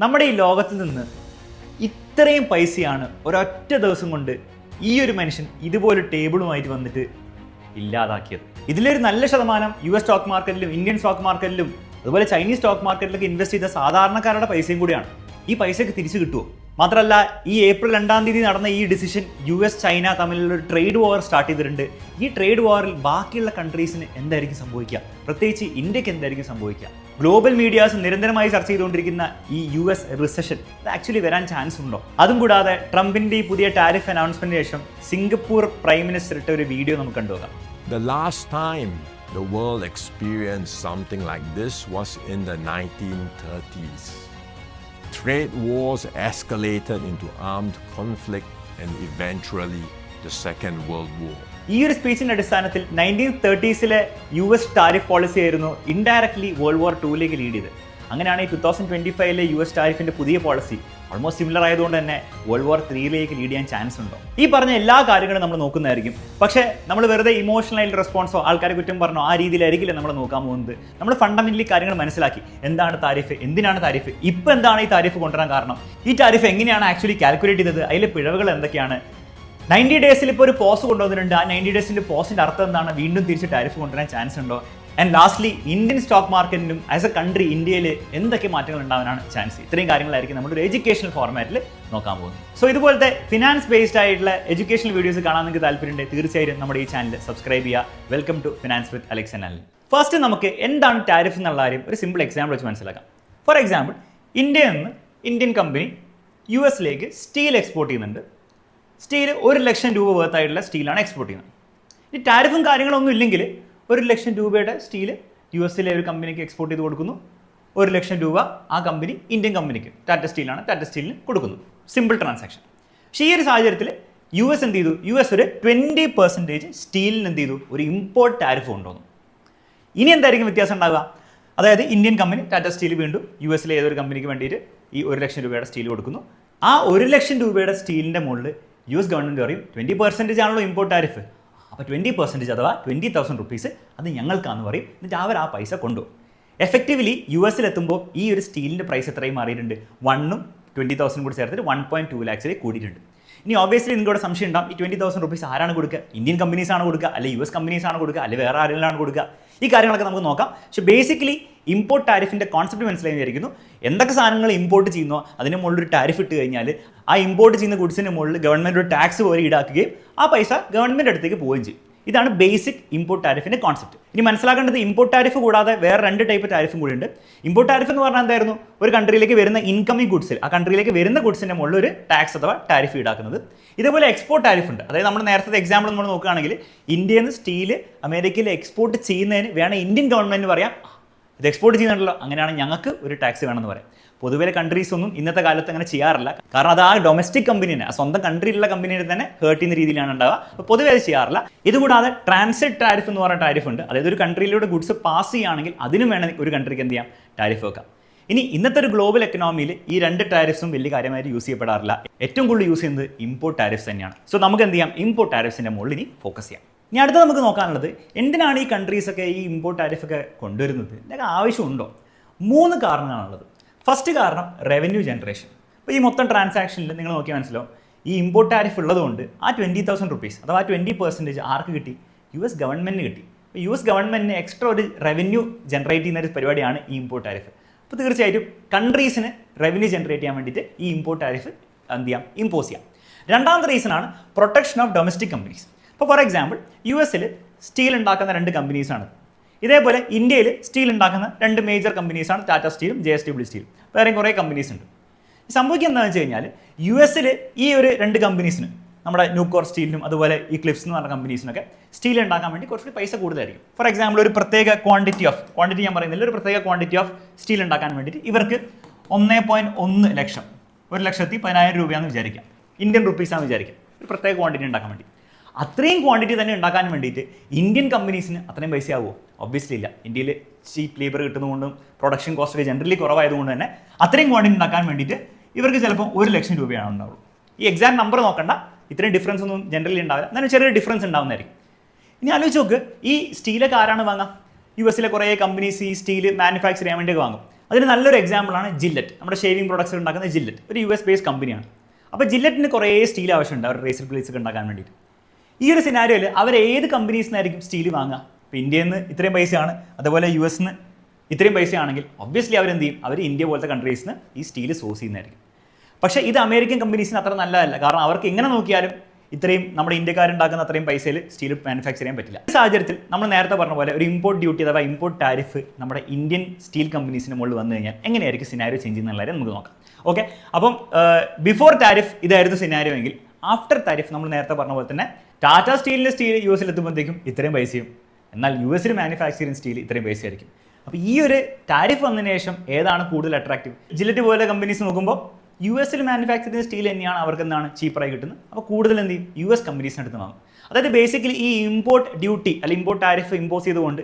നമ്മുടെ ഈ ലോകത്തിൽ നിന്ന് ഇത്രയും പൈസയാണ് ഒരൊറ്റ ദിവസം കൊണ്ട് ഈ ഒരു മനുഷ്യൻ ഇതുപോലെ ടേബിളുമായിട്ട് വന്നിട്ട് ഇല്ലാതാക്കിയത്. ഇതിലൊരു നല്ല ശതമാനം US സ്റ്റോക്ക് മാർക്കറ്റിലും ഇന്ത്യൻ സ്റ്റോക്ക് മാർക്കറ്റിലും അതുപോലെ ചൈനീസ് സ്റ്റോക്ക് മാർക്കറ്റിലൊക്കെ ഇൻവെസ്റ്റ് ചെയ്ത സാധാരണക്കാരുടെ പൈസയും കൂടിയാണ്. ഈ പൈസയ്ക്ക് തിരിച്ചു കിട്ടുമോ? മാത്രമല്ല, ഈ ഏപ്രിൽ 2-ാം തീയതി നടന്ന ഈ ഡിസിഷൻ US ചൈന തമ്മിലുള്ള ഒരു ട്രേഡ് വാർ സ്റ്റാർട്ട് ചെയ്തിട്ടുണ്ട്. ഈ ട്രേഡ് വാറിൽ ബാക്കിയുള്ള കൺട്രീസിന് എന്തായിരിക്കും സംഭവിക്കുക, പ്രത്യേകിച്ച് ഇന്ത്യക്ക് എന്തായിരിക്കും സംഭവിക്കുക? ഗ്ലോബൽ മീഡിയാസ് നിരന്തരമായി ചർച്ച ചെയ്തുകൊണ്ടിരിക്കുന്ന ഈ US റിസഷൻ അത് ആക്ച്വലി വരാൻ ചാൻസ് ഉണ്ടോ? അതും കൂടാതെ ട്രംപിന്റെ ഈ പുതിയ ടാരിഫ് അനൗൺസ്മെന്റിന് ശേഷം സിംഗപ്പൂർ പ്രൈം മിനിസ്റ്റർ ഇട്ട ഒരു വീഡിയോ നമുക്ക് കണ്ടുപോകാം. The last time the world experienced something like this was in the 1930s. Trade wars escalated into armed conflict and eventually the Second World War. ഈ ഒരു സ്പീച്ചിന്റെ അടിസ്ഥാനത്തിൽ 1930s US ടാരിഫ് പോളിസി ആയിരുന്നു indirectly world war 2ലേക്ക് lead ചെയ്ത്. അങ്ങനെയാണ് ഈ 2025 US ടാരിഫിന്റെ പുതിയ policy almost similar ആയതുകൊണ്ട് തന്നെ വേൾഡ് വാർ 3ലേക്ക് ലീഡ് ചെയ്യാൻ ചാൻസ് ഉണ്ടോ? ഈ പറഞ്ഞ എല്ലാ കാര്യങ്ങളും നമ്മൾ നോക്കുന്നതായിരിക്കും. പക്ഷേ നമ്മൾ വെറുതെ ഇമോഷണൽ റെസ്പോൺസോ ആൾക്കാരെ കുറ്റം പറഞ്ഞോ ആ രീതിയിലായിരിക്കില്ല നമ്മൾ നോക്കാൻ പോകുന്നത്. നമ്മൾ ഫണ്ടമെന്റലി കാര്യങ്ങൾ മനസ്സിലാക്കി, എന്താണ് താരിഫ്, എന്തിനാണ് താരിഫ്, ഇപ്പം എന്താണ് ഈ താരിഫ് കൊണ്ടുവരാൻ കാരണം, ഈ താരിഫ് എങ്ങനെയാണ് ആക്ച്വലി കാൽക്കുലേറ്റ് ചെയ്തത്, അതിലെ പിഴവുകൾ എന്തൊക്കെയാണ്, 90 ഡേയ്സിൽ ഇപ്പോൾ ഒരു പോസ് കൊണ്ടുവന്നിട്ടുണ്ട്, ആ 90 ഡേയ്സിന്റെ പോസിന്റെ അർത്ഥം എന്താണ്, വീണ്ടും തിരിച്ച് ടാരിഫ് കൊണ്ടുവരാൻ ചാൻസ് ഉണ്ടോ, ആൻഡ് ലാസ്റ്റ്ലി ഇന്ത്യൻ സ്റ്റോക്ക് മാർക്കറ്റിനും ആസ് എ കൺട്രി ഇന്ത്യയിൽ എന്തൊക്കെ മാറ്റങ്ങൾ ഉണ്ടാവാനാണ് ചാൻസ്. ഇത്രയും കാര്യങ്ങളായിരിക്കും നമ്മളൊരു എഡ്യൂക്കേഷണൽ ഫോർമാറ്റിൽ നോക്കാൻ പോകുന്നത്. സോ ഇതുപോലത്തെ ഫിനാൻസ് ബേസ്ഡ് ആയിട്ടുള്ള എഡ്യൂക്കേഷണൽ വീഡിയോസ് കാണാൻ നിങ്ങൾക്ക് താല്പര്യമുണ്ട്, തീർച്ചയായും നമ്മുടെ ഈ ചാനൽ സബ്സ്ക്രൈബ് ചെയ്യുക. Welcome to finance with Alex and Alan. First നമുക്ക് എന്താണ് ടാരിഫ് എന്നുള്ള കാര്യം ഒരു സിമ്പിൾ എക്സാമ്പിൾ വെച്ച് മനസ്സിലാക്കാം. ഫോർ എക്സാമ്പിൾ, ഇന്ത്യയിൽ നിന്ന് Indian company US steel export ചെയ്യുന്നുണ്ട്. സ്റ്റീൽ 1 ലക്ഷം രൂപ വർത്തായിട്ടുള്ള സ്റ്റീലാണ് എക്സ്പോർട്ട് ചെയ്യുന്നത്. ഈ ടാരിഫും കാര്യങ്ങളൊന്നും ഇല്ലെങ്കിൽ 1 ലക്ഷം രൂപയുടെ സ്റ്റീൽ US ഒരു കമ്പനിക്ക് എക്സ്പോർട്ട് ചെയ്ത് കൊടുക്കുന്നു. 1 ലക്ഷം രൂപ ആ കമ്പനി ഇന്ത്യൻ കമ്പനിക്ക്, ടാറ്റ സ്റ്റീലാണ്, ടാറ്റ സ്റ്റീലിന് കൊടുക്കുന്നു. Simple transaction. പക്ഷേ ഈ ഒരു സാഹചര്യത്തിൽ US എന്ത് ചെയ്തു? US ഒരു 20% സ്റ്റീലിന് എന്ത് ചെയ്തു? ഒരു ഇമ്പോർട്ട് ടാരിഫ് കൊണ്ടുവന്നു. ഇനി എന്തായിരിക്കും വ്യത്യാസം ഉണ്ടാവുക? അതായത് ഇന്ത്യൻ കമ്പനി ടാറ്റ സ്റ്റീൽ വീണ്ടും US ഏതൊരു കമ്പനിക്ക് വേണ്ടിയിട്ട് ഈ 1 ലക്ഷം രൂപയുടെ സ്റ്റീൽ കൊടുക്കുന്നു. ആ 1 ലക്ഷം രൂപയുടെ സ്റ്റീലിൻ്റെ മുകളിൽ US ഗവൺമെൻറ് പറയും 20% ആണല്ലോ ഇമ്പോർട്ട് ടാരിഫ്, അപ്പോൾ 20% അഥവാ 20,000 റുപ്പീസ് അത് ഞങ്ങൾക്കാന്ന് പറയും. എന്നിട്ട് അവർ ആ പൈസ കൊണ്ടുപോകും. എഫക്റ്റീവ്ലി US ഈ ഒരു സ്റ്റീലിൻ്റെ പ്രൈസ് എത്രയും മാറിയിട്ടുണ്ട്? 1ഉം 20,000 കൂടി ചേർത്തിട്ട് 1.2 lakhs കൂടിയിട്ടുണ്ട്. ഇനി ഓബിയസ്ലി നിങ്ങളുടെ സംശയം ഉണ്ടാവും, ഈ 20,000 റുപ്പീസ് ആരാണ് കൊടുക്കുക? ഇന്ത്യൻ കമ്പനീസ് ആണ് കൊടുക്കുക, അല്ലെങ്കിൽ US കമ്പനീസ് ആണ് കൊടുക്കുക, അല്ലെങ്കിൽ വേറെ ആരെങ്കിലും കൊടുക്കുക? ഈ കാര്യങ്ങളൊക്കെ നമുക്ക് നോക്കാം. പക്ഷേ ബേസിക്കലി ഇമ്പോർട്ട് ടാരിഫിൻ്റെ കോൺസെപ്റ്റ് മനസ്സിലായി വിചാരിക്കുന്നു. എന്തൊക്കെ സാധനങ്ങൾ ഇമ്പോർട്ട് ചെയ്യുന്നോ അതിന് മുകളിൽ ഒരു ടാരിഫ് ഇട്ട് കഴിഞ്ഞാൽ ആ ഇമ്പോർട്ട് ചെയ്യുന്ന ഗുഡ്സിന് മുകളിൽ ഗവൺമെൻറ് ഒരു ടാക്സ് പോലെ ഈടാക്കുകയും ആ പൈസ ഗവൺമെൻറ് അടുത്തേക്ക് പോവുകയും ചെയ്യും. ഇതാണ് ബേസിക് ഇമ്പോർട്ട് ടാരിഫിൻ്റെ കോൺസെപ്റ്റ്. ഇനി മനസ്സിലാക്കേണ്ടത്, ഇമ്പോർട്ട് ടാരിഫ് കൂടാതെ വേറെ 2 ടൈപ്പ് ടാരിഫും കൂടി ഉണ്ട്. ഇമ്പോർട്ട് ടാരിഫ് എന്ന് പറഞ്ഞാൽ എന്തായിരുന്നു? ഒരു കൺട്രിയിലേക്ക് വരുന്ന ഇൻകമിംഗ് ഗുഡ്സിൽ, ആ കൺട്രിയിലേക്ക് വരുന്ന ഗുഡ്സിൻ്റെ മുകളിൽ ഒരു ടാക്സ് അഥവാ ടാരിഫ് ഈടാക്കുന്നത്. ഇതേപോലെ എക്സ്പോർട്ട് ടാരിഫ് ഉണ്ട്. അതായത് നമ്മൾ നേരത്തെ എക്സാമ്പിൾ നമ്മൾ നോക്കുകയാണെങ്കിൽ ഇന്ത്യയിൽ നിന്ന് സ്റ്റീൽ അമേരിക്കയിൽ എക്സ്പോർട്ട് ചെയ്യുന്നതിന് വേണം ഇന്ത്യൻ ഗവൺമെൻറ് പറയാം ഇത് എക്സ്പോർട്ട് ചെയ്യുന്നുണ്ടല്ലോ, അങ്ങനെയാണ് ഞങ്ങൾക്ക് ഒരു ടാക്സ് വേണമെന്ന് പറയാം. പൊതുവെ കൺട്രീസ് ഒന്നും ഇന്നത്തെ കാലത്ത് അങ്ങനെ ചെയ്യാറില്ല. കാരണം അത് ആ ഡൊമസ്റ്റിക് കമ്പനീനെ, ആ സ്വന്തം കൺട്രിയിലുള്ള കമ്പനീനെ തന്നെ ഹേർട്ട് ചെയ്യുന്ന രീതിയിലാണ് ഉണ്ടാവുക. അപ്പോൾ പൊതുവെ അത് ചെയ്യാറില്ല. ഇതുകൂടാതെ ട്രാൻസിറ്റ് ടാരിഫ് എന്ന് പറയുന്ന ടാരിഫ് ഉണ്ട്. അതായത് ഒരു കൺട്രിയിലൂടെ ഗുഡ്സ് പാസ് ചെയ്യുകയാണെങ്കിൽ അതിനും വേണമെങ്കിൽ ഒരു കൺട്രിക്ക് എന്ത് ചെയ്യാം? ടാരിഫ് വെക്കാം. ഇനി ഇന്നത്തെ ഒരു ഗ്ലോബൽ എക്കണോമിയിൽ ഈ 2 ടാരിഫ്സും വലിയ കാര്യമായിട്ട് യൂസ് ചെയ്യപ്പെടാറില്ല. ഏറ്റവും കൂടുതൽ യൂസ് ചെയ്യുന്നത് ഇമ്പോർട്ട് ടാരിഫ്സ് തന്നെയാണ്. സോ നമുക്ക് എന്ത് ചെയ്യാം? ഇമ്പോർട്ട് ടാരിഫ്സിൻ്റെ മുകളിൽ ഇനി ഫോക്കസ് ചെയ്യാം. ഇനി അടുത്ത നമുക്ക് നോക്കാനുള്ളത്, എന്തിനാണ് ഈ കൺട്രീസൊക്കെ ഈ ഇമ്പോർട്ട് ടാരിഫൊക്കെ കൊണ്ടുവരുന്നത്? ഇതിനൊക്കെ ആവശ്യമുണ്ടോ? 3 കാരണങ്ങളാണുള്ളത്. ഫസ്റ്റ് കാരണം റവന്യൂ ജനറേഷൻ. ഇപ്പോൾ ഈ മൊത്തം ട്രാൻസാക്ഷനിൽ നിങ്ങൾ നോക്കിയാൽ മനസ്സിലാവും, ഈ ഇമ്പോർട്ട് ടാരിഫ് ഉള്ളതുകൊണ്ട് ആ 20,000 റുപ്പീസ് അഥവാ 20% ആർക്ക് കിട്ടി? US ഗവൺമെൻറ്റിന് കിട്ടി. അപ്പോൾ US ഗവൺമെൻറ്റിന് എക്സ്ട്രാ ഒരു റവന്യൂ ജനറേറ്റ് ചെയ്യുന്ന ഒരു പരിപാടിയാണ് ഈ ഇമ്പോർട്ട് ടാരിഫ്. അപ്പോൾ തീർച്ചയായിട്ടും കൺട്രീസിന് റവന്യൂ ജനറേറ്റ് ചെയ്യാൻ വേണ്ടിയിട്ട് ഈ ഇമ്പോർട്ട് ടാരിഫ് എന്ത് ചെയ്യാം? ഇമ്പോസ് ചെയ്യാം. രണ്ടാമത്തെ റീസണാണ് പ്രൊട്ടക്ഷൻ ഓഫ് ഡൊമസ്റ്റിക് കമ്പനീസ്. ഇപ്പോൾ ഫോർ എക്സാമ്പിൾ, US സ്റ്റീൽ ഉണ്ടാക്കുന്ന 2 കമ്പനീസാണ്. ഇതേപോലെ ഇന്ത്യയിൽ സ്റ്റീൽ ഉണ്ടാക്കുന്ന 2 മേജർ കമ്പനീസാണ് ടാറ്റ സ്റ്റീലും JSW സ്റ്റീലും. വേറെയും കുറേ കമ്പനീസ് ഉണ്ട്. സംഭവിക്കുക എന്താണെന്ന് വെച്ച് കഴിഞ്ഞാൽ US ഈ ഒരു 2 കമ്പനീസിന്, നമ്മുടെ ന്യൂക്കോർ സ്റ്റീലിനും അതുപോലെ ഈ ക്ലിപ്സ് എന്ന് പറഞ്ഞ കമ്പനീസിനൊക്കെ സ്റ്റീൽ ഉണ്ടാക്കാൻ വേണ്ടി കുറച്ചുകൂടി പൈസ കൂടുതലായിരിക്കും. ഫോർ എക്സാമ്പിൾ, ഒരു പ്രത്യേക ക്വാണ്ടിറ്റി ഞാൻ പറയുന്നില്ല, ഒരു പ്രത്യേക ക്വാണ്ടിറ്റി ഓഫ് സ്റ്റീൽ ഉണ്ടാക്കാൻ വേണ്ടിയിട്ട് ഇവർക്ക് 1.1 ലക്ഷം, 1,10,000 രൂപയാണെന്ന് വിചാരിക്കാം, ഇന്ത്യൻ റുപ്പീസാണെന്ന് വിചാരിക്കാം, ഒരു പ്രത്യേക ക്വാണ്ടിറ്റി ഉണ്ടാക്കാൻ വേണ്ടി. അത്രയും ക്വാണ്ടിറ്റി തന്നെ ഉണ്ടാക്കാൻ വേണ്ടിയിട്ട് ഇന്ത്യൻ കമ്പനീസിന് അത്രയും പൈസ ആവുമോ? ഒബ്വിയസ്ലി ഇല്ല. ഇന്ത്യയിൽ ചീപ്പ് ലേബർ കിട്ടുന്നതുകൊണ്ടും പ്രൊഡക്ഷൻ കോസ്റ്റ് ജനറലി കുറവായതുകൊണ്ട് തന്നെ അത്രയും ക്വാണ്ടിറ്റി ഉണ്ടാക്കാൻ വേണ്ടിയിട്ട് ഇവർക്ക് ചിലപ്പോൾ 1 ലക്ഷം രൂപയാണ് ഉണ്ടാവുള്ളൂ. ഈ എക്സാക്ട് നമ്പർ നോക്കണ്ട, ഇത്രയും ഡിഫറൻസ് ഒന്നും ജനറലി ഉണ്ടാവില്ല, എന്നാലും ചെറിയൊരു ഡിഫറൻസ് ഉണ്ടാവുന്നതായിരിക്കും. ഇനി ആലോചിച്ച് നോക്ക്, ഈ സ്റ്റീലൊക്കെ ആരാണ് വാങ്ങുക? US കുറേ കമ്പനീസ് ഈ സ്റ്റീൽ മാനുഫാക്ചർ ചെയ്യാൻ വേണ്ടിയൊക്കെ വാങ്ങും. അതിന് നല്ലൊരു എക്സാമ്പിളാണ് ജില്ലറ്റ്. നമ്മുടെ ഷേവിംഗ് പ്രൊഡക്ട്സ് ഉണ്ടാക്കുന്ന ജില്ലറ്റ് ഒരു US ബേസ്ഡ് കമ്പനിയാണ്. അപ്പോൾ ജില്ലറ്റിന് കുറേ സ്റ്റീൽ ആവശ്യമുണ്ട് അവരുടെ റേസർ ബ്ലേഡ്സ് ഒക്കെ ഉണ്ടാക്കാൻ വേണ്ടിയിട്ട്. ഈ ഒരു സിനാരിയോയിൽ അവർ ഏത് കമ്പനീസിനായിരിക്കും സ്റ്റീൽ വാങ്ങുക? ഇപ്പോൾ ഇന്ത്യയിൽ നിന്ന് ഇത്രയും പൈസയാണ്, അതുപോലെ US നിന്ന് ഇത്രയും പൈസയാണെങ്കിൽ ഒബ്വിയസ്ലി അവരെന്ത് ചെയ്യും? അവർ ഇന്ത്യ പോലത്തെ കൺട്രീസിൽ നിന്ന് ഈ സ്റ്റീൽ സോഴ്സ് ചെയ്യുന്നതായിരിക്കും. പക്ഷേ ഇത് അമേരിക്കൻ കമ്പനീസിന് അത്ര നല്ലതല്ല. കാരണം അവർക്ക് എങ്ങനെ നോക്കിയാലും ഇത്രയും നമ്മുടെ ഇന്ത്യക്കാരുണ്ടാക്കുന്ന അത്രയും പൈസയിൽ സ്റ്റീൽ മാനുഫാക്ചർ ചെയ്യാൻ പറ്റില്ല. ഈ സാഹചര്യത്തിൽ നമ്മൾ നേരത്തെ പറഞ്ഞ പോലെ ഒരു ഇമ്പോർട്ട് ഡ്യൂട്ടി അഥവാ ഇമ്പോർട്ട് ടാരിഫ് നമ്മുടെ ഇന്ത്യൻ സ്റ്റീൽ കമ്പനീസിന് മുകളിൽ വന്നു കഴിഞ്ഞാൽ എങ്ങനെയായിരിക്കും സിനാരിയോ ചേഞ്ച് ചെയ്യുന്ന കാര്യം നമുക്ക് നോക്കാം. ഓക്കെ, അപ്പം ബിഫോർ ടാരിഫ് ഇതായിരുന്നു സിനാരിയോ എങ്കിൽ ആഫ്റ്റർ ടാരിഫ് നമ്മൾ നേരത്തെ പറഞ്ഞ പോലെ തന്നെ ടാറ്റ സ്റ്റീലിൻ്റെ സ്റ്റീൽ US എത്തുമ്പോഴത്തേക്കും ഇത്രയും പൈസയും, എന്നാൽ US മാനുഫാക്ചർ ചെയ്യുന്ന സ്റ്റീൽ ഇത്രയും പൈസയായിരിക്കും. അപ്പോൾ ഈ ഒരു ടാരിഫ് വന്നതിന് ശേഷം ഏതാണ് കൂടുതൽ അട്രാക്റ്റീവ്? ജില്ലറ്റ് പോലെ കമ്പനീസ് നോക്കുമ്പോൾ US മാനുഫാക്ചർ ചെയ്യുന്ന സ്റ്റീൽ തന്നെയാണ് അവർക്ക് എന്താണ് ചീപ്പറായി കിട്ടുന്നത്. അപ്പോൾ കൂടുതൽ എന്ത് ചെയ്യും? US കമ്പനീസിന് അടുത്ത് വാങ്ങും. അതായത് ബേസിക്കലി ഈ ഇമ്പോർട്ട് ഡ്യൂട്ടി അല്ലെങ്കിൽ ഇമ്പോർട്ട് ടാരിഫ് ഇമ്പോസ് ചെയ്തുകൊണ്ട്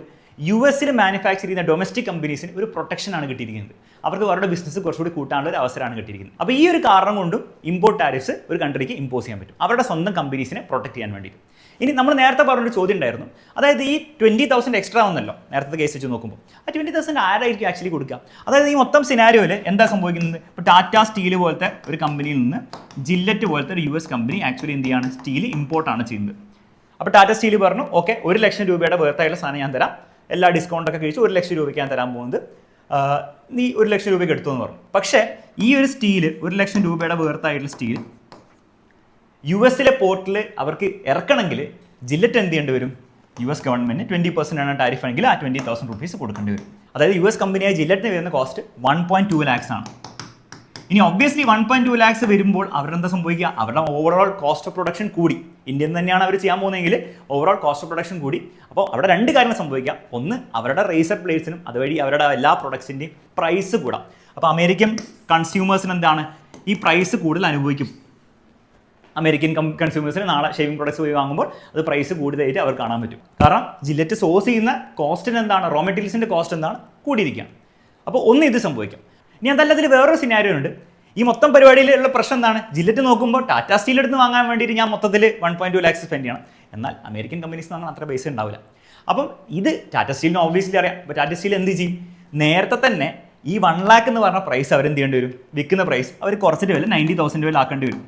US മാനുഫാക്ചർ ചെയ്യുന്ന ഡൊമസ്റ്റിക് കമ്പനീസിന് ഒരു പ്രൊട്ടക്ഷനാണ് കിട്ടിയിരിക്കുന്നത്. അവർക്ക് അവരുടെ ബിസിനസ് കുറച്ചുകൂടി കൂട്ടാനുള്ള ഒരു അവസരമാണ് കിട്ടിയിരിക്കുന്നത്. അപ്പോൾ ഈ ഒരു കാരണം കൊണ്ടും ഇമ്പോർട്ട് ടാരിഫ്സ് ഒരു കൺട്രിക്ക് ഇമ്പോസ് ചെയ്യാൻ പറ്റും, അവരുടെ സ്വന്തം കമ്പനീസിനെ പ്രൊട്ടക്ട് ചെയ്യാൻ വേണ്ടിയിട്ട്. ഇനി നമ്മൾ നേരത്തെ പറഞ്ഞൊരു ചോദ്യം ഉണ്ടായിരുന്നു, അതായത് ഈ 20,000 എക്സ്ട്രാ വന്നല്ലോ നേരത്തെ കേസ് വെച്ച് നോക്കുമ്പോൾ, ആ 20,000 ആരായിരിക്കും ആക്ച്വലി കൊടുക്കുക? അതായത് ഈ മൊത്തം സിനാരിയോയിൽ എന്താ സംഭവിക്കുന്നത്? ഇപ്പോൾ ടാറ്റ സ്റ്റീൽ പോലത്തെ ഒരു കമ്പനിയിൽ നിന്ന് ജില്ലറ്റ് പോലത്തെ ഒരു US കമ്പനി ആക്ച്വലി എന്ത് ചെയ്യാണ്? സ്റ്റീൽ ഇമ്പോർട്ടാണ് ചെയ്യുന്നത്. അപ്പോൾ ടാറ്റ സ്റ്റീൽ പറഞ്ഞു, ഓക്കെ 1 ലക്ഷം രൂപയുടെ വേർത്തായുള്ള സാധനം ഞാൻ തരാം, എല്ലാ ഡിസ്കൗണ്ടൊക്കെ കഴിച്ച് 1 ലക്ഷം രൂപയ്ക്ക് ഞാൻ തരാൻ പോകുന്നത്, നീ 1 ലക്ഷം രൂപയ്ക്ക് എടുത്തു എന്ന് പറഞ്ഞു. പക്ഷേ ഈ ഒരു സ്റ്റീല് 1 ലക്ഷം രൂപയുടെ വേർത്തായിട്ടുള്ള സ്റ്റീൽ US പോർട്ടിൽ അവർക്ക് ഇറക്കണമെങ്കിൽ ജില്ലറ്റ് എന്ത് ചെയ്യേണ്ടി വരും? US ഗവൺമെൻറ് 20% ആണ് ടാരിഫ് ആണെങ്കിൽ ആ 20,000 rupees കൊടുക്കേണ്ടി വരും. അതായത് US കമ്പനിയായ ജില്ലറ്റിന് വരുന്ന കോസ്റ്റ് 1.2 lakhs ആണ്. ഇനി ഒബ്വിയസ്ലി 1.2 lakhs വരുമ്പോൾ അവരെന്താ സംഭവിക്കുക? അവരുടെ ഓവറോൾ കോസ്റ്റ് ഓഫ് പ്രൊഡക്ഷൻ കൂടി. ഇന്ത്യയിൽ തന്നെയാണ് അവർ ചെയ്യാൻ പോകുന്നതെങ്കിൽ ഓവറോൾ കോസ്റ്റ് ഓഫ് പ്രൊഡക്ഷൻ കൂടി. അപ്പോൾ അവിടെ രണ്ട് കാര്യങ്ങൾ സംഭവിക്കാം. ഒന്ന്, അവരുടെ റേസർ ബ്ലേഡ്സിനും അതുവഴി അവരുടെ എല്ലാ പ്രൊഡക്ട്സിൻ്റെയും പ്രൈസ് കൂടാം. അപ്പോൾ അമേരിക്കൻ കൺസ്യൂമേഴ്സിന് എന്താണ് ഈ പ്രൈസ് കൂടുതൽ അനുഭവിക്കും. അമേരിക്കൻ കൺസ്യൂമേഴ്സിന് നാളെ ഷേവിംഗ് പ്രൊഡക്ട്സ് പോയി വാങ്ങുമ്പോൾ അത് പ്രൈസ് കൂടുതലായിട്ട് അവർ കാണാൻ പറ്റും. കാരണം ജില്ലറ്റ് സോഴ്സ് ചെയ്യുന്ന കോസ്റ്റിന് എന്താണ്, റോ മെറ്റീരിയൽസിൻ്റെ കോസ്റ്റ് എന്താണ് കൂടിയിരിക്കുകയാണ്. അപ്പോൾ ഒന്ന് ഇത് സംഭവിക്കാം. ഇനി അതല്ല, അതിൽ വേറൊരു സിനാരിയോ ഉണ്ട്. ഈ മൊത്തം പരിപാടിയിലുള്ള പ്രശ്നം എന്താണ്? ജില്ലറ്റ് നോക്കുമ്പോൾ ടാറ്റ സ്റ്റീൽ എടുത്ത് വാങ്ങാൻ വേണ്ടിയിട്ട് ഞാൻ മൊത്തത്തിൽ 1.2 lakhs സ്പെൻഡ് ചെയ്യണം. എന്നാൽ അമേരിക്കൻ കമ്പനീസ് വാങ്ങാൻ അത്ര പൈസ ഉണ്ടാവില്ല. അപ്പം ഇത് ടാറ്റ സ്റ്റീലിന് ഓബ്വിയസ്ലി അറിയാം. അപ്പോൾ ടാറ്റ സ്റ്റീൽ എന്ത് ചെയ്യും? നേരത്തെ തന്നെ ഈ 1 lakh എന്ന് പറഞ്ഞ പ്രൈസ് അവരെന്ത് ചെയ്യേണ്ടി വരും? വിൽക്കുന്ന പ്രൈസ് അവർ കുറച്ചിട്ട് വില 90,000 രൂപയിൽ ആക്കേണ്ടി വരും.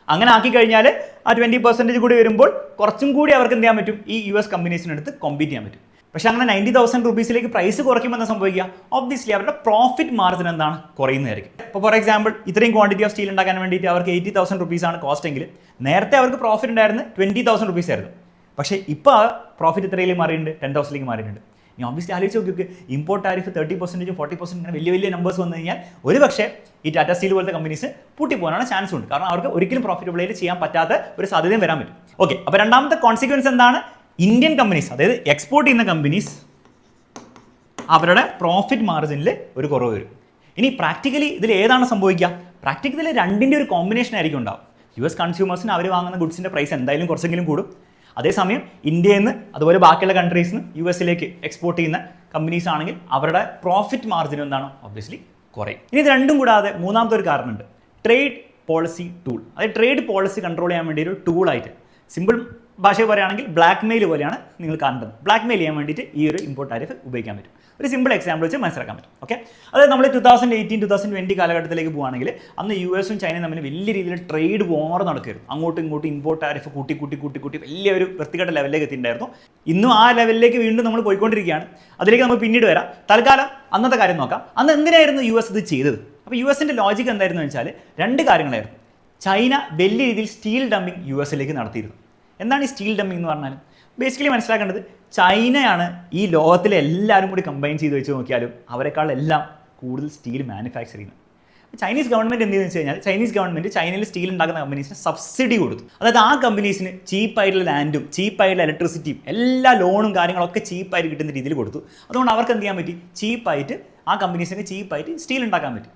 അങ്ങനെ ആക്കി കഴിഞ്ഞാൽ ആ 20% കൂടി വരുമ്പോൾ കുറച്ചും കൂടി അവർക്ക് എന്ത് ചെയ്യാൻ പറ്റും? ഈ US കമ്പനീസിനടുത്ത് കോമ്പീറ്റ് ചെയ്യാൻ പറ്റും. പക്ഷേ അങ്ങനെ 90,000 rupeesലേക്ക് പ്രൈസ് കുറയ്ക്കുമ്പോൾ എന്താ സംഭവിക്കുക? ഒബ്വിയസ്ലി അവരുടെ പ്രോഫിറ്റ് മാർജിൻ എന്താണ്? കുറയുന്നതായിരിക്കും. ഇപ്പോൾ ഫോർ എക്സാമ്പിൾ ഇത്രയും ക്വാണ്ടിറ്റി ഓഫ് സ്റ്റീൽ ഉണ്ടാക്കാൻ വേണ്ടിയിട്ട് അവർക്ക് 80,000 rupees ആണ് കോസ്റ്റ് എങ്കിൽ നേരത്തെ അവർക്ക് പ്രോഫിറ്റ് ഉണ്ടായിരുന്നത് 20,000 rupees ആയിരുന്നു. പക്ഷേ ഇപ്പോൾ ആ പ്രോഫിറ്റ് ഇത്രയിലേക്ക് മാറിയിട്ടുണ്ട്, 10,000ലേക്ക് മാറിയിട്ടുണ്ട്. ഇനി ഒബ്വിയസ്ലി ആലോചിച്ച് നോക്കിയൊക്കെ ഇമ്പോർട്ട് ടാരിഫ് 30%, 40% ഇങ്ങനെ വലിയ വലിയ നമ്പേഴ്സ് വന്നു കഴിഞ്ഞാൽ ഒരു പക്ഷേ ഈ ടാറ്റ സ്റ്റീൽ പോലത്തെ കമ്പനീസ് പൂട്ടിപ്പോകാനാണ് ചാൻസ് ഉണ്ട്. കാരണം അവർക്ക് ഒരിക്കലും പ്രോഫിറ്റബിളായിട്ട് ചെയ്യാൻ പറ്റാത്ത ഒരു സാധ്യതയും വരാൻ പറ്റും. ഓക്കെ, അപ്പോൾ രണ്ടാമത്തെ കോൺസിക്വൻസ് എന്താണ്? ഇന്ത്യൻ കമ്പനീസ്, അതായത് എക്സ്പോർട്ട് ചെയ്യുന്ന കമ്പനീസ്, അവരുടെ പ്രോഫിറ്റ് മാർജിനിൽ ഒരു കുറവ് വരും. ഇനി പ്രാക്ടിക്കലി ഇതിൽ ഏതാണ് സംഭവിക്കുക? പ്രാക്ടിക്കലി രണ്ടിൻ്റെ ഒരു കോമ്പിനേഷൻ ആയിരിക്കും ഉണ്ടാവും. US കൺസ്യൂമേഴ്സിന് അവർ വാങ്ങുന്ന ഗുഡ്സിൻ്റെ പ്രൈസ് എന്തായാലും കുറച്ചെങ്കിലും കൂടും. അതേസമയം ഇന്ത്യയിൽ നിന്ന് അതുപോലെ ബാക്കിയുള്ള കൺട്രീസിൽ നിന്ന് US എക്സ്പോർട്ട് ചെയ്യുന്ന കമ്പനീസ് ആണെങ്കിൽ അവരുടെ പ്രോഫിറ്റ് മാർജിൻ എന്താണ്? ഒബ്വിയസ്ലി കുറയും. ഇനി ഇത് രണ്ടും കൂടാതെ മൂന്നാമത്തെ ഒരു കാരണമുണ്ട്, ട്രേഡ് പോളിസി ടൂൾ. അതായത് ട്രേഡ് പോളിസി കൺട്രോൾ ചെയ്യാൻ വേണ്ടി ഒരു ടൂളായിട്ട്, സിമ്പിൾ ഭാഷയിൽ പറയുകയാണെങ്കിൽ ബ്ലാക്ക് മെയിൽ പോലെയാണ് നിങ്ങൾ കാണേണ്ടത്. ബ്ലാക്ക് മെയിൽ ചെയ്യാൻ വേണ്ടിയിട്ട് ഈ ഒരു ഇമ്പോർട്ട് ടാരിഫ് ഉപയോഗിക്കാൻ പറ്റും. ഒരു സിമ്പിൾ എക്സാമ്പിൾ വെച്ച് മനസ്സിലാക്കാൻ പറ്റും. ഓക്കെ, അതായത് നമ്മൾ 2018-2020 കാലഘട്ടത്തിലേക്ക് പോകുകയാണെങ്കിൽ അന്ന് US ചൈനയും തമ്മിൽ വലിയ രീതിയിൽ ട്രേഡ് വാർ നടക്കുമായിരുന്നു. അങ്ങോട്ടും ഇങ്ങോട്ടും ഇമ്പോർട്ട് ടാരിഫ് കൂട്ടി വലിയൊരു വൃത്തികെട്ട ലെവലിലേക്ക് എത്തിയിട്ടുണ്ടായിരുന്നു. ഇന്നും ആ ലെവലിലേക്ക് വീണ്ടും നമ്മൾ പോയിക്കൊണ്ടിരിക്കുകയാണ്. അതിലേക്ക് നമ്മൾ പിന്നീട് വരാം. തൽക്കാലം അന്നത്തെ കാര്യം നോക്കാം. അന്ന് എന്തിനായിരുന്നു US ഇത് ചെയ്തത്? അപ്പോൾ USൻ്റെ ലോജിക്ക് എന്തായിരുന്നു വെച്ചാൽ രണ്ട് കാര്യങ്ങളായിരുന്നു. ചൈന വലിയ രീതിയിൽ സ്റ്റീൽ ഡംപിങ് USലേക്ക് നടത്തിയിരുന്നു. എന്താണ് ഈ സ്റ്റീൽ ഡംപിങ് എന്ന് പറഞ്ഞാൽ? ബേസിക്കലി മനസ്സിലാക്കേണ്ടത് ചൈനയാണ് ഈ ലോകത്തിലെ എല്ലാവരും കൂടി കമ്പൈൻ ചെയ്ത് വെച്ച് നോക്കിയാലും അവരെക്കാളെല്ലാം കൂടുതൽ സ്റ്റീൽ മാനുഫാക്ചർ ചെയ്യുന്നത്. ചൈനീസ് ഗവൺമെൻറ് എന്ത് ചെയ്യുന്നത് വെച്ച് കഴിഞ്ഞാൽ ചൈനീസ് ഗവൺമെൻറ് ചൈനയിൽ സ്റ്റീൽ ഉണ്ടാക്കുന്ന കമ്പനീസിന് സബ്സിഡി കൊടുത്തു. അതായത് ആ കമ്പനീസിന് ചീപ്പായിട്ടുള്ള ലാൻഡും ചീപ്പായിട്ടുള്ള ഇലക്ട്രിസിറ്റിയും എല്ലാ ലോണും കാര്യങ്ങളൊക്കെ ചീപ്പായിട്ട് കിട്ടുന്ന രീതിയിൽ കൊടുത്തു. അതുകൊണ്ട് അവർക്ക് എന്ത് ചെയ്യാൻ പറ്റി? ചീപ്പായിട്ട് ആ കമ്പനീസിന് ചീപ്പായിട്ട് സ്റ്റീൽ ഉണ്ടാക്കാൻ പറ്റി.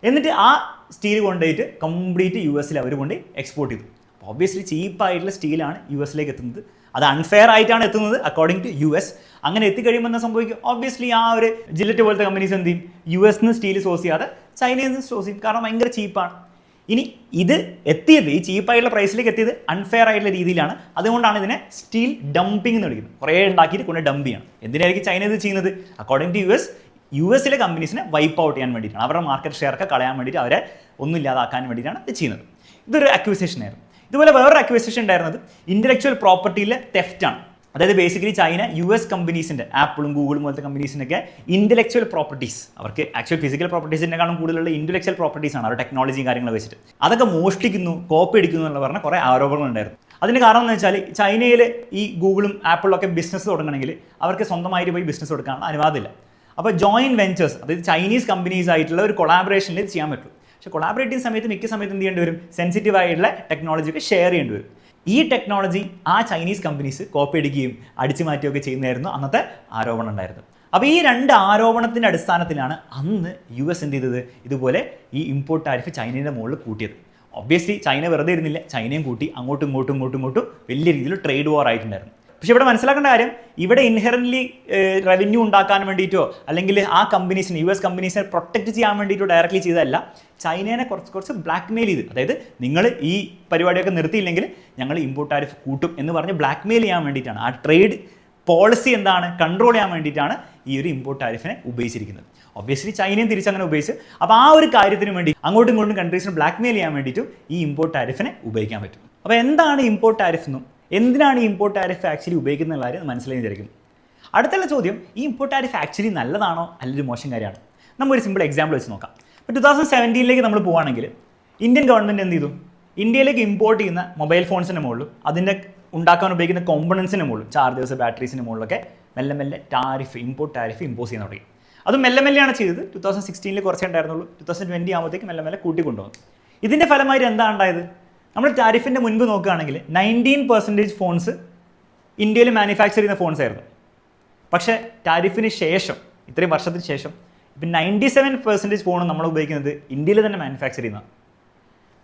എന്നിട്ട് ആ സ്റ്റീൽ കൊണ്ടുപോയിട്ട് കംപ്ലീറ്റ് US അവർ കൊണ്ട് എക്സ്പോർട്ട് ചെയ്തു. ഒബ്വിയസ്ലി ചീപ്പായിട്ടുള്ള സ്റ്റീലാണ് US എത്തുന്നത്. അത് അൺഫെയർ ആയിട്ടാണ് എത്തുന്നത് അക്കോർഡിംഗ് ടു US. അങ്ങനെ എത്തിക്കഴിയുമ്പോൾ എന്താ സംഭവിക്കും? ഒബ്വിയസ്ലി ആ ഒരു ജില്ലറ്റ് പോലത്തെ കമ്പനീസ് എന്ത് ചെയ്യും? US സ്റ്റീൽ സോഴ്സ് ചെയ്യാതെ ചൈനയിൽ നിന്ന് സോഴ്സ് ചെയ്യും. കാരണം ഭയങ്കര ചീപ്പാണ്. ഇനി ഇത് എത്തിയത്, ഈ ചീപ്പായിട്ടുള്ള പ്രൈസിലേക്ക് എത്തിയത് അൺഫെയർ ആയിട്ടുള്ള രീതിയിലാണ്. അതുകൊണ്ടാണ് ഇതിനെ സ്റ്റീൽ ഡംപിംഗ് എന്ന് വിളിക്കുന്നത്. കുറേ ഉണ്ടാക്കിയിട്ട് കൊണ്ട് ഡംപ് ചെയ്യണം. എന്തിനായിരിക്കും ചൈന ഇത് ചെയ്യുന്നത്? അക്കോർഡിംഗ് ടു US US കമ്പനീസിനെ വൈപ്പ് ഔട്ട് ചെയ്യാൻ വേണ്ടിയിട്ടാണ്, അവരുടെ മാർക്കറ്റ് ഷെയർ ഒക്കെ കളയാൻ വേണ്ടിയിട്ട് അവരെ ഒന്നുമില്ലാതാക്കാൻ വേണ്ടിയിട്ടാണ് ഇത് ചെയ്യുന്നത്. ഇതൊരു അക്വിസിഷൻ ആയിരുന്നു. ഇതുപോലെ വേറൊരു അക്വിസിഷൻ ഉണ്ടായിരുന്നത് ഇന്റലക്ച്വൽ പ്രോപ്പർട്ടിയിലെ തെഫ്റ്റ് ആണ്. അതായത് ബേസിക്കലി ചൈന US കമ്പനീസിൻ്റെ, ആപ്പിളും ഗൂഗിളും പോലത്തെ കമ്പനീസിനൊക്കെ ഇന്റലക്ച്വൽ പ്രോപ്പർട്ടീസ്, അവർക്ക് ആക്ച്വൽ ഫിസിക്കൽ പ്രോപ്പർട്ടീസിനെക്കാളും കൂടുതലുള്ള ഇന്റലക്ച്വൽ പ്രോപ്പർട്ടീസ് ആണ്, അവരുടെ ടെക്നോളജിയും കാര്യങ്ങൾ വെച്ചിട്ട് അതൊക്കെ മോഷ്ടിക്കുന്നു, കോപ്പി അടിക്കുന്നു എന്നുള്ള പറഞ്ഞ കുറേ ആരോപണങ്ങൾ ഉണ്ടായിരുന്നു. അതിന് കാരണം എന്ന് വെച്ചാൽ ചൈനയിൽ ഈ ഗൂഗിളും ആപ്പിളും ഒക്കെ ബിസിനസ് തുടങ്ങണമെങ്കിൽ അവർക്ക് സ്വന്തമായിട്ട് പോയി ബിസിനസ് കൊടുക്കാനുള്ള അനുവാദമില്ല. അപ്പോൾ ജോയിൻറ്റ് വെഞ്ചേഴ്സ്, അതായത് ചൈനീസ് കമ്പനീസ് ആയിട്ടുള്ള ഒരു കൊളാബറേഷനിൽ ഇത് ചെയ്യാൻ പറ്റും. പക്ഷേ കൊളാബറേറ്റ് ചെയ്യുന്ന സമയത്ത് മിക്ക സമയത്ത് എന്ത് ചെയ്യേണ്ടി വരും, സെൻസിറ്റീവ് ആയിട്ടുള്ള ടെക്നോളജി ഒക്കെ ഷെയർ ചെയ്യേണ്ടി വരും. ഈ ടെക്നോളജി ആ ചൈനീസ് കമ്പനീസ് കോപ്പി അടിക്കുകയും അടിച്ചു മാറ്റുകയൊക്കെ ചെയ്യുന്നതായിരുന്നു അന്നത്തെ ആരോപണം ഉണ്ടായിരുന്നത്. അപ്പോൾ ഈ രണ്ട് ആരോപണത്തിൻ്റെ അടിസ്ഥാനത്തിലാണ് അന്ന് US എന്ത് ചെയ്തത്, ഇതുപോലെ ഈ ഇമ്പോർട്ട് ടാരിഫ് ചൈനയുടെ മുകളിൽ കൂട്ടിയത്. ഒബ്വിയസ്ലി ചൈന വെറുതെ ഇരുന്നില്ല, ചൈനയും കൂട്ടി, അങ്ങോട്ടും ഇങ്ങോട്ടും വലിയ രീതിയിൽ ട്രേഡ് വാർ ആയിട്ടുണ്ടായിരുന്നു. പക്ഷേ ഇവിടെ മനസ്സിലാക്കേണ്ട കാര്യം, ഇവിടെ ഇൻഹെറൻ്റ്ലി റവന്യൂ ഉണ്ടാക്കാൻ വേണ്ടിയിട്ടോ അല്ലെങ്കിൽ ആ കമ്പനീസിനെ US കമ്പനീസിനെ പ്രൊട്ടക്റ്റ് ചെയ്യാൻ വേണ്ടിയിട്ടോ ഡയറക്റ്റ്ലി ചെയ്തതല്ല, ചൈനേനെ കുറച്ച് ബ്ലാക്ക് മെയിൽ ചെയ്ത്, അതായത് നിങ്ങൾ ഈ പരിപാടിയൊക്കെ നിർത്തിയില്ലെങ്കിൽ ഞങ്ങൾ ഇമ്പോർട്ട് ടാരിഫ് കൂട്ടും എന്ന് പറഞ്ഞ് ബ്ലാക്ക് മെയിൽ ചെയ്യാൻ വേണ്ടിയിട്ടാണ്, ആ ട്രേഡ് പോളിസി എന്താണ് കൺട്രോൾ ചെയ്യാൻ വേണ്ടിയിട്ടാണ് ഈ ഒരു ഇമ്പോർട്ട് ടാരിഫിനെ ഉപയോഗിച്ചിരിക്കുന്നത്. ഒബ്വിയസ്ലി ചൈനയും തിരിച്ചങ്ങനെ ഉപയോഗിച്ച്, അപ്പോൾ ആ ഒരു കാര്യത്തിന് വേണ്ടി അങ്ങോട്ടും ഇങ്ങോട്ടും കൺട്രീസിനെ ബ്ലാക്ക് മെയിൽ ചെയ്യാൻ വേണ്ടിയിട്ടും ഈ ഇമ്പോർട്ട് ടാരിഫിനെ ഉപയോഗിക്കാൻ പറ്റും. അപ്പോൾ എന്താണ് ഇമ്പോർട്ട് ടാരിഫ് എന്നും എന്തിനാണ് ഈ ഇമ്പോർട്ട് ടാരിഫ് ആക്ച്വലി ഉപയോഗിക്കുന്ന കാര്യം മനസ്സിലായി വിചാരിക്കും. അടുത്തുള്ള ചോദ്യം, ഈ ഇമ്പോർട്ട് ടാരിഫ് ആക്ച്വലി നല്ലതാണോ അല്ലെങ്കിൽ മോശം കാര്യമാണോ? നമുക്കൊരു സിമ്പിൾ എക്സാമ്പിൾ വെച്ച് നോക്കാം. ഇപ്പോൾ 2017 നമ്മൾ പോവുകയാണെങ്കിൽ ഇന്ത്യൻ ഗവൺമെൻറ് എന്ത് ചെയ്തു, ഇന്ത്യയിലേക്ക് ഇമ്പോർട്ട് ചെയ്യുന്ന മൊബൈൽ ഫോൺസിൻ്റെ മുകളിലും അതിൻ്റെ ഉണ്ടാക്കാൻ ഉപയോഗിക്കുന്ന കോമ്പണൻസിൻ്റെ മുകളിലും, ചാർജേഴ്സ്, ബാറ്ററീസിൻ്റെ മുകളിലൊക്കെ മെല്ലെ മെല്ലെ ഇമ്പോർട്ട് ടാരിഫ് ഇമ്പോസ് ചെയ്യാൻ തുടങ്ങി. അത് മെല്ലെ മെല്ലെയാണ് ചെയ്തത്. 2016 കുറച്ചേ ഉണ്ടായിരുന്നുള്ളൂ, 2020 ആകുമ്പോഴത്തേക്ക് മെല്ലെ മെല്ലെ കൂട്ടിക്കൊണ്ടുവന്നു. ഇതിൻ്റെ ഫലമായിട്ട് എന്താ ഉണ്ടായത്, നമ്മൾ ടാരിഫിൻ്റെ മുൻപ് നോക്കുകയാണെങ്കിൽ 19% ഫോൺസ് ഇന്ത്യയിൽ മാനുഫാക്ചർ ചെയ്യുന്ന ഫോൺസ് ആയിരുന്നു. പക്ഷേ ടാരിഫിന് ശേഷം, ഇത്രയും വർഷത്തിന് ശേഷം, ഇപ്പം 97% ഫോണും നമ്മൾ ഉപയോഗിക്കുന്നത് ഇന്ത്യയിൽ തന്നെ മാനുഫാക്ചർ ചെയ്യുന്നതാണ്.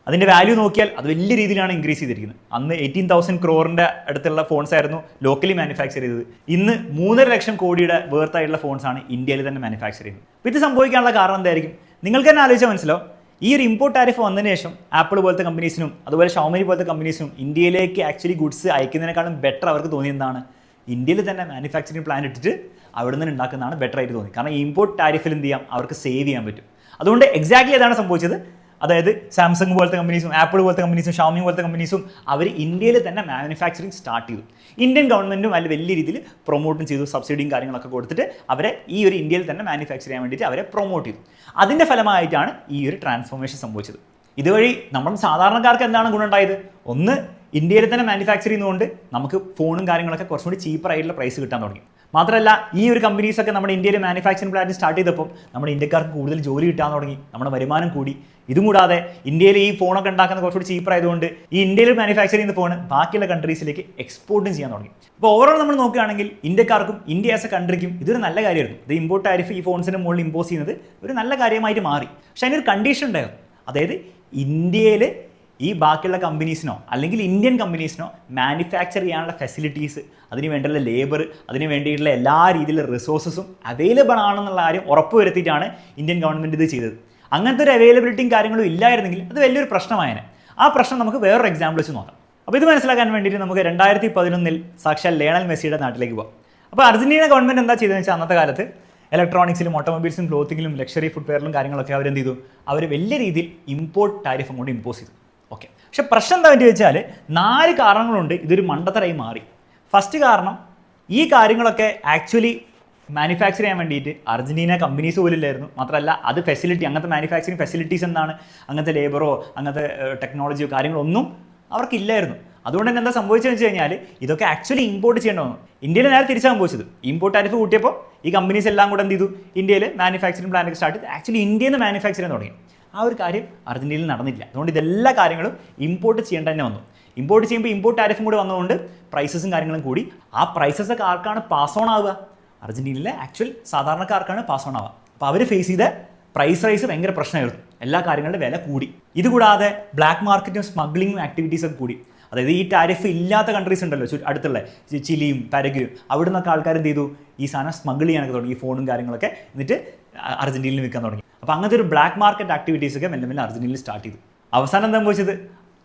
അതിൻ്റെ വാല്യൂ നോക്കിയാൽ അത് വലിയ രീതിയിലാണ് ഇൻക്രീസ് ചെയ്തിരിക്കുന്നത്. അന്ന് 18,000 crore അടുത്തുള്ള ഫോൺസ് ആയിരുന്നു ലോക്കലി മാനുഫാക്ചർ ചെയ്തത്. ഇന്ന് 3.5 ലക്ഷം കോടിയുടെ വേർത്തായിട്ടുള്ള ഫോൺസാണ് ഇന്ത്യയിൽ തന്നെ മാനുഫാക്ചർ ചെയ്യുന്നത്. അപ്പോൾ ഇത് സംഭവിക്കാനുള്ള കാരണം എന്തായിരിക്കും, നിങ്ങൾക്ക് തന്നെ ആലോചിച്ചാൽ മനസ്സിലാവും. ഈ ഒരു ഇമ്പോർട്ട് ടാരിഫ് വന്നതിന് ശേഷം ആപ്പിൾ പോലത്തെ കമ്പനീസിനും അതുപോലെ ഷോമി പോലത്തെ കമ്പനീസിനും ഇന്ത്യയിലേക്ക് ആക്ച്വലി ഗുഡ്സ് അയക്കുന്നതിനേക്കാളും ബെറ്റർ അവർക്ക് തോന്നിയെന്താണ്, ഇന്ത്യയിൽ തന്നെ മാനുഫാക്ചറിങ് പ്ലാൻ ഇട്ടിട്ട് അവിടെ നിന്ന് ഉണ്ടാക്കുന്നതാണ് ബെറ്റർ ആയിട്ട് തോന്നി. കാരണം ഇമ്പോർട്ട് ടാരിഫിൽ എന്ത് ചെയ്യാം, അവർക്ക് സേവ് ചെയ്യാൻ പറ്റും. അതുകൊണ്ട് എക്സാക്ട്ലി അതാണ് സംഭവിച്ചത്. അതായത് സാംസങ് പോലത്തെ കമ്പനീസും ആപ്പിൾ പോലത്തെ കമ്പനീസും ഷോമി പോലത്തെ കമ്പനീസും അവർ ഇന്ത്യയിൽ തന്നെ മാനുഫാക്ചറിങ് സ്റ്റാർട്ട് ചെയ്തു. ഇന്ത്യൻ ഗവൺമെൻറ്റും അതിൽ വലിയ രീതിയിൽ പ്രൊമോട്ടും ചെയ്തു, സബ്സിഡിയും കാര്യങ്ങളൊക്കെ കൊടുത്തിട്ട് അവരെ ഈ ഒരു ഇന്ത്യയിൽ തന്നെ മാനുഫാക്ചർ ചെയ്യാൻ വേണ്ടിയിട്ട് അവരെ പ്രൊമോട്ട് ചെയ്തു. അതിൻ്റെ ഫലമായിട്ടാണ് ഈ ഒരു ട്രാൻസ്ഫോർമേഷൻ സംഭവിച്ചത്. ഇതുവഴി നമ്മൾ സാധാരണക്കാർക്ക് എന്താണ് ഗുണമുണ്ടായത്, ഒന്ന് ഇന്ത്യയിൽ തന്നെ മാനുഫാക്ചർ ചെയ്യുന്നതുകൊണ്ട് നമുക്ക് ഫോണും കാര്യങ്ങളൊക്കെ കുറച്ചും കൂടി ചീപ്പറായിട്ടുള്ള പ്രൈസ് കിട്ടാൻ തുടങ്ങി. മാത്രമല്ല ഈ ഒരു കമ്പനീസൊക്കെ നമ്മുടെ ഇന്ത്യയിൽ മാനുഫാക്ചറിംഗ് പ്ലാന്റ് സ്റ്റാർട്ട് ചെയ്തപ്പോൾ നമ്മുടെ ഇന്ത്യക്കാർക്ക് കൂടുതൽ ജോലി കിട്ടാൻ തുടങ്ങി, നമ്മുടെ വരുമാനം കൂടി. ഇതും കൂടാതെ ഇന്ത്യയിൽ ഈ ഫോണൊക്കെ ഉണ്ടാക്കുന്ന കുറച്ചുകൂടി ചീപ്പറായതുകൊണ്ട് ഈ ഇന്ത്യയിൽ മാനുഫാക്ചർ ചെയ്യുന്ന ഫോൺ ബാക്കിയുള്ള കൺട്രീസിലേക്ക് എക്സ്പോർട്ടും ചെയ്യാൻ തുടങ്ങി. ഇപ്പോൾ ഓവറോൾ നമ്മൾ നോക്കുകയാണെങ്കിൽ ഇന്ത്യക്കാർക്കും ഇന്ത്യ ആസ് എ കൺട്രിക്കും ഇതൊരു നല്ല കാര്യമായിരുന്നു. ഇത് ഇമ്പോർട്ട് ടാരിഫ് ഈ ഫോൺസിന് മുകളിൽ ഇമ്പോസ് ചെയ്യുന്നത് ഒരു നല്ല കാര്യമായിട്ട് മാറി. പക്ഷേ അതിനൊരു കണ്ടീഷൻ ഉണ്ടായിരുന്നു. അതായത് ഇന്ത്യയിൽ ഈ ബാക്കിയുള്ള കമ്പനീസിനോ അല്ലെങ്കിൽ ഇന്ത്യൻ കമ്പനീസിനോ മാനുഫാക്ചർ ചെയ്യാനുള്ള ഫെസിലിറ്റീസ്, അതിന് വേണ്ടിയുള്ള ലേബർ, അതിന് വേണ്ടിയിട്ടുള്ള എല്ലാ രീതിയിലുള്ള റിസോഴ്സസും അവൈലബിൾ ആണെന്നുള്ള കാര്യം ഉറപ്പ് വരുത്തിയിട്ടാണ് ഇന്ത്യൻ ഗവൺമെൻറ് ഇത് ചെയ്തത്. അങ്ങനത്തെ ഒരു അവൈലബിലിറ്റിയും കാര്യങ്ങളും ഇല്ലായിരുന്നെങ്കിൽ അത് വലിയൊരു പ്രശ്നമായേനെ. ആ പ്രശ്നം നമുക്ക് വേറൊരു എക്സാമ്പിൾ വെച്ച് നോക്കാം. അപ്പോൾ ഇത് മനസ്സിലാക്കാൻ വേണ്ടിയിട്ട് നമുക്ക് 2011 സാക്ഷാൽ ലയണൽ മെസ്സിയുടെ നാട്ടിലേക്ക് പോകാം. അപ്പോൾ അർജന്റീന ഗവൺമെൻറ് എന്താ ചെയ്തതെന്ന് വെച്ചാൽ അന്നത്തെ കാലത്ത് ഇലക്ട്രോണിക്സിലും ഓട്ടോമൊബൈൽസും ക്ലോത്തിങ്ങിലും ലക്ഷറി ഫുട്വെയറിലും കാര്യങ്ങളൊക്കെ അവരെന്ത് ചെയ്തു, അവർ വലിയ രീതിയിൽ ഇമ്പോർട്ട് ടാരിഫ് അങ്ങോട്ട് ഇമ്പോസ് ചെയ്തു. ഓക്കെ, പക്ഷേ പ്രശ്നം എന്താ വേണ്ടി വെച്ചാൽ 4 കാരണങ്ങളുണ്ട് ഇതൊരു മണ്ടത്തരായി മാറി. ഫസ്റ്റ് കാരണം, ഈ കാര്യങ്ങളൊക്കെ ആക്ച്വലി മാനുഫാക്ചർ ചെയ്യാൻ വേണ്ടിയിട്ട് അർജന്റീന കമ്പനീസ് പോലും ഇല്ലായിരുന്നു. മാത്രമല്ല അത് ഫെസിലിറ്റി, അങ്ങനത്തെ മാനുഫാക്ചറിങ് ഫെസിലിറ്റീസ് എന്താണ്, അങ്ങനത്തെ ലേബറോ അങ്ങനത്തെ ടെക്നോളജിയോ കാര്യങ്ങളൊന്നും അവർക്കില്ലായിരുന്നു. അതുകൊണ്ട് തന്നെ എന്താ സംഭവിച്ചതെന്ന് വെച്ച് കഴിഞ്ഞാൽ ഇതൊക്കെ ആക്ച്വലി ഇമ്പോർട്ട് ചെയ്യേണ്ടി വന്നു. ഇന്ത്യയിൽ നേരെ തിരിച്ചാണ് സംഭവിച്ചത്. ഇമ്പോർട്ട് ടാരിഫ് കൂട്ടിയപ്പോൾ ഈ കമ്പനീസ് എല്ലാം കൂടെ എന്ത് ചെയ്തു, ഇന്ത്യയിൽ മാനുഫാക്ചറിങ് പ്ലാന്റ് സ്റ്റാർട്ട് ചെയ്ത് ആക്ച്വലി ഇന്ത്യയിൽ നിന്ന് മാനുഫാക്ചർ ചെയ്യാൻ തുടങ്ങി. ആ ഒരു കാര്യം അർജന്റീനയിൽ നടന്നില്ല. അതുകൊണ്ട് ഇതെല്ലാ കാര്യങ്ങളും ഇമ്പോർട്ട് ചെയ്യേണ്ട തന്നെ വന്നു. ഇമ്പോർട്ട് ചെയ്യുമ്പോൾ ഇമ്പോർട്ട് ടാരിഫും കൂടി വന്നതുകൊണ്ട് പ്രൈസസും കാര്യങ്ങളും കൂടി. ആ പ്രൈസസൊക്കെ ആർക്കാണ് പാസ് ഓൺ ആവുക, അർജന്റീനയിലെ ആക്ച്വൽ സാധാരണക്കാർക്കാണ് പാസ് ഓൺ ആവുക. അപ്പോൾ അവർ ഫേസ് ചെയ്ത പ്രൈസ് റൈസ് ഭയങ്കര പ്രശ്നമായിരുന്നു. എല്ലാ കാര്യങ്ങളുടെ വില കൂടി. ഇതുകൂടാതെ ബ്ലാക്ക് മാർക്കറ്റും സ്മഗ്ലിങ്ങും ആക്ടിവിറ്റീസൊക്കെ കൂടി. അതായത് ഈ ടാരിഫ് ഇല്ലാത്ത കൺട്രീസ് ഉണ്ടല്ലോ അടുത്തുള്ള ചിലിയും പരഗ്വയും, അവിടെ നിന്നൊക്കെ ആൾക്കാർ എന്ത് ചെയ്തു, ഈ സാധനം സ്മഗിൾ ചെയ്യാനൊക്കെ തുടങ്ങി, ഈ ഫോണും കാര്യങ്ങളൊക്കെ, എന്നിട്ട് അർജന്റീനയിൽ വിൽക്കാൻ തുടങ്ങി. അപ്പോൾ അങ്ങനത്തെ ഒരു ബ്ലാക്ക് മാർക്കറ്റ് ആക്ടിവിറ്റീസൊക്കെ മെല്ലെ മെല്ലെ അർജന്റീനയിൽ സ്റ്റാർട്ട് ചെയ്തു. അവസാനം എന്താ സംഭവിച്ചത്,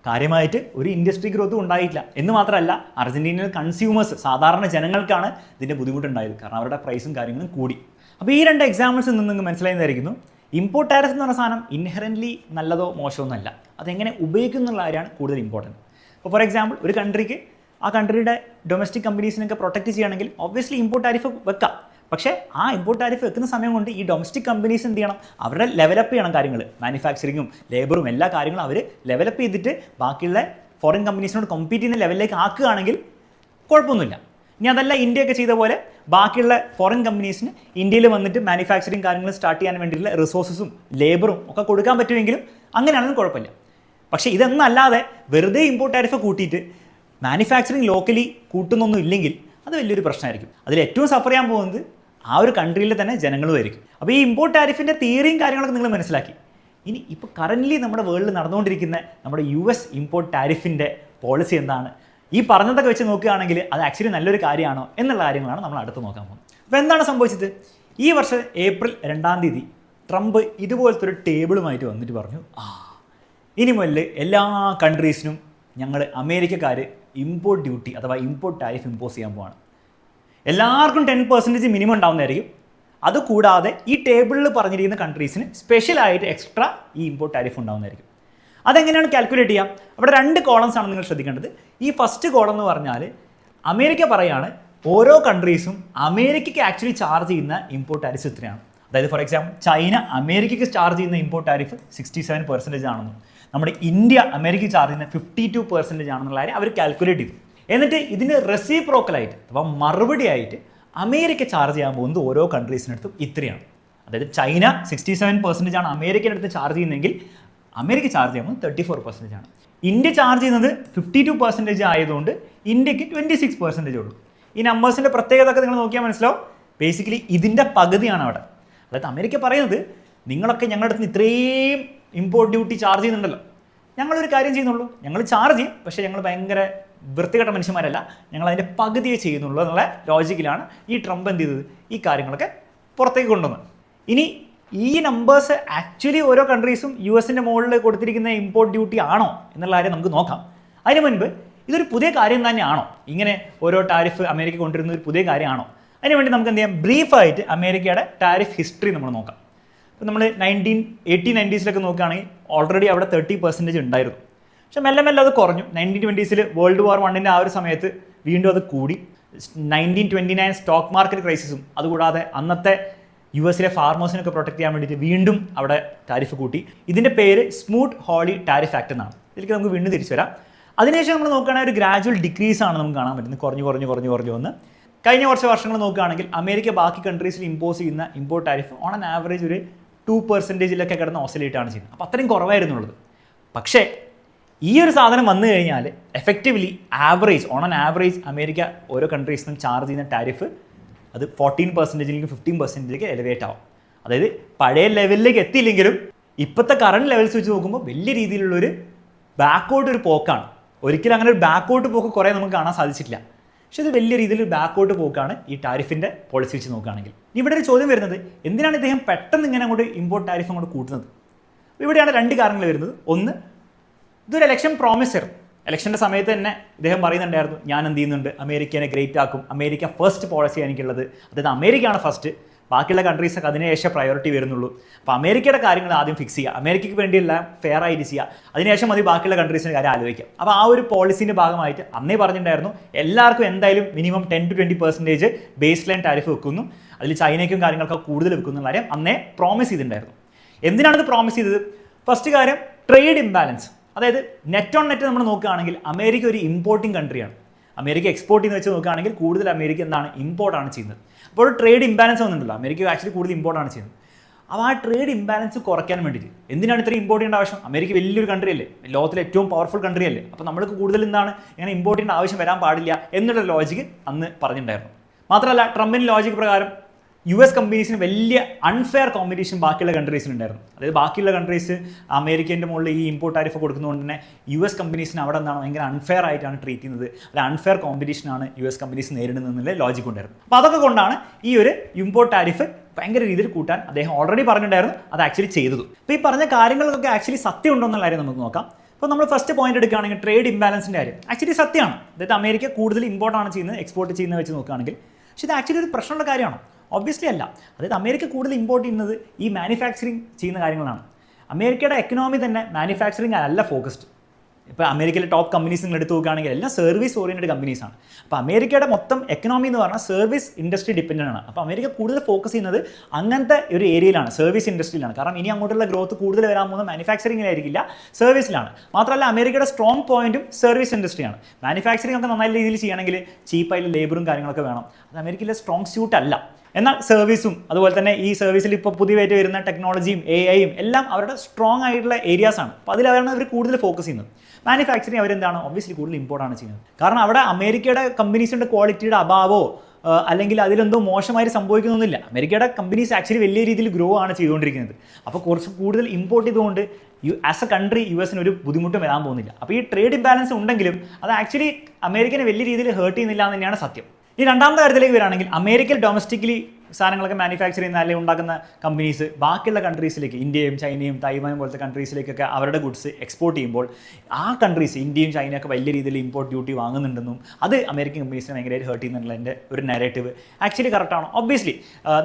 കാര്യമായിട്ട് ഒരു ഇൻഡസ്ട്രി ഗ്രോത്തും ഉണ്ടായിട്ടില്ല. എന്ന് മാത്രമല്ല അർജന്റീനയിൽ കൺസ്യൂമേഴ്സ്, സാധാരണ ജനങ്ങൾക്കാണ് ഇതിൻ്റെ ബുദ്ധിമുട്ടുണ്ടായത്. കാരണം അവരുടെ പ്രൈസും കാര്യങ്ങളും കൂടി. അപ്പോൾ ഈ രണ്ട് എക്സാമ്പിൾസിൽ നിന്ന് നിങ്ങൾക്ക് മനസ്സിലായെന്നായിരിക്കുന്നു ഇമ്പോർട്ട് ടാരിഫ് എന്ന് പറഞ്ഞ സാധനം ഇൻഹെറൻ്റ്ലി നല്ലതോ മോശമോ ഒന്നല്ല, അതെങ്ങനെ ഉപയോഗിക്കുന്നുള്ള കാര്യമാണ് കൂടുതൽ ഇമ്പോർട്ടൻറ്റ്. ഇപ്പോൾ ഫോർ എക്സാമ്പിൾ ഒരു കൺട്രിക്ക് ആ കൺട്രിയുടെ ഡൊമസ്റ്റിക് കമ്പനീസിനൊക്കെ പ്രൊട്ടക്റ്റ് ചെയ്യുകയാണെങ്കിൽ ഒബ്വിയസ്ലി ഇമ്പോർട്ട് ടാരിഫ് വെക്കാം. പക്ഷേ ആ ഇമ്പോർട്ട് ടാരിഫ് വെക്കുന്ന സമയം കൊണ്ട് ഈ ഡൊമസ്റ്റിക് കമ്പനീസ് എന്ത് ചെയ്യണം, അവരുടെ ലെവലപ്പ് ചെയ്യണം കാര്യങ്ങൾ, മാനുഫാക്ചറിങ്ങും ലേബറും എല്ലാ കാര്യങ്ങളും അവർ ലെവലപ്പ് ചെയ്തിട്ട് ബാക്കിയുള്ള ഫോറിൻ കമ്പനീസിനോട് കോമ്പീറ്റ് ചെയ്യുന്ന ലെവലിലേക്ക് ആക്കുകയാണെങ്കിൽ കുഴപ്പമൊന്നുമില്ല. ഇനി അതല്ല ഇന്ത്യയൊക്കെ ചെയ്ത പോലെ ബാക്കിയുള്ള ഫോറിൻ കമ്പനീസിന് ഇന്ത്യയിൽ വന്നിട്ട് മാനുഫാക്ചറിങ് കാര്യങ്ങൾ സ്റ്റാർട്ട് ചെയ്യാൻ വേണ്ടിയിട്ടുള്ള റിസോഴ്സസും ലേബറും ഒക്കെ കൊടുക്കാൻ പറ്റുമെങ്കിലും അങ്ങനെയാണെങ്കിലും കുഴപ്പമില്ല. പക്ഷേ ഇതൊന്നല്ലാതെ വെറുതെ ഇമ്പോർട്ട് ടാരിഫ് കൂട്ടിയിട്ട് മാനുഫാക്ചറിങ് ലോക്കലി കൂട്ടുന്നൊന്നും ഇല്ലെങ്കിൽ അത് വലിയൊരു പ്രശ്നമായിരിക്കും. അതിൽ ഏറ്റവും സഫർ ചെയ്യാൻ പോകുന്നത് ആ ഒരു കൺട്രിയിലെ തന്നെ ജനങ്ങളുമായിരിക്കും. അപ്പോൾ ഈ ഇമ്പോർട്ട് ടാരിഫിൻ്റെ തിയറിയും കാര്യങ്ങളൊക്കെ നിങ്ങൾ മനസ്സിലാക്കി. ഇനി ഇപ്പോൾ കറൻ്റ്ലി നമ്മുടെ വേൾഡിൽ നടന്നുകൊണ്ടിരിക്കുന്ന നമ്മുടെ US ഇമ്പോർട്ട് ടാരിഫിൻ്റെ പോളിസി എന്താണ്, ഈ പറഞ്ഞതൊക്കെ വെച്ച് നോക്കുകയാണെങ്കിൽ അത് ആക്ച്വലി നല്ലൊരു കാര്യമാണോ എന്നുള്ള കാര്യങ്ങളാണ് നമ്മൾ അടുത്ത് നോക്കാൻ പോകുന്നത്. അപ്പോൾ എന്താണ് സംഭവിച്ചത്? ഈ വർഷം ഏപ്രിൽ 2 ട്രംപ് ഇതുപോലത്തെ ഒരു ടേബിളുമായിട്ട് വന്നിട്ട് പറഞ്ഞു, ഇനി മുതൽ എല്ലാ കൺട്രീസിനും ഞങ്ങൾ അമേരിക്കക്കാർ ഇമ്പോർട്ട് ഡ്യൂട്ടി അഥവാ ഇമ്പോർട്ട് ടാരിഫ് ഇമ്പോസ് ചെയ്യാൻ പോവാണ്. എല്ലാവർക്കും 10% മിനിമം ഉണ്ടാവുന്നതായിരിക്കും. അതുകൂടാതെ ഈ ടേബിളിൽ പറഞ്ഞിരിക്കുന്ന കൺട്രീസിന് സ്പെഷ്യലായിട്ട് എക്സ്ട്രാ ഈ ഇമ്പോർട്ട് ടാരിഫ് ഉണ്ടാവുന്നതായിരിക്കും. അതെങ്ങനെയാണ് കാൽക്കുലേറ്റ് ചെയ്യാം? അവിടെ 2 കോളംസ് ആണ് നിങ്ങൾ ശ്രദ്ധിക്കേണ്ടത്. ഈ ഫസ്റ്റ് കോളം എന്ന് പറഞ്ഞാൽ അമേരിക്ക പറയാണ് ഓരോ കൺട്രീസും അമേരിക്കയ്ക്ക് ആക്ച്വലി ചാർജ് ചെയ്യുന്ന ഇമ്പോർട്ട് ടാരിഫ് എത്രയാണ്. അതായത് ഫോർ എക്സാമ്പിൾ ചൈന അമേരിക്കയ്ക്ക് ചാർജ് ചെയ്യുന്ന ഇമ്പോർട്ട് ടാരിഫ് 67% ആണെന്നും നമ്മുടെ ഇന്ത്യ അമേരിക്കയ്ക്ക് ചാർജ് ചെയ്യുന്ന 52% ആണെന്നുള്ള കാര്യം അവർ കാൽക്കുലേറ്റ് ചെയ്തു. എന്നിട്ട് ഇതിന് റെസിപ്രോക്കലായിട്ട് അഥവാ മറുപടി ആയിട്ട് അമേരിക്ക ചാർജ് ചെയ്യാൻ പോകുന്നത് ഓരോ കൺട്രീസിനടുത്തും ഇത്രയാണ്. അതായത് ചൈന 67% ആണ് അമേരിക്കയുടെ അടുത്ത് ചാർജ് ചെയ്യുന്നതെങ്കിൽ അമേരിക്ക ചാർജ് ചെയ്യുമ്പോൾ 34% ആണ്. ഇന്ത്യ ചാർജ് ചെയ്യുന്നത് 52% ആയതുകൊണ്ട് ഇന്ത്യക്ക് 26% ഉള്ളൂ. ഈ നമ്പേഴ്സിൻ്റെ പ്രത്യേകത ഒക്കെ നിങ്ങൾ നോക്കിയാൽ മനസ്സിലാവും. ബേസിക്കലി ഇതിൻ്റെ പകുതിയാണ് അവിടെ. അതായത് അമേരിക്ക പറയുന്നത് നിങ്ങളൊക്കെ ഞങ്ങളുടെ അടുത്ത് ഇത്രയും ഇമ്പോർട്ട് ഡ്യൂട്ടി ചാർജ് ചെയ്യുന്നുണ്ടല്ലോ, ഞങ്ങളൊരു കാര്യം ചെയ്യുന്നുള്ളൂ, ഞങ്ങൾ ചാർജ് ചെയ്യും, പക്ഷേ ഞങ്ങൾ ഭയങ്കര വൃത്തികെട്ട മനുഷ്യന്മാരല്ല, ഞങ്ങൾ അതിൻ്റെ പകുതിയെ ചെയ്യുന്നുള്ളൂ എന്നുള്ള ലോജിക്കിലാണ് ഈ ട്രംപ് എന്ത് ചെയ്തത്, ഈ കാര്യങ്ങളൊക്കെ പുറത്തേക്ക് കൊണ്ടുവന്നത്. ഇനി ഈ നമ്പേഴ്സ് ആക്ച്വലി ഓരോ കൺട്രീസും US മുകളിൽ കൊടുത്തിരിക്കുന്ന ഇമ്പോർട്ട് ഡ്യൂട്ടി ആണോ എന്നുള്ള കാര്യം നമുക്ക് നോക്കാം. അതിന് മുൻപ് ഇതൊരു പുതിയ കാര്യം തന്നെയാണോ, ഇങ്ങനെ ഓരോ ടാരിഫ് അമേരിക്ക കൊണ്ടുവരുന്ന ഒരു പുതിയ കാര്യമാണോ? അതിനുവേണ്ടി നമുക്ക് എന്ത് ചെയ്യാം, ബ്രീഫായിട്ട് അമേരിക്കയുടെ ടാരിഫ് ഹിസ്റ്ററി നമ്മൾ നോക്കാം. ഇപ്പോൾ നമ്മൾ 1980-90s നോക്കുകയാണെങ്കിൽ ഓൾറെഡി അവിടെ 30% ഉണ്ടായിരുന്നു. പക്ഷേ മെല്ലെ മെല്ലെ അത് കുറഞ്ഞു. 1920s World War I ആ ഒരു സമയത്ത് വീണ്ടും അത് കൂടി. 1929 സ്റ്റോക്ക് മാർക്കറ്റ് ക്രൈസിസും അതുകൂടാതെ അന്നത്തെ US ഫാർമേഴ്സിനൊക്കെ പ്രൊട്ടക്ട് ചെയ്യാൻ വേണ്ടിയിട്ട് വീണ്ടും അവിടെ ടാരിഫ് കൂട്ടി. ഇതിൻ്റെ പേര് സ്മൂത്ത് ഹോളി ടാരിഫ് ആക്ട് എന്നാണ്. ഇതിലേക്ക് നമുക്ക് വീണ്ടും തിരിച്ചു വരാം. അതിനുശേഷം നമ്മൾ നോക്കുകയാണെങ്കിൽ ഒരു ഗ്രാജുവൽ ഡിക്രീസ് ആണ് നമുക്ക് കാണാൻ പറ്റുന്നത്, കുറഞ്ഞു വന്ന് കഴിഞ്ഞ കുറച്ച് വർഷങ്ങൾ നോക്കുകയാണെങ്കിൽ അമേരിക്ക ബാക്കി കൺട്രീസിൽ ഇമ്പോസ് ചെയ്യുന്ന import tariff on an average ഒരു 2% കിടന്ന് ഓസിലേറ്റ് ആണ് ചെയ്യുന്നത്. അപ്പോൾ അത്രയും കുറവായിരുന്നുള്ളത്. പക്ഷേ ഈ ഒരു സാധനം വന്നു കഴിഞ്ഞാൽ effectively on an average America ഓരോ കൺട്രീസിനും ചാർജ് ചെയ്യുന്ന ടാരിഫ് അത് 14%-ലേക്ക് 15%-ലേക്ക് എലിവേറ്റ് ആവും. അതായത് പഴയ ലെവലിലേക്ക് എത്തിയില്ലെങ്കിലും ഇപ്പോഴത്തെ കറണ്ട് ലെവൽസ് വെച്ച് നോക്കുമ്പോൾ വലിയ രീതിയിലുള്ളൊരു ബാക്കോട്ട് ഒരു പോക്കാണ്. ഒരിക്കലും അങ്ങനെ ഒരു ബാക്കോട്ട് പോക്ക് കുറേ നമുക്ക് കാണാൻ സാധിച്ചിട്ടില്ല. പക്ഷേ ഇത് വലിയ രീതിയിൽ ബാക്കോട്ട് പോക്കാണ് ഈ ടാരിഫിൻ്റെ പോളിസി വെച്ച് നോക്കുകയാണെങ്കിൽ. ഇവിടെ ഒരു ചോദ്യം വരുന്നത്, എന്തിനാണ് ഇദ്ദേഹം പെട്ടെന്ന് ഇങ്ങനെ അങ്ങോട്ട് ഇമ്പോർട്ട് ടാരിഫ് അങ്ങോട്ട് കൂട്ടുന്നത്? ഇവിടെയാണ് 2 കാരണങ്ങൾ വരുന്നത്. ഒന്ന്, ഇതൊരു ഇലക്ഷൻ പ്രോമിസർ. ഇലക്ഷൻ്റെ സമയത്ത് തന്നെ ഇദ്ദേഹം പറയുന്നുണ്ടായിരുന്നു, ഞാൻ എന്ത് ചെയ്യുന്നുണ്ട്, അമേരിക്കനെ ഗ്രേറ്റ് ആക്കും, അമേരിക്ക ഫസ്റ്റ് പോളിസി എനിക്കുള്ളത്. അതായത് അമേരിക്കയാണ് ഫസ്റ്റ്, ബാക്കിയുള്ള കൺട്രീസൊക്കെ അതിനുശേഷം പ്രയോറിറ്റി വരുന്നുള്ളൂ. അപ്പോൾ അമേരിക്കയുടെ കാര്യങ്ങൾ ആദ്യം ഫിക്സ് ചെയ്യുക, അമേരിക്കയ്ക്ക് വേണ്ടിയെല്ലാം ഫെയർ ആയിട്ട് ചെയ്യുക, അതിനുശേഷം മതി ബാക്കിയുള്ള കൺട്രീസിൻ്റെ കാര്യം ആലോചിക്കാം. അപ്പോൾ ആ ഒരു പോളിസിൻ്റെ ഭാഗമായിട്ട് അന്നേ പറഞ്ഞിട്ടുണ്ടായിരുന്നു എല്ലാവർക്കും എന്തായാലും മിനിമം 10-20% ബേസ് ലൈൻ ടാരിഫ് വെക്കുന്നു, അതിൽ ചൈനയ്ക്കും കാര്യങ്ങളൊക്കെ കൂടുതൽ വെക്കുന്ന കാര്യം അന്നേ പ്രോമിസ് ചെയ്തിട്ടുണ്ടായിരുന്നു. എന്തിനാണിത് പ്രോമിസ് ചെയ്തത്? ഫസ്റ്റ് കാര്യം ട്രേഡ് ഇംബാലൻസ്. അതായത് നെറ്റ് ഓൺ നെറ്റ് നമ്മൾ നോക്കുകയാണെങ്കിൽ അമേരിക്ക ഒരു ഇമ്പോർട്ടിംഗ് കൺട്രിയാണ്. അമേരിക്ക എക്സ്പോർട്ട് ചെയ്യുന്ന വെച്ച് നോക്കുകയാണെങ്കിൽ കൂടുതൽ അമേരിക്ക എന്താണ് ഇമ്പോർട്ടാണ് ചെയ്യുന്നത്. അപ്പോൾ ട്രേഡ് ഇംബാലൻസ് വന്നിട്ടുണ്ടല്ലോ, അമേരിക്ക ആക്ച്വലി കൂടുതൽ ഇമ്പോർട്ടാണ് ചെയ്യുന്നത്. അപ്പോൾ ആ ട്രേഡ് ഇംബാലൻസ് കുറയ്ക്കാൻ വേണ്ടിയിട്ട് എന്തിനാണ് ഇത്രയും ഇമ്പോർട്ട് ചെയ്യേണ്ട ആവശ്യം? അമേരിക്ക വലിയൊരു കൺട്രി അല്ലേ, ലോകത്തിലെ ഏറ്റവും പവർഫുൾ കൺട്രി അല്ലേ. അപ്പോൾ നമ്മൾക്ക് കൂടുതൽ എന്താണ് ഇങ്ങനെ ഇമ്പോർട്ട് ചെയ്യേണ്ട ആവശ്യം വരാൻ പാടില്ല എന്നുള്ള ലോജിക്ക് അന്ന് പറഞ്ഞിട്ടുണ്ടായിരുന്നു. മാത്രമല്ല ട്രംപിൻ്റെ ലോജിക്ക് പ്രകാരം US കമ്പനീസിന് വലിയ അൺഫെയർ കോമ്പറ്റീഷൻ ബാക്കിയുള്ള കൺട്രീസിനുണ്ടായിരുന്നു. അതായത് ബാക്കിയുള്ള കൺട്രീസ് അമേരിക്കേൻ്റെ മുകളിൽ ഈ ഇമ്പോർട്ട് ടാരിഫ് കൊടുക്കുന്നതുകൊണ്ട് തന്നെ US കമ്പനീസിന് അവിടെ എന്താണ് ഭയങ്കര അൺഫെയർ ആയിട്ടാണ് ട്രീറ്റ് ചെയ്യുന്നത്, അത് അൺഫെയർ കോമ്പറ്റീഷനാണ് US കമ്പനീസ് നേരിടുന്നതെന്നുള്ള ലോജിക് ഉണ്ടായിരുന്നു. അപ്പോൾ അതൊക്കെ കൊണ്ടാണ് ഈ ഒരു ഇമ്പോർട്ട് ടാരിഫ് ഭയങ്കര രീതിയിൽ കൂട്ടാൻ അദ്ദേഹം ഓൾറെഡി പറഞ്ഞിട്ടുണ്ടായിരുന്നു, അത് ആക്ച്വലി ചെയ്തത്. അപ്പോൾ ഈ പറഞ്ഞ കാര്യങ്ങൾക്കൊക്കെ ആക്ച്വലി സത്യം ഉണ്ടോ എന്നുള്ള കാര്യം നമുക്ക് നോക്കാം. അപ്പോൾ നമ്മൾ ഫസ്റ്റ് പോയിന്റ് എടുക്കുകയാണെങ്കിൽ ട്രേഡ് ഇംബാലൻസിൻ്റെ കാര്യം ആക്ച്വലി സത്യമാണ്. അതായത് അമേരിക്ക കൂടുതൽ ഇമ്പോർട്ടാണ് ചെയ്യുന്നത്, എക്സ്പോർട്ട് ചെയ്യുന്നത് വെച്ച് നോക്കുകയാണെങ്കിൽ. പക്ഷേ ഇത് ആക്ച്വലി ഒരു പ്രശ്നമുള്ള കാര്യമാണ്. ഒബ്വിയസ്ലി അല്ല. അതായത് അമേരിക്ക കൂടുതൽ ഇമ്പോർട്ട് ചെയ്യുന്നത് ഈ മാനുഫാക്ചറിങ് ചെയ്യുന്ന കാര്യങ്ങളാണ്. അമേരിക്കയുടെ എക്കണോമി തന്നെ മാനുഫാക്ചറിങ് അല്ല ഫോക്കസ്ഡ്. ഇപ്പോൾ അമേരിക്കയിലെ ടോപ്പ് കമ്പനീസ് നിങ്ങൾ എടുത്ത് നോക്കുകയാണെങ്കിൽ എല്ലാം സർവീസ് ഓറിയൻറ്റഡ് കമ്പനീസാണ്. അപ്പോൾ അമേരിക്കയുടെ മൊത്തം എക്കണോമി എന്ന് പറഞ്ഞാൽ സർവീസ് ഇൻഡസ്ട്രി ഡിപ്പെൻഡൻ്റ് ആണ്. അപ്പോൾ അമേരിക്ക കൂടുതൽ ഫോക്കസ് ചെയ്യുന്നത് അങ്ങനത്തെ ഒരു ഏരിയയിലാണ്, സർവീസ് ഇൻഡസ്ട്രിയിലാണ്. കാരണം ഇനി അങ്ങോട്ടുള്ള ഗ്രോത്ത് കൂടുതൽ വരാൻ പോകുന്നത് മാനുഫാക്ചറിങ്ങിലായിരിക്കില്ല, സർവീസിലാണ്. മാത്രമല്ല അമേരിക്കയുടെ സ്ട്രോങ് പോയിന്റും സർവീസ് ഇൻഡസ്ട്രിയാണ്. മാനുഫാക്ചറിങ് ഒക്കെ നന്നായ രീതിയിൽ ചെയ്യണമെങ്കിൽ ചീപ്പായിട്ട് ലേബറും കാര്യങ്ങളൊക്കെ വേണം. അത് അമേരിക്കയിലെ സ്ട്രോങ് സ്യൂട്ട് അല്ല. എന്നാൽ സർവീസും അതുപോലെ തന്നെ ഈ സർവീസിൽ ഇപ്പോൾ പുതിയതായിട്ട് വരുന്ന ടെക്നോളജിയും AI എല്ലാം അവരുടെ സ്ട്രോങ് ആയിട്ടുള്ള ഏരിയാസാണ്. അപ്പോൾ അതിലാണ് അവർ കൂടുതൽ ഫോക്കസ് ചെയ്യുന്നത്. മാനുഫാക്ചറിങ് അവരെന്താണ് ഒബ്വിയസ്ലി കൂടുതൽ ഇമ്പോർട്ടാണ് ചെയ്യുന്നത്. കാരണം അവിടെ അമേരിക്കയുടെ കമ്പനീസിൻ്റെ ക്വാളിറ്റിയുടെ അഭാവമോ അല്ലെങ്കിൽ അതിലെന്തോ മോശമായി സംഭവിക്കുന്നൊന്നുമില്ല. അമേരിക്കയുടെ കമ്പനീസ് ആക്ച്വലി വലിയ രീതിയിൽ ഗ്രോ ആണ് ചെയ്തുകൊണ്ടിരിക്കുന്നത്. അപ്പോൾ കുറച്ച് കൂടുതൽ ഇമ്പോർട്ട് ചെയ്തുകൊണ്ട് ആസ് എ കൺട്രി US ഒരു ബുദ്ധിമുട്ടും വരാൻ പോകുന്നില്ല. അപ്പോൾ ഈ ട്രേഡ് ഇംബാലൻസ് ഉണ്ടെങ്കിലും അത് ആക്ച്വലി അമേരിക്കനെ വലിയ രീതിയിൽ ഹേർട്ട് ചെയ്യുന്നില്ല എന്ന് തന്നെയാണ് സത്യം. ഈ രണ്ടാമത്തെ കാര്യത്തിലേക്ക് വരികയാണെങ്കിൽ അമേരിക്കയിൽ ഡൊമസ്റ്റിക്കലി സാധനങ്ങളൊക്കെ മാനുഫാക്ചർ ചെയ്യുന്ന അല്ലെങ്കിൽ ഉണ്ടാക്കുന്ന കമ്പനീസ് ബാക്കിയുള്ള കൺട്രീസിലേക്ക്, ഇന്ത്യയും ചൈനയും തൈവാനും പോലത്തെ കൺട്രീസിലേക്കൊക്കെ അവരുടെ ഗുഡ്സ് എക്സ്പോർട്ട് ചെയ്യുമ്പോൾ ആ കൺട്രീസ് ഇന്ത്യയും ചൈനയൊക്കെ വലിയ രീതിയിൽ ഇമ്പോർട്ട് ഡ്യൂട്ടി വാങ്ങുന്നുണ്ടെന്നും അത് അമേരിക്കൻ കമ്പനീസിനെ ഭയങ്കരമായിട്ട് ഹേർട്ട് ചെയ്യുന്നുള്ളതിൻ്റെ ഒരു നെറേറ്റീവ് ആക്ച്വലി കറക്റ്റാണ്. ഒബ്വിയസ്ലി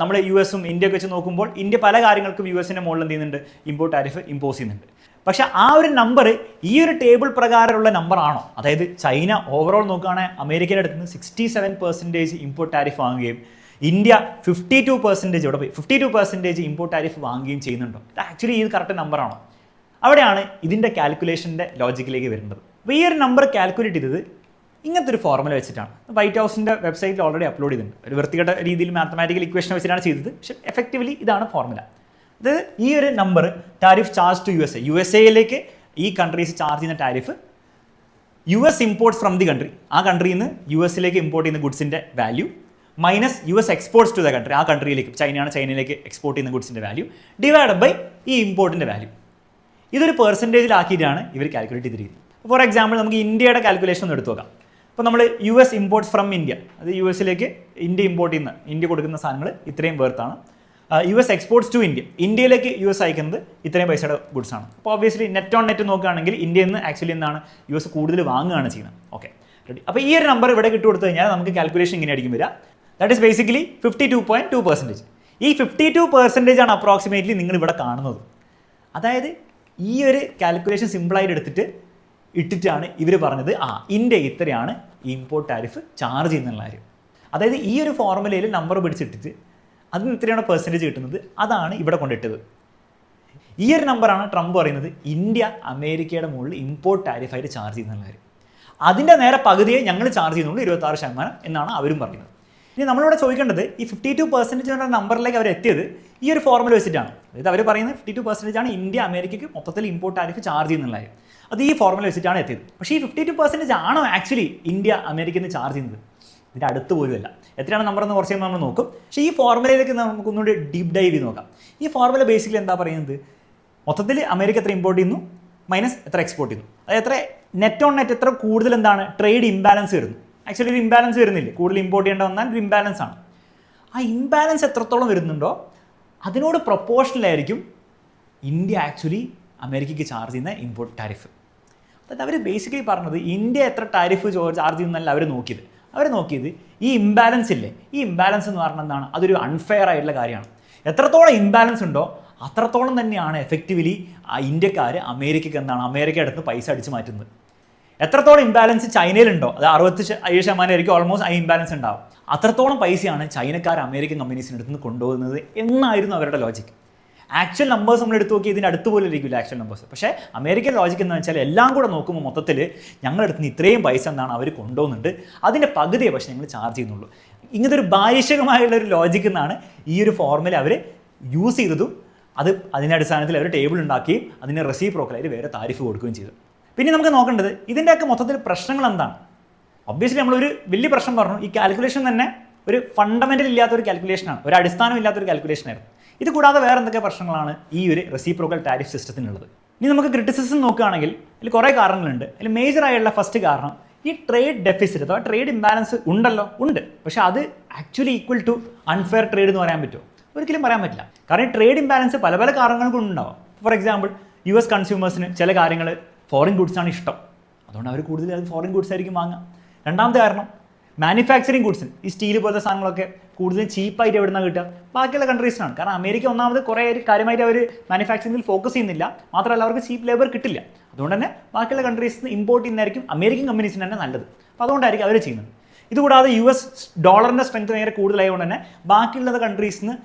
നമ്മൾ US-ഉം ഇന്ത്യയൊക്കെ വെച്ച് നോക്കുമ്പോൾ ഇന്ത്യ പല കാര്യങ്ങൾക്കും US-ന്റെ മുകളിൽ എന്ത് ചെയ്യുന്നുണ്ട്, ഇമ്പോർട്ട് ടാരിഫ് ഇമ്പോസ് ചെയ്യുന്നുണ്ട്. പക്ഷേ ആ ഒരു നമ്പർ ഈ ഒരു ടേബിൾ പ്രകാരമുള്ള നമ്പറാണോ? അതായത് ചൈന ഓവറോൾ നോക്കുകയാണെങ്കിൽ അമേരിക്കയുടെ അടുത്ത് നിന്ന് 67% ഇമ്പോർട്ട് ടാരിഫ് വാങ്ങുകയും ഇന്ത്യ 52% ഇവിടെ പോയി 52% ഇമ്പോർട്ട് ടാരിഫ് വാങ്ങുകയും ചെയ്യുന്നുണ്ടോ? ഇത് ആക്ച്വലി ഇത് കറക്റ്റ് നമ്പറാണോ? അവിടെയാണ് ഇതിൻ്റെ കാൽക്കുലേഷൻ്റെ ലോജിക്കിലേക്ക് വരുന്നത്. അപ്പോൾ ഈ ഒരു നമ്പർ കാൽക്കുലേറ്റ് ചെയ്തത് ഇങ്ങനത്തെ ഒരു ഫോർമുല വെച്ചിട്ടാണ്. വൈറ്റ് ഹൗസിൻ്റെ വെബ്സൈറ്റിൽ ഓൾറെഡി അപ്ലോഡ് ചെയ്തിട്ടുണ്ട്. ഒരു വൃത്തികെട്ട രീതിയിൽ മാത്തമാറ്റിക്കൽ ഇക്വേഷൻ വെച്ചിട്ടാണ് ചെയ്തത്. പക്ഷേ എഫക്റ്റീവ്ലി ഇതാണ് ഫോർമുല. അതായത് ഈ ഒരു number tariff charge to USA ഈ കൺട്രീസ് ചാർജ് ചെയ്യുന്ന tariff US imports from the country, ആ കൺട്രിയിൽ നിന്ന് US-ലേക്ക് ഇമ്പോർട്ട് ചെയ്യുന്ന ഗുഡ്സിൻ്റെ value minus US exports to the country, ആ കൺട്രിയിലേക്ക് ചൈനയിലേക്ക് എക്സ്പോർട്ട് ചെയ്യുന്ന ഗുഡ്സിൻ്റെ വാല്യൂ ഡിവൈഡ് ബൈ ഈ ഇമ്പോർട്ടിൻ്റെ വാല്യൂ. ഇതൊരു പെർസെൻറ്റേജിലാക്കിയിട്ടാണ് ഇവർ കാൽക്കുലേറ്റ് ചെയ്തിരിക്കുന്നത്. ഫോർ എക്സാമ്പിൾ നമുക്ക് ഇന്ത്യയുടെ കാൽക്കുലേഷൻ ഒന്ന് എടുത്തു നോക്കാം. അപ്പോൾ നമ്മൾ US ഇമ്പോർട്ട്സ് ഫ്രം ഇന്ത്യ, അത് US-ലേക്ക് ഇന്ത്യ ഇമ്പോർട്ട് ചെയ്യുന്ന, ഇന്ത്യ കൊടുക്കുന്ന സാധനങ്ങൾ ഇത്രയും വേർത്താണ്. US എക്സ്പോർട്ട്സ് ടു ഇന്ത്യയിലേക്ക് US അയക്കുന്നത് ഇത്രയും പൈസയുടെ ഗുഡ്സ് ആണ്. അപ്പോൾ ഒബ്വിയസ്ലി നെറ്റ് ഓൺ നെറ്റ് നോക്കുകയാണെങ്കിൽ ഇന്ത്യയിൽ നിന്ന് ആക്ച്വലി എന്താണ് US കൂടുതൽ വാങ്ങുകയാണ് ചെയ്യുന്നത്. Okay ready. അപ്പോൾ ഈ ഒരു നമ്പർ ഇവിടെ കിട്ടി കൊടുത്തു കഴിഞ്ഞാൽ നമുക്ക് കാൽക്കുലേഷൻ ഇങ്ങനെ ആയിരിക്കും വരിക. That is basically 52.2%. ഈ 52% ആണ് അപ്രോക്സിമേറ്റ്ലി നിങ്ങൾ ഇവിടെ കാണുന്നത്. അതായത് ഈ ഒരു കാൽക്കുലേഷൻ സിമ്പിളായിട്ട് ഇട്ടിട്ടാണ് ഇവർ പറഞ്ഞത് ഇന്ത്യ ഇത്രയാണ് ഇമ്പോർട്ട് ടാരിഫ് ചാർജ് ചെയ്യുന്നുള്ള കാര്യം. അതായത് ഈ ഒരു ഫോർമുലയിൽ നമ്പർ പിടിച്ചിട്ടിട്ട് അതിന് ഇത്രയാണ് പെർസെൻറ്റേജ് കിട്ടുന്നത്, അതാണ് ഇവിടെ കൊണ്ടിട്ടത്. ഈ ഒരു നമ്പറാണ് ട്രംപ് പറയുന്നത് ഇന്ത്യ അമേരിക്കയുടെ മുകളിൽ ഇമ്പോർട്ട് ടാരിഫായിട്ട് ചാർജ് ചെയ്യുന്നുള്ള കാര്യം. അതിൻ്റെ നേരെ പകുതിയെ ഞങ്ങൾ ചാർജ് ചെയ്യുന്നുള്ളൂ, 26% എന്നാണ് അവരും പറയുന്നത്. ഇനി നമ്മളിവിടെ ചോദിക്കേണ്ടത് ഈ 52% നമ്പറിലേക്ക് അവർ എത്തിയത് ഈ ഒരു ഫോർമുല വെച്ചിട്ടാണ്. അതായത് അവർ പറയുന്നത് 52% ആണ് ഇന്ത്യ അമേരിക്കയ്ക്ക് മൊത്തത്തിൽ ഇമ്പോർട്ട് ടാരിഫ് ചാർജ് ചെയ്യുന്നുള്ള കാര്യം. അത് ഈ ഫോർമുല വെച്ചിട്ടാണ് എത്തിയത്. പക്ഷേ ഈ 52% ആണോ ആക്ച്വലി ഇന്ത്യ അമേരിക്കയിൽ നിന്ന് ചാർജ് ചെയ്യുന്നത്? ഇതിൻ്റെ അടുത്ത് പോലുമല്ല. എത്രയാണ് നമ്പർ എന്ന് കുറച്ച് നമ്മൾ നോക്കും. പക്ഷേ ഈ ഫോർമുലയിലേക്ക് നമുക്കൊന്നുകൂടി ഡീപ്പ് ഡൈവ് ചെയ്ത് നോക്കാം. ഈ ഫോർമുല ബേസിക്കലി എന്താ പറയുന്നത്, മൊത്തത്തിൽ അമേരിക്ക എത്ര ഇമ്പോർട്ട് ചെയ്യുന്നു മൈനസ് എത്ര എക്സ്പോർട്ട് ചെയ്യുന്നു, അതായത് എത്ര നെറ്റ് ഓൺ നെറ്റ് എത്ര കൂടുതൽ എന്താണ് ട്രേഡ് ഇംബാലൻസ് വരുന്നു. ആക്ച്വലി ഒരു ഇംബാലൻസ് വരുന്നില്ല, കൂടുതൽ ഇമ്പോർട്ട് ചെയ്യേണ്ട വന്നാൽ ഒരു ഇംബാലൻസ് ആണ്. ആ ഇംബാലൻസ് എത്രത്തോളം വരുന്നുണ്ടോ അതിനോട് പ്രൊപ്പോർഷണൽ ആയിരിക്കും ഇന്ത്യ ആക്ച്വലി അമേരിക്കയ്ക്ക് ചാർജ് ചെയ്യുന്ന ഇമ്പോർട്ട് ടാരിഫ്. അതായത് അവർ ബേസിക്കലി പറഞ്ഞത് ഇന്ത്യ എത്ര ടാരിഫ് ചാർജ് ചെയ്യുന്നല്ല അവർ നോക്കിയത് ഈ ഇംബാലൻസ് ഇല്ലേ, ഈ ഇംബാലൻസ് എന്ന് പറഞ്ഞാൽ എന്താണ്, അതൊരു അൺഫെയർ ആയിട്ടുള്ള കാര്യമാണ്. എത്രത്തോളം ഇംബാലൻസ് ഉണ്ടോ അത്രത്തോളം തന്നെയാണ് എഫക്റ്റീവ്ലി ഇന്ത്യക്കാർ അമേരിക്കയ്ക്ക് അമേരിക്കയുടെ അടുത്ത് പൈസ അടിച്ച് മാറ്റുന്നത്. എത്രത്തോളം ഇംബാലൻസ് ചൈനയിലുണ്ടോ, അത് 67% ഓൾമോസ്റ്റ് ആ ഇംബാലൻസ് ഉണ്ടാവും. അത്രത്തോളം പൈസയാണ് ചൈനക്കാർ അമേരിക്കൻ കമ്പനീസിൻ്റെ അടുത്ത് നിന്ന് കൊണ്ടുപോകുന്നത് എന്നായിരുന്നു അവരുടെ ലോജിക്ക്. ആക്ച്വൽ നമ്പേഴ്സ് നമ്മൾ എടുത്ത് നോക്കി ഇതിൻ്റെ അടുത്ത് പോലും ഇരിക്കില്ല ആക്ച്വൽ നമ്പേഴ്സ്. പക്ഷേ അമേരിക്കൻ ലോജിക്ക് എന്ന് വെച്ചാൽ എല്ലാം കൂടെ നോക്കുമ്പോൾ മൊത്തത്തിൽ ഞങ്ങളുടെ അടുത്ത് നിന്ന് ഇത്രയും പൈസ അവർ കൊണ്ടുപോകുന്നുണ്ട്, അതിൻ്റെ പകുതിയെ പക്ഷേ ഞങ്ങൾ ചാർജ് ചെയ്യുന്നുള്ളൂ. ഇങ്ങനത്തെ ഒരു ബാലിശകമായുള്ളൊരു ലോജിക്ക് എന്നാണ് ഈ ഒരു ഫോർമുല അവർ യൂസ് ചെയ്തതും അതിൻ്റെ അടിസ്ഥാനത്തിൽ അവർ ടേബിൾ ഉണ്ടാക്കുകയും അതിന് റെസിപ്രോക്കലായിട്ട് വേറെ താരിഫ് കൊടുക്കുകയും ചെയ്തു. പിന്നെ നമുക്ക് നോക്കേണ്ടത് ഇതിൻ്റെയൊക്കെ മൊത്തത്തിൽ പ്രശ്നങ്ങൾ എന്താണ്. ഒബ്വിയസ്ലി നമ്മളൊരു വലിയ പ്രശ്നം പറഞ്ഞു, ഈ കാൽക്കുലേഷൻ തന്നെ ഒരു ഫണ്ടമെൻ്റൽ ഇല്ലാത്തൊരു കാൽക്കുലേഷനാണ്, ഒരു അടിസ്ഥാനം ഇല്ലാത്തൊരു കാൽക്കുലേഷനായിരുന്നു. ഇത് കൂടാതെ വേറെ എന്തൊക്കെ പ്രശ്നങ്ങളാണ് ഈ ഒരു റെസിപ്രോക്കൽ ടാരിഫ് സിസ്റ്റത്തിനുള്ളത്. ഇനി നമുക്ക് ക്രിറ്റിസിസം നോക്കുകയാണെങ്കിൽ അതിൽ കുറേ കാരണങ്ങളുണ്ട്. അതിൽ മേജറായുള്ള ഫസ്റ്റ് കാരണം ഈ ട്രേഡ് ഡെഫിസിറ്റ് അഥവാ ട്രേഡ് ഇംബാലൻസ് ഉണ്ട്. പക്ഷേ അത് actually equal to unfair trade എന്ന് പറയാൻ പറ്റുമോ? ഒരിക്കലും പറയാൻ പറ്റില്ല. കാരണം ഈ ട്രേഡ് ഇംബാലൻസ് പല പല കാരണങ്ങൾ കൊണ്ടുണ്ടാവും. ഫോർ എക്സാമ്പിൾ US കൺസ്യൂമേഴ്സിന് ചില കാര്യങ്ങൾ ഫോറിൻ ഗുഡ്സാണ് ഇഷ്ടം, അതുകൊണ്ട് അവർ കൂടുതൽ അത് ഫോറിൻ ഗുഡ്സ് ആയിരിക്കും വാങ്ങുക. രണ്ടാമത്തെ കാരണം മാനുഫാക്ചറിങ് ഗുഡ്സിന് ഈ സ്റ്റീൽ പോലത്തെ സാധനങ്ങളൊക്കെ കൂടുതലും ചീപ്പായിട്ട് എവിടെ നിന്നാണ് കിട്ടുക? ബാക്കിയുള്ള കൺട്രീസിനാണ്. കാരണം അമേരിക്ക ഒന്നാമത് കുറേ കാര്യമായിട്ട് അവർ മാനുഫാക്ചറിങ്ങിൽ ഫോക്കസ് ചെയ്യുന്നില്ല, മാത്രമല്ല അവർക്ക് ചീപ്പ് ലേബർ കിട്ടില്ല. അതുകൊണ്ട് തന്നെ ബാക്കിയുള്ള കൺട്രീസിൽ നിന്ന് ഇമ്പോർട്ട് ചെയ്യുന്നതായിരിക്കും അമേരിക്കൻ കമ്പനീസിന് തന്നെ നല്ലത്. അപ്പോൾ അതുകൊണ്ടായിരിക്കും അവർ ചെയ്യുന്നത്. ഇതുകൂടാതെ US ഡോളറിൻ്റെ സ്ട്രെങ്ത് ഭയങ്കര കൂടുതലായതുകൊണ്ട് തന്നെ ബാക്കിയുള്ള കൺട്രീസിൽ നിന്ന്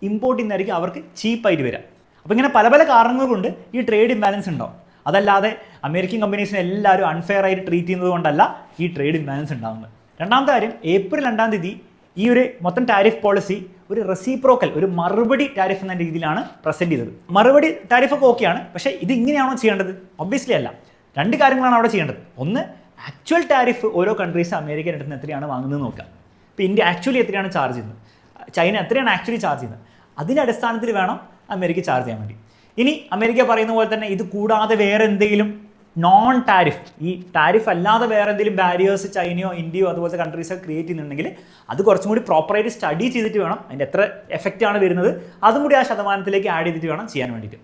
ഇമ്പോർട്ട് ചെയ്യുന്നതായിരിക്കും അവർക്ക് ചീപ്പായിട്ട് വരിക. അപ്പോൾ ഇങ്ങനെ പല പല കാരണങ്ങൾ കൊണ്ട് ഈ ട്രേഡ് ഇംബാലൻസ് ഉണ്ടാവും. അതല്ലാതെ അമേരിക്കൻ കമ്പനീസിനെ എല്ലാവരും അൺഫെയർ ആയിട്ട് ട്രീറ്റ് ചെയ്യുന്നത് കൊണ്ടല്ല ഈ ട്രേഡ് ഇംബാലൻസ് ഉണ്ടാകുന്നത്. രണ്ടാമത്തെ കാര്യം, ഏപ്രിൽ 2-ാം തീയതി ഈ ഒരു മൊത്തം ടാരിഫ് പോളിസി ഒരു റെസിപ്രോക്കൽ, ഒരു മറുപടി ടാരിഫ് എന്ന രീതിയിലാണ് പ്രസന്റ് ചെയ്തത്. മറുപടി ടാരിഫൊക്കെ ഓക്കെയാണ്, പക്ഷേ ഇത് ഇങ്ങനെയാണോ ചെയ്യേണ്ടത്? ഒബ്വിയസ്ലി അല്ല. രണ്ട് കാര്യങ്ങളാണ് അവിടെ ചെയ്യേണ്ടത്. ഒന്ന്, ആക്ച്വൽ ടാരിഫ് ഓരോ കൺട്രീസ് അമേരിക്കൻ അടുത്ത് നിന്ന് എത്രയാണ് വാങ്ങുന്നത് നോക്കുക. ഇപ്പോൾ ഇന്ത്യ ആക്ച്വലി എത്രയാണ് ചാർജ് ചെയ്യുന്നത്, ചൈന എത്രയാണ് ആക്ച്വലി ചാർജ് ചെയ്യുന്നത്, അതിൻ്റെ അടിസ്ഥാനത്തിൽ വേണം അമേരിക്ക ചാർജ് ചെയ്യാൻ വേണ്ടി. ഇനി അമേരിക്ക പറയുന്ന പോലെ തന്നെ ഇത് കൂടാതെ വേറെ എന്തെങ്കിലും നോൺ ടാരിഫ്, ഈ ടാരിഫ് അല്ലാതെ വേറെ എന്തെങ്കിലും ബാരിയേഴ്സ് ചൈനയോ ഇന്ത്യയോ അതുപോലത്തെ കൺട്രീസോ ക്രിയേറ്റ് ചെയ്യുന്നുണ്ടെങ്കിൽ അത് കുറച്ചും കൂടി പ്രോപ്പറായിട്ട് സ്റ്റഡി ചെയ്തിട്ട് വേണം, അതിൻ്റെ എത്ര എഫക്റ്റാണ് വരുന്നത് അതും കൂടി ആ ശതമാനത്തിലേക്ക് ആഡ് ചെയ്തിട്ട് വേണം ചെയ്യാൻ വേണ്ടിയിട്ട്.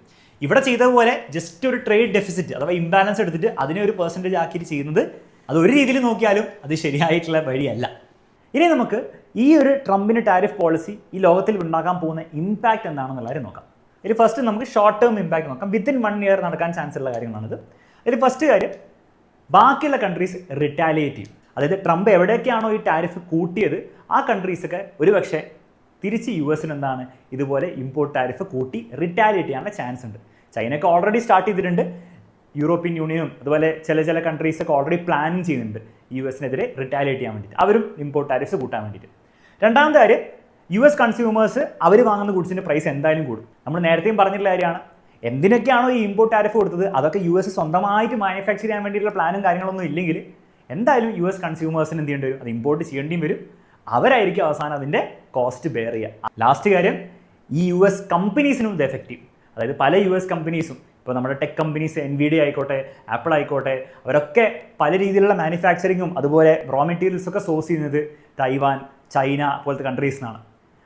ഇവിടെ ചെയ്തതുപോലെ ജസ്റ്റ് ഒരു ട്രേഡ് ഡെഫിസിറ്റ് അഥവാ ഇംബാലൻസ് എടുത്തിട്ട് അതിനെ ഒരു പെർസെൻറ്റേജ് ആക്കിയിട്ട് ചെയ്യുന്നത് അത് ഒരു രീതിയിൽ നോക്കിയാലും അത് ശരിയായിട്ടുള്ള വഴിയല്ല. ഇനി നമുക്ക് ഈ ഒരു ട്രംപിൻ്റെ ടാരിഫ് പോളിസി ഈ ലോകത്തിൽ ഉണ്ടാക്കാൻ പോകുന്ന ഇമ്പാക്റ്റ് എന്താണെന്നുള്ള കാര്യം നോക്കാം. ഇതിൽ ഫസ്റ്റ് നമുക്ക് ഷോർട്ട് ടേം ഇമ്പാക്റ്റ് നോക്കാം. വിത്തിൻ 1 ഇയർ നടക്കാൻ ചാൻസ് ഉള്ള കാര്യങ്ങളാണിത്. ഇതിൽ ഫസ്റ്റ് കാര്യം, ബാക്കിയുള്ള കൺട്രീസ് റിറ്റാലിയേറ്റ് ചെയ്യും. അതായത് ട്രംപ് എവിടെയൊക്കെയാണോ ഈ ടാരിഫ് കൂട്ടിയത് ആ കൺട്രീസൊക്കെ ഒരുപക്ഷെ തിരിച്ച് US എന്താണ് ഇതുപോലെ ഇമ്പോർട്ട് ടാരിഫ് കൂട്ടി റിറ്റാലിയേറ്റ് ചെയ്യാനുള്ള ചാൻസ് ഉണ്ട്. ചൈനയൊക്കെ ഓൾറെഡി സ്റ്റാർട്ട് ചെയ്തിട്ടുണ്ട്. യൂറോപ്യൻ യൂണിയനും അതുപോലെ ചില കൺട്രീസൊക്കെ ഓൾറെഡി പ്ലാനിങ് ചെയ്യുന്നുണ്ട് US റിറ്റാലിയേറ്റ് ചെയ്യാൻ വേണ്ടിയിട്ട്, അവരും ഇമ്പോർട്ട് ടാരിഫ്സ് കൂട്ടാൻ വേണ്ടിയിട്ട്. രണ്ടാമത്തെ കാര്യം, US കൺസ്യൂമേഴ്സ് അവർ വാങ്ങുന്ന ഗുഡ്സിൻ്റെ പ്രൈസ് എന്തായാലും കൂടും. നമ്മൾ നേരത്തെയും പറഞ്ഞിട്ടുള്ള കാര്യമാണ്, എന്തിനൊക്കെയാണോ ഈ ഇമ്പോർട്ട് ടാരിഫ് കൊടുത്തത് അതൊക്കെ US സ്വന്തമായിട്ട് മാനുഫാക്ചർ ചെയ്യാൻ വേണ്ടിയിട്ടുള്ള പ്ലാനും കാര്യങ്ങളൊന്നും ഇല്ലെങ്കിൽ എന്തായാലും US കൺസ്യൂമേഴ്സിന് എന്ത് ചെയ്യേണ്ടി വരും, അത് ഇമ്പോർട്ട് ചെയ്യേണ്ടിയും വരും. അവരായിരിക്കും അവസാനം അതിൻ്റെ കോസ്റ്റ് ബെയർ ചെയ്യുക. ലാസ്റ്റ് കാര്യം, ഈ US കമ്പനീസിനും ഇത് എഫക്റ്റ് ചെയ്യും. അതായത് പല US കമ്പനീസും, ഇപ്പോൾ നമ്മുടെ ടെക് കമ്പനീസ് NVIDIA ആയിക്കോട്ടെ, ആപ്പിൾ ആയിക്കോട്ടെ, അവരൊക്കെ പല രീതിയിലുള്ള മാനുഫാക്ചറിങ്ങും അതുപോലെ റോ മെറ്റീരിയൽസൊക്കെ സോഴ്സ് ചെയ്യുന്നത് തൈവാൻ, ചൈന പോലത്തെ കൺട്രീസിനാണ്.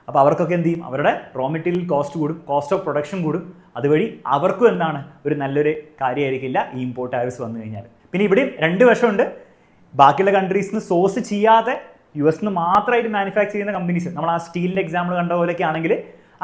അപ്പോൾ അവർക്കൊക്കെ എന്ത് ചെയ്യും, അവരുടെ റോ മെറ്റീരിയൽ കോസ്റ്റ് കൂടും, കോസ്റ്റ് ഓഫ് പ്രൊഡക്ഷൻ കൂടും. അതുവഴി അവർക്കും എന്താണ് ഒരു നല്ലൊരു കാര്യമായിരിക്കില്ല ഈ ഇമ്പോർട്ട് ടാരിഫ്സ് വന്നു കഴിഞ്ഞാൽ. പിന്നെ ഇവിടെയും രണ്ട് വശമുണ്ട്. ബാക്കിയുള്ള കൺട്രീസിൽ നിന്ന് സോഴ്സ് ചെയ്യാതെ US മാത്രമായിട്ട് മാനുഫാക്ചർ ചെയ്യുന്ന കമ്പനീസ്, നമ്മൾ ആ സ്റ്റീലിൻ്റെ എക്സാമ്പിൾ കണ്ട പോലെയൊക്കെ ആണെങ്കിൽ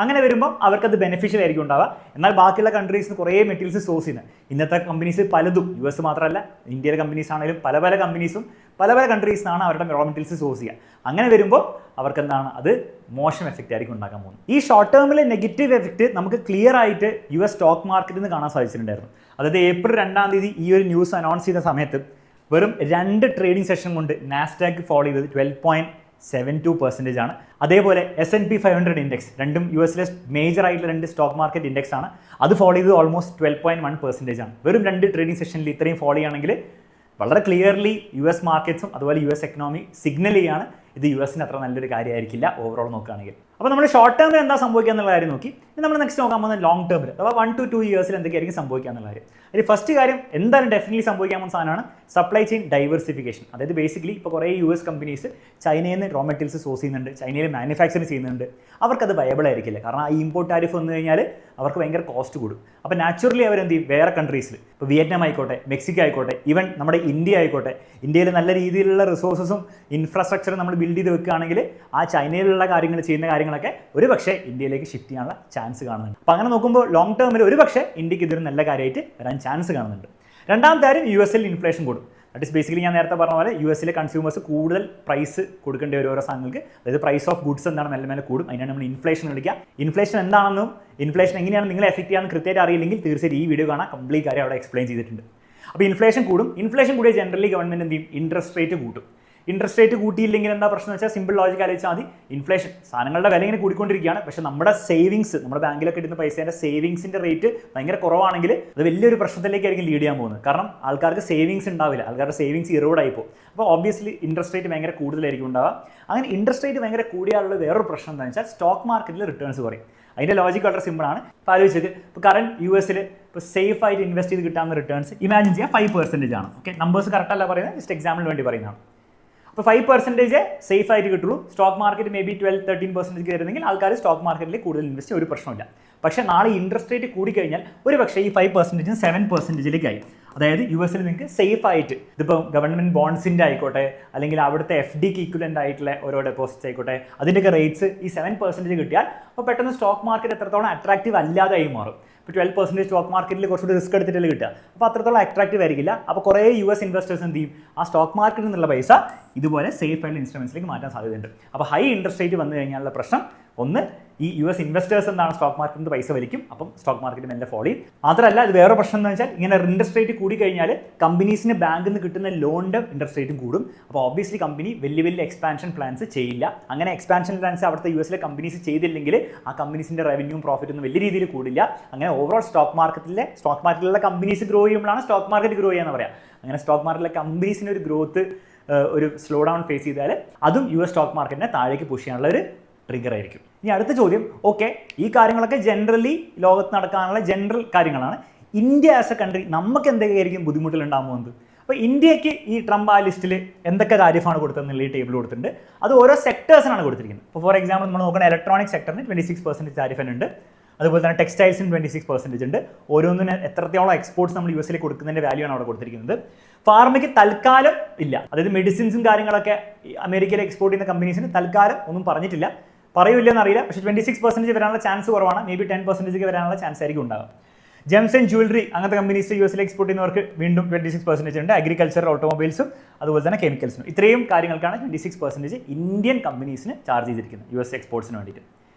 അങ്ങനെ വരുമ്പോൾ അവർക്കത് ബെനിഫിഷ്യൽ ആയിരിക്കും ഉണ്ടാവുക. എന്നാൽ ബാക്കിയുള്ള കൺട്രീസിന് കുറേ മെറ്റീരിയൽസ് സോഴ്സ് ചെയ്യുന്നത് ഇന്നത്തെ കമ്പനീസ് പലതും, US മാത്രമല്ല ഇന്ത്യയിലെ കമ്പനീസ് ആണെങ്കിലും പല കമ്പനീസും പല കൺട്രീസിനാണ് അവരുടെ റോ മെറ്റീരിയൽസ് സോഴ്സ് ചെയ്യുക. അങ്ങനെ വരുമ്പോൾ അവർക്ക് എന്താണ് അത് മോശം എഫക്റ്റ് ആയിരിക്കും ഉണ്ടാക്കാൻ പോകുന്നത്. ഈ ഷോർട്ട് ടേമിലെ നെഗറ്റീവ് എഫക്റ്റ് നമുക്ക് ക്ലിയർ ആയിട്ട് US സ്റ്റോക്ക് മാർക്കറ്റിൽ നിന്ന് കാണാൻ സാധിച്ചിട്ടുണ്ടായിരുന്നു. അതായത് ഏപ്രിൽ 2-ാം തീയതി ഈ ഒരു ന്യൂസ് അനൗൺസ് ചെയ്ത സമയത്ത് വെറും 2 ട്രേഡിംഗ് സെഷൻ കൊണ്ട് നാസ്ഡാക്ക് ഫോളോ ചെയ്തത് 12.72% ആണ്. അതേപോലെ S&P 500 ഇൻഡെക്സ്, രണ്ടും US മേജർ ആയിട്ടുള്ള 2 സ്റ്റോക്ക് മാർക്കറ്റ് ഇൻഡെക്സ് ആണ്, അത് ഫോളോ ചെയ്തത് ഓൾമോസ്റ്റ് 12.1% ആണ്. വെറും 2 ട്രേഡിംഗ് സെഷനിൽ ഇത്രയും ഫോളോ ചെയ്യുകയാണെങ്കിൽ വളരെ ക്ലിയർലി US മാർക്കറ്റ്സും അതുപോലെ US എക്കണോമി സിഗ്നൽ ചെയ്യാണ് ഇത് US അത്ര നല്ലൊരു കാര്യമായിരിക്കില്ല ഓവറോൾ നോക്കുകയാണെങ്കിൽ. അപ്പോൾ നമ്മൾ ഷോർട്ട് ടേമിൽ എന്താ സംഭവിക്കുക എന്നുള്ള കാര്യം നോക്കി. ഇനി നമ്മൾ നെക്സ്റ്റ് നോക്കാൻ പോകുന്നത് ലോങ് ടേമിൽ അഥവാ 1 to 2 ഇയേഴ്സിൽ എന്തൊക്കെയായിരിക്കും സംഭവിക്കുക എന്നുള്ള കാര്യം. അതിൽ ഫസ്റ്റ് കാര്യം എന്തായാലും ഡെഫിനറ്റ്ലി സംഭവിക്കാൻ പോകുന്ന സാധനമാണ് സപ്ലൈ ചെയിൻ ഡൈവേഴ്സിഫിക്കേഷൻ. അതായത് ബേസിക്കലി ഇപ്പോൾ കുറേ US കമ്പനീസ് ചൈനയിൽ നിന്ന് റോ മെറ്റീരിയൽസ് സോഴ്സ് ചെയ്യുന്നുണ്ട്, ചൈനയിൽ മാനുഫാക്ചർ ചെയ്യുന്നുണ്ട്. അവർക്കത് വയബിൾ ആയിരിക്കില്ല. കാരണം ഈ ഇമ്പോർട്ട് ടാരിഫ് വന്നു കഴിഞ്ഞാൽ അവർക്ക് ഭയങ്കര കോസ്റ്റ് കൂടും. അപ്പോൾ നാച്ചുറലി അവരെന്ത് ചെയ്യും, വേറെ കൺട്രീസിൽ ഇപ്പോൾ വിയറ്റ്നാം ആയിക്കോട്ടെ, മെക്സിക്കോ ആയിക്കോട്ടെ, ഈവൻ നമ്മുടെ ഇന്ത്യ ആയിക്കോട്ടെ, ഇന്ത്യയിൽ നല്ല രീതിയിലുള്ള റിസോഴ്സസും ഇൻഫ്രാസ്ട്രക്ചറും നമ്മൾ ബിൽഡ് ചെയ്ത് വെക്കുകയാണെങ്കിൽ ആ ചൈനയിലുള്ള കാര്യങ്ങൾ ചെയ്യുന്ന കാര്യങ്ങളൊക്കെ ഒരു പക്ഷേ ഇന്ത്യയിലേക്ക് ഷിഫ്റ്റ് ചെയ്യാനുള്ള ചാൻസ് കാണുന്നുണ്ട്. അപ്പോൾ അങ്ങനെ നോക്കുമ്പോൾ ലോങ് ടേമിൽ ഒരു പക്ഷേ ഇന്ത്യക്ക് ഇതൊരു നല്ല കാര്യമായിട്ട് വരാൻ ചാൻസ് കാണുന്നുണ്ട്. രണ്ടാമത്തെ കാര്യം, US ഇൻഫ്ലേഷൻ കൂടും. ദാറ്റ് ഇസ് ബേസിക്കലി ഞാൻ നേരത്തെ പറഞ്ഞ പോലെ US കൺസ്യൂമേഴ്സ് കൂടുതൽ പ്രൈസ് കൊടുക്കേണ്ടി വരും ഓരോ സാധനങ്ങൾക്ക്. അതായത് പ്രൈസ് ഓഫ് ഗുഡ്സ് എന്താണ് മെല്ലെ കൂടും. അതിനാണ് നമ്മൾ ഇൻഫ്ലേഷൻ വിളിക്കുക. ഇൻഫ്ലേഷൻ എന്താണെന്നും ഇൻഫ്ലേഷൻ എങ്ങനെയാണ് നിങ്ങളെ എഫക്റ്റ് ചെയ്യാമെന്ന് കൃത്യമായിട്ട് അറിയില്ലെങ്കിൽ തീർച്ചയായും ഈ വീഡിയോ കാണാൻ കംപ്ലീറ്റ് കാര്യം അവിടെ എക്സ്പ്ലെയിൻ ചെയ്തിട്ടുണ്ട്. അപ്പോൾ ഇൻഫ്ലേഷൻ കൂടും. ഇൻഫ്ലേഷൻ കൂടിയ ജനറലി ഗവൺമെൻറ് എന്ത് ചെയ്യും, ഇൻട്രസ്റ്റ് റേറ്റ് കൂട്ടും. ഇൻട്രസ്റ്റ് റേറ്റ് കൂട്ടിയില്ലെങ്കിൽ എന്താ പ്രശ്നം എന്ന് വെച്ചാൽ സിമ്പിൾ ലോജിക് ആലോചിച്ചാൽ മതി. ഇൻഫ്ലേഷൻ സാധനങ്ങളുടെ വില ഇങ്ങനെ കൂടിക്കൊണ്ടിരിക്കുകയാണ്, പക്ഷേ നമ്മുടെ സേവിങ്സ്, നമ്മുടെ ബാങ്കിലൊക്കെ ഇടുന്ന പൈസേൻ്റെ സേവിങ്സിൻ്റെ റേറ്റ് ഭയങ്കര കുറവാണെങ്കിൽ അത് വലിയൊരു പ്രശ്നത്തിലേക്കായിരിക്കും ലീഡ് ചെയ്യാൻ പോകുന്നത്. കാരണം ആൾക്കാർക്ക് സേവിങ്സ് ഉണ്ടാവില്ല, ആൾക്കാരുടെ സേവിങ്സ് ഇറോഡായി പോകും. അപ്പോൾ ഓബ്വിയസ്ലി ഇൻട്രസ്റ്റ് റേറ്റ് ഭയങ്കര കൂടുതലായിരിക്കും ഉണ്ടാവുക. അങ്ങനെ ഇൻട്രസ്റ്റ് റേറ്റ് ഭയങ്കര കൂടിയാലുള്ള വേറൊരു പ്രശ്നം എന്താണെന്ന് വെച്ചാൽ സ്റ്റോക്ക് മാർക്കറ്റിൽ റിട്ടേൺസ് കുറയും. അതിൻ്റെ ലോജിക്ക് വളരെ സിമ്പിളാണ്. ഇപ്പോൾ ആലോചിച്ചത്, ഇപ്പോൾ കറണ്ട് US ഇപ്പോൾ സേഫ് ആയിട്ട് ഇൻവെസ്റ്റ് ചെയ്ത് കിട്ടാവുന്ന റിട്ടേൺസ് ഇമാജിൻ ചെയ്യാം 5% ആണ്. ഓക്കെ, നമ്പേഴ്സ് കറക്റ്റ് അല്ല പറയുന്നത്, ജസ്റ്റ് എക്സാമ്പിളിന് വേണ്ടി പറയുന്നതാണ്. അപ്പോൾ 5% സേഫ് ആയിട്ട് കിട്ടുള്ളൂ. സ്റ്റോക്ക് മാർക്കറ്റ് മേ ബി 12-13% കയറുന്നെങ്കിൽ ആൾക്കാർ സ്റ്റോക്ക് മാർക്കറ്റിൽ കൂടുതൽ ഇൻവെസ്റ്റ് ചെയ്യും, ഒരു പ്രശ്നമില്ല. പക്ഷേ നാളെ ഇൻട്രസ്റ്റ് റേറ്റ് കൂടിക്കഴിഞ്ഞാൽ ഒരു പക്ഷേ ഈ 5% 7%-ലേക്കായി. അതായത് യു എസിൽ നിങ്ങൾക്ക് സേഫ് ആയിട്ട് ഇതിപ്പോൾ ഗവൺമെൻറ് ബോൺസിൻ്റെ ആയിക്കോട്ടെ അല്ലെങ്കിൽ അവിടുത്തെ FDക്ക് ഈക്വലൻ്റ് ആയിട്ടുള്ള ഓരോ ഡെപ്പോസിറ്റ്സ് ആയിക്കോട്ടെ അതിൻ്റെയൊക്കെ റേറ്റ്സ് ഈ 7% കിട്ടിയാൽ അപ്പോൾ പെട്ടെന്ന് സ്റ്റോക്ക് മാർക്കറ്റ് എത്രത്തോളം അട്രാക്റ്റീവ് അല്ലാതായി മാറും. ഇപ്പോൾ 12% സ്റ്റോക്ക് മാർക്കറ്റിൽ കുറച്ചുകൂടി റിസ്ക് എടുത്തിട്ടല്ലേ കിട്ടുക, അപ്പോൾ അത്രത്തോളം അട്രാക്റ്റീവ് ആയിരിക്കില്ല. അപ്പോൾ കുറേ US ഇൻവെസ്റ്റേഴ്സ് എന്ത് ചെയ്യും, ആ സ്റ്റോക്ക് മാർക്കറ്റിൽ നിന്നുള്ള പൈസ ഇതുപോലെ സേഫ് ആയിട്ടുള്ള ഇൻസ്ട്രുമെൻസിലേക്ക് മാറ്റാൻ സാധ്യതയുണ്ട്. അപ്പോൾ ഹൈ ഇൻട്രസ്റ്റ് റേറ്റ് വന്നു കഴിഞ്ഞാലുള്ള പ്രശ്നം ഒന്ന്, ഈ US ഇൻവെസ്റ്റേഴ്സ് എന്താണ് സ്റ്റോക്ക് മാർക്കറ്റിൽ നിന്ന് പൈസ വലിക്കും, അപ്പം സ്റ്റോക്ക് മാർക്കറ്റ് മെല്ലെ ഫോളോ ചെയ്യും. മാത്രമല്ല ഇത് വേറെ പ്രശ്നം എന്ന് വെച്ചാൽ ഇങ്ങനെ ഇൻട്രസ്റ്റ് റേറ്റ് കൂടി കഴിഞ്ഞാൽ കമ്പനീസിന് ബാങ്കിൽ നിന്ന് കിട്ടുന്ന ലോണിൻ്റെ ഇൻട്രസ്റ്റ് റേറ്റും കൂടും. അപ്പോൾ ഓബ്വിയസ്ലി കമ്പനി വലിയ വലിയ എക്സ്പാൻഷൻ പ്ലാൻസ് ചെയ്യില്ല. അങ്ങനെ എക്സ്പാൻഷൻ പ്ലാൻസ് അവിടുത്തെ US കമ്പനീസ് ചെയ്തില്ലെങ്കിൽ ആ കമ്പനീസിൻ്റെ റവന്യൂവും പ്രോഫിറ്റും ഒന്നും വലിയ രീതിയിൽ കൂടില്ല. അങ്ങനെ ഓവറോൾ സ്റ്റോക്ക് മാർക്കറ്റിലുള്ള കമ്പനീസ് ഗ്രോ ചെയ്യുമ്പോഴാണ് സ്റ്റോക്ക് മാർക്കറ്റ് ഗ്രോ ചെയ്യാന്ന് പറയാം. അങ്ങനെ സ്റ്റോക്ക് മാർക്കറ്റിലെ കമ്പനീസിന് ഒരു ഗ്രോത്ത് ഒരു സ്ലോ ഡൗൺ ഫേസ് ചെയ്താൽ അതും US സ്റ്റോക്ക് മാർക്കറ്റിനെ താഴേക്ക് പുഷ് ചെയ്യാനുള്ള ഒരു ട്രിഗർ ആയിരിക്കും. ഇനി അടുത്ത ചോദ്യം, ഓക്കെ ഈ കാര്യങ്ങളൊക്കെ ജനറലി ലോകത്ത് നടക്കാനുള്ള ജനറൽ കാര്യങ്ങളാണ്. ഇന്ത്യ ആസ് എ കൺട്രി നമുക്ക് എന്തൊക്കെയായിരിക്കും ബുദ്ധിമുട്ടുകളുണ്ടാകുന്നത്? അപ്പോൾ ഇന്ത്യക്ക് ഈ ട്രംപ് ആ ലിസ്റ്റിൽ എന്തൊക്കെ കാര്യമാണ് കൊടുത്തതെന്നുള്ള ഈ ടേബിൾ കൊടുത്തിട്ടുണ്ട്. അത് ഓരോ സെക്ടേഴ്സിനാണ് കൊടുത്തിരിക്കുന്നത്. ഇപ്പോൾ ഫോർ എക്സാമ്പിൾ നമ്മൾ നോക്കുന്ന ഇലക്ട്രോണിക് സെക്ടറിന് 26% താരിഫ് ഉണ്ട്. അതുപോലെ തന്നെ ടെക്സ്റ്റൈൽസിന് 26% ഉണ്ട്. ഓരോന്നിന് എത്രത്തോളം എക്സ്പോർട്ട്സ് നമ്മൾ US കൊടുക്കുന്നതിൻ്റെ വാല്യൂ ആണ് അവിടെ കൊടുത്തിരിക്കുന്നത്. ഫാർമയ്ക്ക് തൽക്കാലം ഇല്ല, അതായത് മെഡിസിൻസും കാര്യങ്ങളൊക്കെ അമേരിക്കയിൽ എക്സ്പോർട്ട് ചെയ്യുന്ന കമ്പനീസിന് തൽക്കാലം ഒന്നും പറഞ്ഞിട്ടില്ല, പറയൂല്ലെന്ന് അറിയില്ല. പക്ഷേ 26% വരാനുള്ള ചാൻസ് കുറവാണ്. മേ ബി 10% വരാനുള്ള ചാൻസ് ആയിരിക്കും ഉണ്ടാകും. ജെംസ് ആൻഡ് ജ്വല്ലറി അങ്ങനത്തെ കമ്പനീസ് US എക്സ്പോർട്ട് ചെയ്യുന്നവർക്ക് വീണ്ടും 26% ഉണ്ട്. അഗ്രികൾച്ചർ, ഓട്ടോമൊബൈൽസും അതുപോലെ തന്നെ കെമിക്കൽസിനും ഇത്രയും കാര്യങ്ങൾക്കാണ് 26% ഇന്ത്യൻ കമ്പനീസിന് ചാർജ് ചെയ്തിരിക്കുന്നത് US എക്സ്പോർട്സിന് വേണ്ടിയിട്ട്.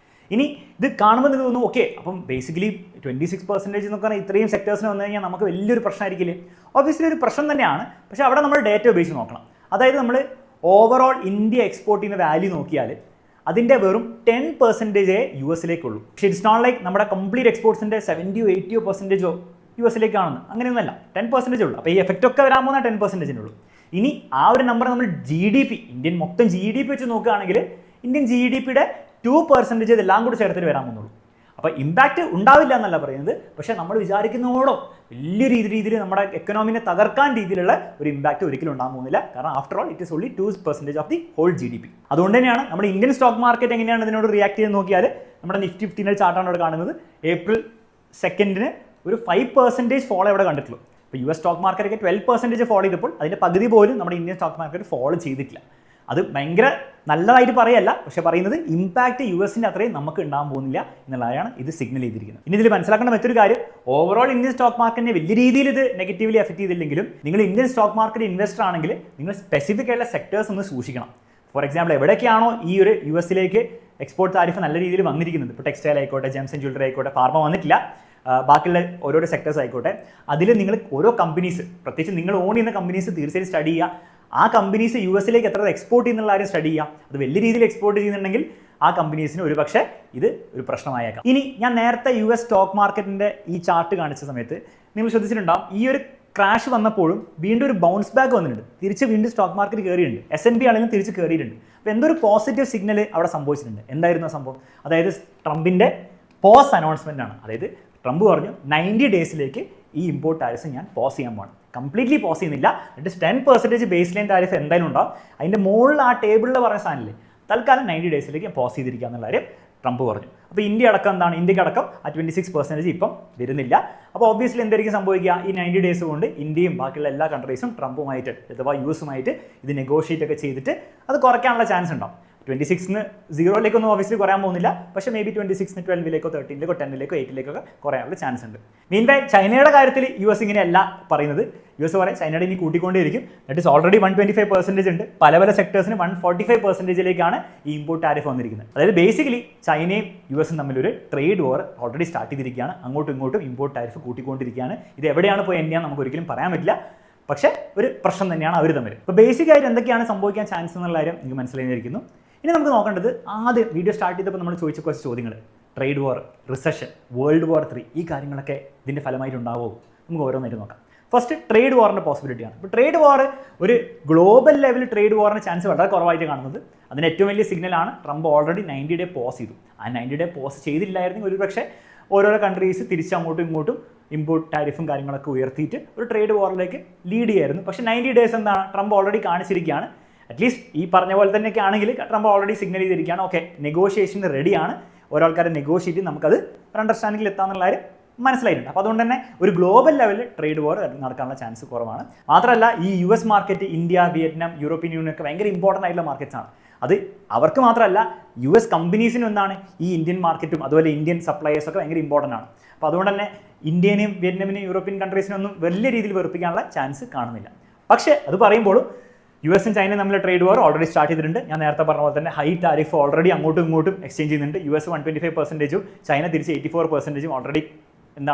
ഇനി ഇത് കാണുമ്പോൾ നിങ്ങൾക്ക് തോന്നുന്നു ഓക്കെ അപ്പം ബേസിക്കലി 26% എന്നൊക്കെ പറഞ്ഞാൽ ഇത്രയും സെക്ടേഴ്സിന് വന്നു കഴിഞ്ഞാൽ നമുക്ക് വലിയൊരു പ്രശ്നമായിരിക്കില്ലേ? ഓബ്വിയസ്ലി ഒരു പ്രശ്നം തന്നെയാണ്. പക്ഷേ അവിടെ നമ്മൾ ഡേറ്റ ഉപയോഗിച്ച് നോക്കണം. അതായത് നമ്മൾ ഓവറോൾ ഇന്ത്യ എക്സ്പോർട്ട് ചെയ്യുന്ന വാല്യൂ നോക്കിയാൽ അതിൻ്റെ വെറും 10% US പക്ഷേ ഇറ്റ്സ് നോട്ട് ലൈക്ക് നമ്മുടെ കംപ്ലീറ്റ് എക്സ്പോർട്സിൻ്റെ 70-80% US അങ്ങനെയൊന്നുമല്ല, 10% ഉള്ളൂ. അപ്പോൾ ഈ എഫക്റ്റ് ഒക്കെ വരാൻ പോകുന്ന 10% ഉള്ളൂ. ഇനി ആ ഒരു നമ്പർ നമ്മൾ GDP ഇന്ത്യൻ മൊത്തം GDP വെച്ച് നോക്കുകയാണെങ്കിൽ ഇന്ത്യൻ GDPയുടെ 2% ഇതെല്ലാം കൂടി ചേർത്തിട്ട് വരാൻ പോകുന്നുള്ളൂ. അപ്പോൾ ഇമ്പാക്റ്റ് ഉണ്ടാവില്ല എന്നല്ല പറയുന്നത്, പക്ഷേ നമ്മൾ വിചാരിക്കുന്നതോളം വലിയ രീതിയിൽ നമ്മുടെ എക്കണോമിനെ തകർക്കാൻ രീതിയിലുള്ള ഒരു ഇമ്പാക്റ്റ് ഒരിക്കലും ഉണ്ടാകാൻ പോകുന്നില്ല. കാരണം after all it is only 2% of the whole GDP. അതുകൊണ്ട് തന്നെയാണ് നമ്മുടെ ഇന്ത്യൻ സ്റ്റോക്ക് മാർക്കറ്റ് എങ്ങനെയാണ് ഇതിനോട് റിയാക്ട് ചെയ്ത് നോക്കിയാൽ നമ്മുടെ Nifty 15 ചാർട്ടാണ് ഇവിടെ കാണുന്നത്. April 2 ഒരു 5% ഫോളോ ഇവിടെ കണ്ടിട്ടുള്ളൂ. ഇപ്പോൾ US സ്റ്റോക്ക് മാർക്കറ്റൊക്കെ 12% ഫോളോ ചെയ്തപ്പോൾ അതിൻ്റെ പകുതി പോലും നമ്മുടെ ഇന്ത്യൻ സ്റ്റോക്ക് മാർക്കറ്റ് ഫോളോ ചെയ്തിട്ടില്ല. അത് ഭയങ്കര നല്ലതായിട്ട് പറയല്ല, പക്ഷെ പറയുന്നത് ഇമ്പാക്റ്റ് US-ൻ്റെ അത്രയും നമുക്ക് ഉണ്ടാകാൻ പോകുന്നില്ല എന്നുള്ളതാണ് ഇത് സിഗ്നൽ ചെയ്തിരിക്കുന്നത്. ഇനി ഇതിൽ മനസ്സിലാക്കേണ്ട മറ്റൊരു കാര്യം, ഓവറോൾ ഇന്ത്യൻ സ്റ്റോക്ക് മാർക്കറ്റിനെ വലിയ രീതിയിൽ ഇത് നെഗറ്റീവ്ലി എഫക്ട് ചെയ്തില്ലെങ്കിലും നിങ്ങൾ ഇന്ത്യൻ സ്റ്റോക്ക് മാർക്കറ്റ് ഇൻവെസ്റ്റർ ആണെങ്കിൽ നിങ്ങൾ സ്പെസിഫിക് ആയിട്ടുള്ള സെക്ടേഴ്സ് ഒന്ന് സൂക്ഷിക്കണം. ഫോർ എക്സാമ്പിൾ എവിടെയൊക്കെയാണോ ഈ ഒരു US-ലേക്ക് എക്സ്പോർട്ട് താരിഫ് നല്ല രീതിയിൽ വന്നിരിക്കുന്നത്, ഇപ്പോൾ ടെക്സ്റ്റൈൽ ആയിക്കോട്ടെ, ജെംസ് ആൻഡ് ജ്വല്ലറി ആയിക്കോട്ടെ, ഫാർമ വന്നിട്ടില്ല, ബാക്കിയുള്ള ഓരോരോ സെക്ടേഴ്സ് ആയിക്കോട്ടെ, അതിൽ നിങ്ങൾ ഓരോ കമ്പനീസ് പ്രത്യേകിച്ച് നിങ്ങൾ ഓൺ ചെയ്യുന്ന കമ്പനീസ് തീർച്ചയായും സ്റ്റഡി ചെയ്യുക. ആ കമ്പനീസ് US-ലേക്ക് എത്ര എക്സ്പോർട്ട് ചെയ്യുന്നുള്ള കാര്യം സ്റ്റഡി ചെയ്യാം. അത് വലിയ രീതിയിൽ എക്സ്പോർട്ട് ചെയ്യുന്നുണ്ടെങ്കിൽ ആ കമ്പനീസിന് ഒരു പക്ഷേ ഇത് ഒരു പ്രശ്നമായേക്കാം. ഇനി ഞാൻ നേരത്തെ US സ്റ്റോക്ക് മാർക്കറ്റിൻ്റെ ഈ ചാർട്ട് കാണിച്ച സമയത്ത് നിങ്ങൾ ശ്രദ്ധിച്ചിട്ടുണ്ടാകും, ഈ ഒരു ക്രാഷ് വന്നപ്പോഴും വീണ്ടും ഒരു ബൗൺസ് ബാക്ക് വന്നിട്ടുണ്ട്, തിരിച്ച് വീണ്ടും സ്റ്റോക്ക് മാർക്കറ്റ് കയറിയിട്ടുണ്ട്. S&P ആണെങ്കിലും തിരിച്ച് കയറിയിട്ടുണ്ട്. അപ്പോൾ എന്തൊരു പോസിറ്റീവ് സിഗ്നൽ അവിടെ സംഭവിച്ചിട്ടുണ്ട്. എന്തായിരുന്നു സംഭവം? അതായത് ട്രംപിൻ്റെ പോസ് അനൗൺസ്മെൻ്റ് ആണ്. അതായത് ട്രംപ് പറഞ്ഞു 90 ഡേയ്സിലേക്ക് ഈ ഇമ്പോർട്ട് ടാരിഫ് ഞാൻ പോസ് ചെയ്യാൻ പോകണം. കംപ്ലീറ്റ്ലി പോസ് ചെയ്യുന്നില്ല, എന്നിട്ട് 10% ബേസ് ലൈൻ ടാരിഫ് എന്തായാലും ഉണ്ടാവും. അതിൻ്റെ മുകളിൽ ആ ടേബിളിൽ പറഞ്ഞ സാധനമില്ലേ, തൽക്കാലം 90 ഡേയ്സിലേക്ക് പോസ് ചെയ്തിരിക്കുക എന്നുള്ള കാര്യം ട്രംപ് പറഞ്ഞു. അപ്പോൾ ഇന്ത്യ അടക്കം എന്താണ്, ഇന്ത്യക്ക് അടക്കം ആ 26% ഇപ്പം വരുന്നില്ല. അപ്പോൾ ഒബ്വിയസ്ലി എന്തായിരിക്കും സംഭവിക്കുക, ഈ 90 ഡേയ്സ് കൊണ്ട് ഇന്ത്യയും ബാക്കിയുള്ള എല്ലാ കൺട്രീസും ട്രംപുമായിട്ട് അഥവാ US-ഉമായിട്ട് ഇത് നെഗോഷിയേറ്റ് ഒക്കെ ചെയ്തിട്ട് അത് കുറയ്ക്കാനുള്ള ചാൻസ് ഉണ്ടാവും. 26-ന് 0-ലേക്കൊന്നും ഓബിയസ്ലി കുറയാൻ പോകുന്നില്ല, പക്ഷേ മേ ബി 26-ന് 12-ലേക്കോ 13-ലേക്കോ 10-ലേക്കോ 8-ലേക്കൊക്കെ കുറയാനുള്ള ചാൻസ് ഉണ്ട്. മീൻവൈൽ ചൈനയുടെ കാര്യത്തിൽ US ഇങ്ങനെയല്ല പറയുന്നത്. US പറയാം ചൈനയുടെ ഇനി കൂട്ടിക്കൊണ്ടേയിരിക്കും. ദാറ്റ് ഈസ് ഓൾറെഡി 125% ഉണ്ട്. പല സെക്ടേഴ്സിന് 145%-ലേക്കാണ് ഈ ഇമ്പോർട്ട് ടാരിഫ് വന്നിരിക്കുന്നത്. അതായത് ബേസിക്കലി ചൈനയും US-ഉം തമ്മിലൊരു ട്രേഡ് വാർ ഓൾറെഡി സ്റ്റാർട്ട് ചെയ്തിരിക്കുകയാണ്. അങ്ങോട്ടും ഇങ്ങോട്ടും ഇമ്പോർട്ട് ടാരിഫ് കൂട്ടിക്കൊണ്ടിരിക്കുകയാണ്. ഇത് എവിടെയാണ് പോയി എന്നെയാണ് നമുക്ക് ഒരിക്കലും പറയാൻ പറ്റില്ല, പക്ഷേ ഒരു പ്രശ്നം തന്നെയാണ് അവർ തമ്മിൽ. അപ്പോൾ ബേസിക്കായിട്ട് എന്തൊക്കെയാണ് സംഭവിക്കാൻ ചാൻസ് എന്നുള്ള കാര്യം നിങ്ങൾക്ക് മനസ്സിലായിരിക്കുന്നു. ഇനി നമുക്ക് നോക്കേണ്ടത് ആദ്യം വീഡിയോ സ്റ്റാർട്ട് ചെയ്തപ്പോൾ നമ്മൾ ചോദിച്ച കുറച്ച് ചോദ്യങ്ങൾ, trade war, recession, world war 3 ഈ കാര്യങ്ങളൊക്കെ ഇതിൻ്റെ ഫലമായിട്ട് ഉണ്ടാവുമോ? നമുക്ക് ഓരോന്നായിട്ട് നോക്കാം. ഫസ്റ്റ് ട്രേഡ് വാറിൻ്റെ പോസിബിലിറ്റിയാണ്. ഇപ്പോൾ ട്രേഡ് വാർ ഒരു ഗ്ലോബൽ ലെവൽ ട്രേഡ് വാറിന് ചാൻസ് വളരെ കുറവായിട്ട് കാണുന്നത്. അതിന് ഏറ്റവും വലിയ സിഗ്നലാണ് ട്രംപ് ഓൾറെഡി 90 ഡേ പോസ് ചെയ്തു. ആ 90 ഡേ പോസ് ചെയ്തില്ലായിരുന്നെങ്കിൽ ഒരു പക്ഷേ ഓരോരോ കൺട്രീസ് തിരിച്ച് അങ്ങോട്ടും ഇങ്ങോട്ടും ഇമ്പോർട്ട് ടാരിഫും കാര്യങ്ങളൊക്കെ ഉയർത്തിയിട്ട് ഒരു ട്രേഡ് വാറിലേക്ക് ലീഡ് ചെയ്യായിരുന്നു. പക്ഷേ 90 ഡേയ്സ് എന്താണ് ട്രംപ് ഓൾറെഡി കാണിച്ചിരിക്കുകയാണ്. അറ്റ്ലീസ്റ്റ് ഈ പറഞ്ഞ പോലെ തന്നെയൊക്കെ ആണെങ്കിൽ ട്രംപ് ഓൾറെഡി സിഗ്നൽ ചെയ്തിരിക്കുകയാണ്, ഓക്കെ നെഗോഷിയേഷന് റെഡിയാണ്, ഓരോ ആൾക്കാരെ നെഗോഷിയേറ്റ് നമുക്കത് ഒരു അണ്ടർസ്റ്റാൻഡിങ്ങിൽ എത്താമെന്നുള്ള കാര്യം മനസ്സിലായിട്ടുണ്ട്. അപ്പോൾ അതുകൊണ്ട് തന്നെ ഒരു ഗ്ലോബൽ ലെവലിൽ ട്രേഡ് വാർ നടക്കാനുള്ള ചാൻസ് കുറവാണ്. മാത്രമല്ല ഈ US market, India, Vietnam, European union ഒക്കെ ഭയങ്കര ഇമ്പോർട്ടൻ്റ് ആയിട്ടുള്ള മാർക്കറ്റ്സ് ആണ്. അത് അവർക്ക് മാത്രമല്ല US കമ്പനീസിനും എന്താണ് ഈ ഇന്ത്യൻ മാർക്കറ്റും അതുപോലെ ഇന്ത്യൻ സപ്ലയേഴ്സൊക്കെ ഭയങ്കര ഇമ്പോർട്ടൻ്റ് ആണ്. അപ്പോൾ അതുകൊണ്ട് തന്നെ ഇന്ത്യനെയും വിയറ്റ്നാമിനെയും യൂറോപ്യൻ കൺട്രീസിനും ഒന്നും വലിയ രീതിയിൽ വെറുപ്പിക്കാനുള്ള ചാൻസ് കാണുന്നില്ല. പക്ഷേ അത് പറയുമ്പോഴും US ചൈനയും തമ്മിൽ ട്രേഡ് വാർ ഓൾറെഡി സ്റ്റാർട്ട് ചെയ്തിട്ടുണ്ട്. ഞാൻ നേരത്തെ പറഞ്ഞ പോലെ തന്നെ ഹൈ ടാരിഫ് ഓൾറെഡി അങ്ങോട്ടും ഇങ്ങോട്ടും എക്സ്ചേഞ്ച് ചെയ്യുന്നുണ്ട്. US 125%, ചൈന തിരിച്ച് 84% ഓൾറെഡി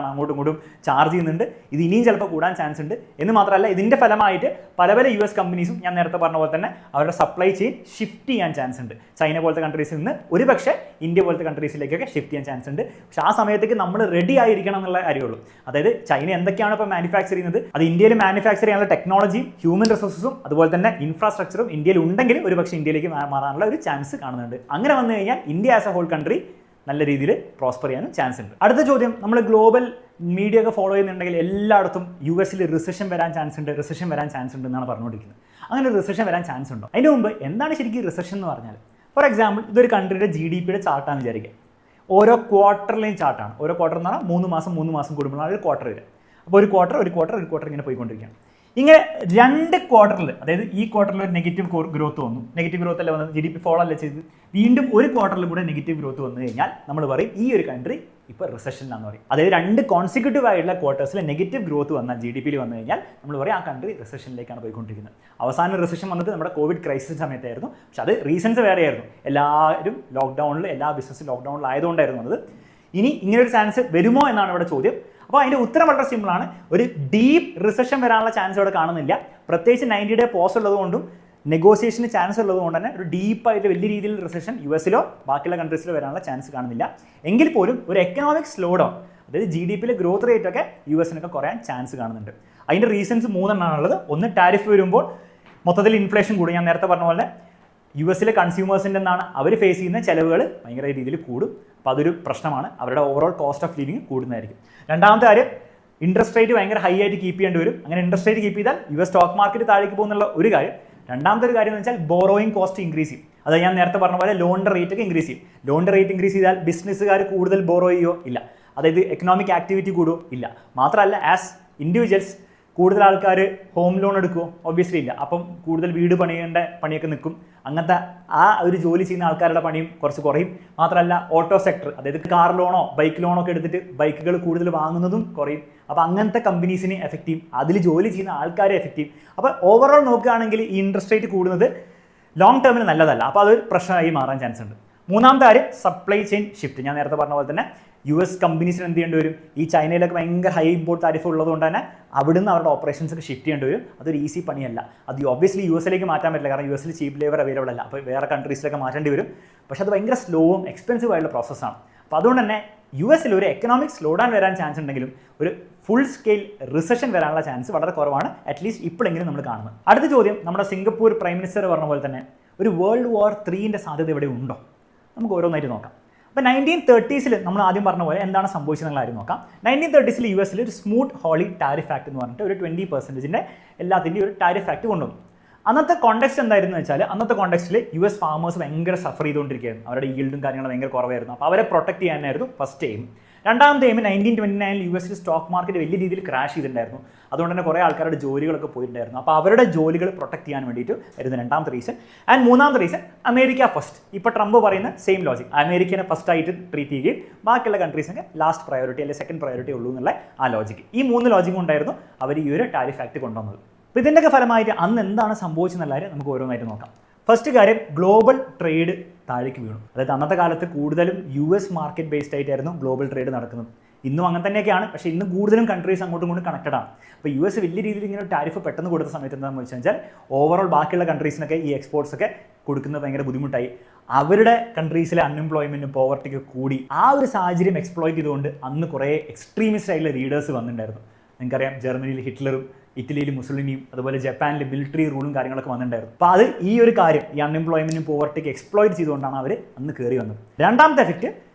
അങ്ങോട്ടും ഇങ്ങോട്ടും ചാർജ് ചെയ്യുന്നുണ്ട്. ഇത് ഇനിയും ചിലപ്പോൾ കൂടാൻ ചാൻസ് ഉണ്ട്. എന്ന് മാത്രമല്ല ഇതിൻ്റെ ഫലമായിട്ട് പല US കമ്പനീസും ഞാൻ നേരത്തെ പറഞ്ഞ പോലെ തന്നെ അവരുടെ സപ്ലൈ ചെയിൻ ഷിഫ്റ്റ് ചെയ്യാൻ ചാൻസ് ഉണ്ട്. ചൈന പോലത്തെ കൺട്രീസിൽ നിന്ന് ഒരു പക്ഷേ ഇന്ത്യ പോലത്തെ കൺട്രീസിലേക്കൊക്കെ ഷിഫ്റ്റ് ചെയ്യാൻ ചാൻസ് ഉണ്ട്. പക്ഷേ ആ സമയത്തേക്ക് നമ്മൾ റെഡി ആയിരിക്കണം എന്നുള്ള കാര്യമുള്ളൂ. അതായത് ചൈന എന്തൊക്കെയാണ് ഇപ്പോൾ മാനുഫാക്ചർ ചെയ്യുന്നത്, അത് ഇന്ത്യയിൽ മാനുഫാക്ചർ ചെയ്യാനുള്ള ടെക്നോളജിയും ഹ്യൂമൻ റിസോഴ്സസും അതുപോലെ തന്നെ ഇൻഫ്രാസ്ട്രക്ചറും ഇന്ത്യയിൽ ഉണ്ടെങ്കിൽ ഒരു പക്ഷേ ഇന്ത്യയിലേക്ക് മാറാനുള്ള ഒരു ചാൻസ് കാണുന്നുണ്ട്. അങ്ങനെ വന്നു കഴിഞ്ഞാൽ India as a whole country നല്ല രീതിയിൽ പ്രോസ്പർ ചെയ്യാനും ചാൻസ് ഉണ്ട്. അടുത്ത ചോദ്യം, നമ്മൾ ഗ്ലോബൽ മീഡിയ ഒക്കെ ഫോളോ ചെയ്യുന്നുണ്ടെങ്കിൽ എല്ലായിടത്തും US റിസഷൻ വരാൻ ചാൻസ് ഉണ്ട് എന്നാണ് പറഞ്ഞുകൊണ്ടിരിക്കുന്നത്. അങ്ങനെ റിസഷൻ വരാൻ ചാൻസ് ഉണ്ടോ? അതിന് മുമ്പ് എന്താണ് ശരിക്കും റിസഷൻ എന്ന് പറഞ്ഞാൽ? ഫോർ എക്സാമ്പിൾ ഇതൊരു കൺട്രിയുടെ GDPയുടെ ചാർട്ടാണെന്ന് വിചാരിക്കുക. ഓരോ ക്വാർട്ടറിലെയും ചാർട്ടാണ്. ഓരോ ക്വാർട്ടർ എന്ന് പറഞ്ഞാൽ 3 മാസം കൂടുമ്പോഴാണ് ഒരു ക്വാർട്ടർ വരിക. അപ്പോൾ ഒരു ക്വാർട്ടർ ഇങ്ങനെ പോയിക്കൊണ്ടിരിക്കുകയാണ്. ഇങ്ങനെ 2 ക്വാർട്ടറിൽ, അതായത് ഈ ക്വാർട്ടറിൽ ഒരു നെഗറ്റീവ് ഗ്രോത്ത് വന്നു, നെഗറ്റീവ് ഗ്രോത്ത് അല്ല വന്നത്, GDP ഫോളോ അല്ല ചെയ്ത്, വീണ്ടും ഒരു ക്വാർട്ടറിൽ കൂടെ നെഗറ്റീവ് ഗ്രോത്ത് വന്നു കഴിഞ്ഞാൽ നമ്മൾ പറയും ഈ ഒരു കൺട്രി ഇപ്പോൾ റിസഷനിലാണെന്ന് പറയും. അതായത് 2 കോൺസിക്യൂട്ടീവ് ആയിട്ടുള്ള ക്വാർട്ടേഴ്സിൽ നെഗറ്റീവ് ഗ്രോത്ത് വന്നാൽ GDPയിൽ വന്നു കഴിഞ്ഞാൽ നമ്മൾ പറയും ആ കൺട്രി റിസഷനിലേക്കാണ് പോയിക്കൊണ്ടിരിക്കുന്നത്. അവസാന റിസഷൻ വന്നത് നമ്മുടെ കോവിഡ് ക്രൈസിസ് സമയത്തായിരുന്നു. പക്ഷെ അത് റീസൺസ് വേറെയായിരുന്നു. എല്ലാവരും ലോക്ക്ഡൗണിൽ, എല്ലാ ബിസിനസ്സും ലോക്ക്ഡൗണിലായതുകൊണ്ടായിരുന്നു അത്. ഇനി ഇങ്ങനൊരു ചാൻസ് വരുമോ എന്നാണ് ഇവിടെ ചോദ്യം. അപ്പോൾ അതിൻ്റെ ഉത്തരം വളരെ സിമ്പിളാണ്. ഒരു ഡീപ്പ് റിസഷൻ വരാനുള്ള ചാൻസ് ഇവിടെ കാണുന്നില്ല. പ്രത്യേകിച്ച് 90 ഡേ പോസ് ഉള്ളതുകൊണ്ടും നെഗോസിയേഷന് ചാൻസ് ഉള്ളതുകൊണ്ട് തന്നെ ഒരു ഡീപ്പായിട്ട് വലിയ രീതിയിൽ റിസഷൻ US ബാക്കിയുള്ള കൺട്രീസിലോ വരാനുള്ള ചാൻസ് കാണുന്നില്ല. എങ്കിൽ പോലും ഒരു എക്കണോമിക് സ്ലോ ഡൗൺ, അതായത് GDPയിലെ ഗ്രോത്ത് റേറ്റ് ഒക്കെ US കുറയാൻ ചാൻസ് കാണുന്നുണ്ട്. അതിൻ്റെ റീസൺസ് 3 എണ്ണമാണുള്ളത്. ഒന്ന്, ടാരിഫ് വരുമ്പോൾ മൊത്തത്തിൽ ഇൻഫ്ലേഷൻ കൂടും. ഞാൻ നേരത്തെ പറഞ്ഞ പോലെ US കൺസ്യൂമേഴ്സിൻ്റെ എന്താണ് അവർ ഫേസ് ചെയ്യുന്ന ചിലവുകൾ ഭയങ്കര രീതിയിൽ കൂടും. അപ്പോൾ അതൊരു പ്രശ്നമാണ്. അവരുടെ ഓവറോൾ കോസ്റ്റ് ഓഫ് ലിവിങ് കൂടുന്നതായിരിക്കും. രണ്ടാമത്തെ കാര്യം, ഇൻട്രസ്റ്റ് റേറ്റ് ഭയങ്കര ഹൈ ആയിട്ട് കീപ്പ് ചെയ്യേണ്ടി വരും. അങ്ങനെ ഇൻട്രസ്റ്റ് റേറ്റ് കീപ്പ് ചെയ്താൽ US സ്റ്റോക്ക് മാർക്കറ്റ് താഴേക്ക് പോകുന്നുള്ള ഒരു കാര്യം. രണ്ടാമത്തെ ഒരു കാര്യം എന്ന് വെച്ചാൽ ബോറോയിങ് കോസ്റ്റ് ഇൻക്രീസ് ചെയ്യും. അതായത് ഞാൻ നേരത്തെ പറഞ്ഞ പോലെ ലോണിൻ്റെ റേറ്റ് ഒക്കെ ഇൻക്രീസ് ചെയ്യും. ലോണിൻ്റെ റേറ്റ് ഇൻക്രീസ് ചെയ്താൽ ബിസിനസ്സുകാർ കൂടുതൽ ബോറോ ചെയ്യോ? ഇല്ല. അതായത് എക്കണോമിക് ആക്ടിവിറ്റി കൂടുമോ? ഇല്ല. മാത്രമല്ല ആസ് ഇൻഡിവിജ്വൽസ് കൂടുതൽ ആൾക്കാർ ഹോം ലോൺ എടുക്കുമോ? ഒബ്വിയസ്ലി ഇല്ല. അപ്പം കൂടുതൽ വീട് പണിയേണ്ട പണിയൊക്കെ നിൽക്കും. അങ്ങനത്തെ ആ ഒരു ജോലി ചെയ്യുന്ന ആൾക്കാരുടെ പണിയും കുറച്ച് കുറയും. മാത്രമല്ല ഓട്ടോ സെക്ടർ, അതായത് കാർ ലോണോ ബൈക്ക് ലോണോ ഒക്കെ എടുത്തിട്ട് ബൈക്കുകൾ കൂടുതൽ വാങ്ങുന്നതും കുറയും. അപ്പോൾ അങ്ങനത്തെ കമ്പനീസിനെ എഫക്റ്റ് ചെയ്യും. അതിൽ ജോലി ചെയ്യുന്ന ആൾക്കാരെ എഫക്റ്റ് ചെയ്യും. അപ്പോൾ ഓവറോൾ നോക്കുകയാണെങ്കിൽ ഈ ഇൻട്രസ്റ്റ് റേറ്റ് കൂടുന്നത് ലോങ് ടേമിന് നല്ലതല്ല. അപ്പോൾ അതൊരു പ്രശ്നമായി മാറാൻ ചാൻസ് ഉണ്ട്. മൂന്നാമത്തെ കാര്യം, സപ്ലൈ ചെയിൻ ഷിഫ്റ്റ്. ഞാൻ നേരത്തെ പറഞ്ഞ പോലെ തന്നെ US കമ്പനീസിന് എന്ത് ചെയ്യേണ്ടി വരും? ഈ ചൈനയിലൊക്കെ ഭയങ്കര ഹൈ ഇമ്പോർട്ട് താരിഫ് ഉള്ളതുകൊണ്ട് തന്നെ അവിടുന്ന് അവരുടെ ഓപ്പറേഷൻസ് ഒക്കെ ഷിഫ്റ്റ് ചെയ്യേണ്ടി വരും. അതൊരു ഈസി പണിയല്ല. അത് ഒബ്വിയസ്ലി US മാറ്റാൻ പറ്റില്ല. കാരണം US ചീപ്പ് ലേബർ അവൈലബിൾ അല്ല. അപ്പോൾ വേറെ കൺട്രീസിലൊക്കെ മാറ്റേണ്ടി വരും. പക്ഷേ അത് ഭയങ്കര സ്ലോവും എക്സ്പെൻസീവ് ആയിട്ടുള്ള പ്രോസസ്സാണ്. അപ്പോൾ അതുകൊണ്ട് തന്നെ US ഒരു എക്കണോമിക് സ്ലോ ഡൗൺ വരാൻ ചാൻസ് ഉണ്ടെങ്കിലും ഒരു ഫുൾ സ്കെയിൽ റിസഷൻ വരാനുള്ള ചാൻസ് വളരെ കുറവാണ്. അറ്റ്ലീസ്റ്റ് ഇപ്പോഴെങ്കിലും നമ്മൾ കാണുന്നത്. അടുത്ത ചോദ്യം, നമ്മുടെ സിംഗപ്പൂർ പ്രൈം മിനിസ്റ്റർ പറഞ്ഞ പോലെ തന്നെ ഒരു വേൾഡ് വാർ 3 സാധ്യത ഇവിടെ ഉണ്ടോ? നമുക്ക് ഓരോന്നായിട്ട് നോക്കാം. അപ്പോൾ 1930s നമ്മൾ ആദ്യം പറഞ്ഞ പോലെ എന്താണ് സംഭവിച്ചതെന്നുള്ള കാര്യം നോക്കാം. 1930s US ഒരു സ്മൂത്ത് ഹോളി ടാരിഫ് ആക്ട് എന്ന് പറഞ്ഞിട്ട് ഒരു 20% എല്ലാത്തിൻ്റെയും ഒരു ടാരിഫ് ആക്ട് കൊണ്ടുവന്നു. അന്നത്തെ കോണ്ടെക്സ്റ്റ് എന്തായിരുന്നു വെച്ചാൽ, അന്നത്തെ കോണ്ടെക്സ്റ്റിൽ US ഫാമേഴ്സ് ഭയങ്കര സഫർ ചെയ്തുകൊണ്ടിരിക്കുകയായിരുന്നു. അവരുടെ ഈൽഡും കാര്യങ്ങളും ഭയങ്കര കുറവായിരുന്നു. അപ്പോൾ അവരെ പ്രൊട്ടക്ട് ചെയ്യാനായിരുന്നു ഫസ്റ്റ് എയിം. രണ്ടാമത്തെ എയിം 1929 US സ്റ്റോക്ക് മാർക്കറ്റ് വലിയ രീതിയിൽ ക്രാഷ് ചെയ്തിട്ടുണ്ടായിരുന്നു. അതുകൊണ്ട് തന്നെ കുറേ ആൾക്കാരുടെ ജോലികളൊക്കെ പോയിട്ടുണ്ടായിരുന്നു. അപ്പോൾ അവരുടെ ജോലികൾ പ്രൊട്ടക്ട് ചെയ്യാൻ വേണ്ടിയിട്ട് ആയിരുന്നു രണ്ടാമത്തെ റീസൺ. ആൻഡ് മൂന്നാമത്തെ റീസൺ, അമേരിക്ക ഫസ്റ്റ്. ഇപ്പോൾ ട്രംപ് പറയുന്ന സെയിം ലോജിക്, അമേരിക്കനെ ഫസ്റ്റ് ആയിട്ട് ട്രീറ്റ് ചെയ്യുകയും ബാക്കിയുള്ള കൺട്രീസിന് ലാസ്റ്റ് പ്രയോറിറ്റി അല്ലെങ്കിൽ സെക്കൻഡ് പ്രയോറിറ്റി ഉള്ളൂ എന്നുള്ള ആ ലോജിക്ക്. ഈ 3 ലോജിക്കും ഉണ്ടായിരുന്നു അവർ ഈ ഒരു ടാരിഫ് ആക്ട് കൊണ്ടുവന്നത്. അപ്പോൾ ഇതിൻ്റെയൊക്കെ ഫലമായിട്ട് അന്ന് എന്താണ് സംഭവിച്ചെന്നുള്ള കാര്യം നമുക്ക് ഓരോന്നായിട്ട് നോക്കാം. ഫസ്റ്റ് കാര്യം, ഗ്ലോബൽ ട്രേഡ് താഴേക്ക് വീണു. അതായത് അന്നത്തെ കാലത്ത് കൂടുതലും US മാർക്കറ്റ് ബേസ്ഡ് ആയിട്ടായിരുന്നു ഗ്ലോബൽ ട്രേഡ് നടക്കുന്നത്. ഇന്നും അങ്ങനെ തന്നെയൊക്കെയാണ്. പക്ഷേ ഇന്ന് കൂടുതലും കൺട്രീസ് അങ്ങോട്ടും ഇങ്ങോട്ടും കണക്റ്റഡ് ആണ്. അപ്പോൾ US വലിയ രീതിയിൽ ഇങ്ങനെ ടാരിഫ് പെട്ടെന്ന് കൊടുത്ത സമയത്ത് എന്താണെന്ന് വെച്ചാൽ ഓവറോൾ ബാക്കിയുള്ള കൺട്രീസിനൊക്കെ ഈ എക്സ്പോർട്സ് ഒക്കെ കൊടുക്കുന്നത് ഭയങ്കര ബുദ്ധിമുട്ടായി. അവരുടെ കൺട്രീസിലെ അൺഎംപ്ലോയ്മെൻറ്റും പോവർട്ടിക്ക് കൂടി. ആ ഒരു സാഹചര്യം എക്സ്പ്ലോയിറ്റ് ചെയ്തുകൊണ്ട് അന്ന് കുറേ എക്സ്ട്രീമിസ്റ്റ് ആയിട്ടുള്ള ലീഡേഴ്സ് വന്നിട്ടുണ്ടായിരുന്നു. നിങ്ങൾക്കറിയാം, ജർമ്മനിയിൽ ഹിറ്റ്ലറും ഇറ്റലിയിൽ മുസോളിനിയും അതുപോലെ ജപ്പാനിൽ മിലിറ്ററി റൂളും കാര്യങ്ങളൊക്കെ വന്നിട്ടുണ്ടായിരുന്നു. അപ്പോൾ അത് ഈ ഒരു കാര്യം, ഈ അൺഎംപ്ലോയ്മെൻറ്റും പോവർട്ടിക്ക് എക്സ്പ്ലോയിറ്റ് ചെയ്തുകൊണ്ടാണ് അവർ അന്ന് കയറി വന്നത്. രണ്ടാമത്തെ എഫക്റ്റ്,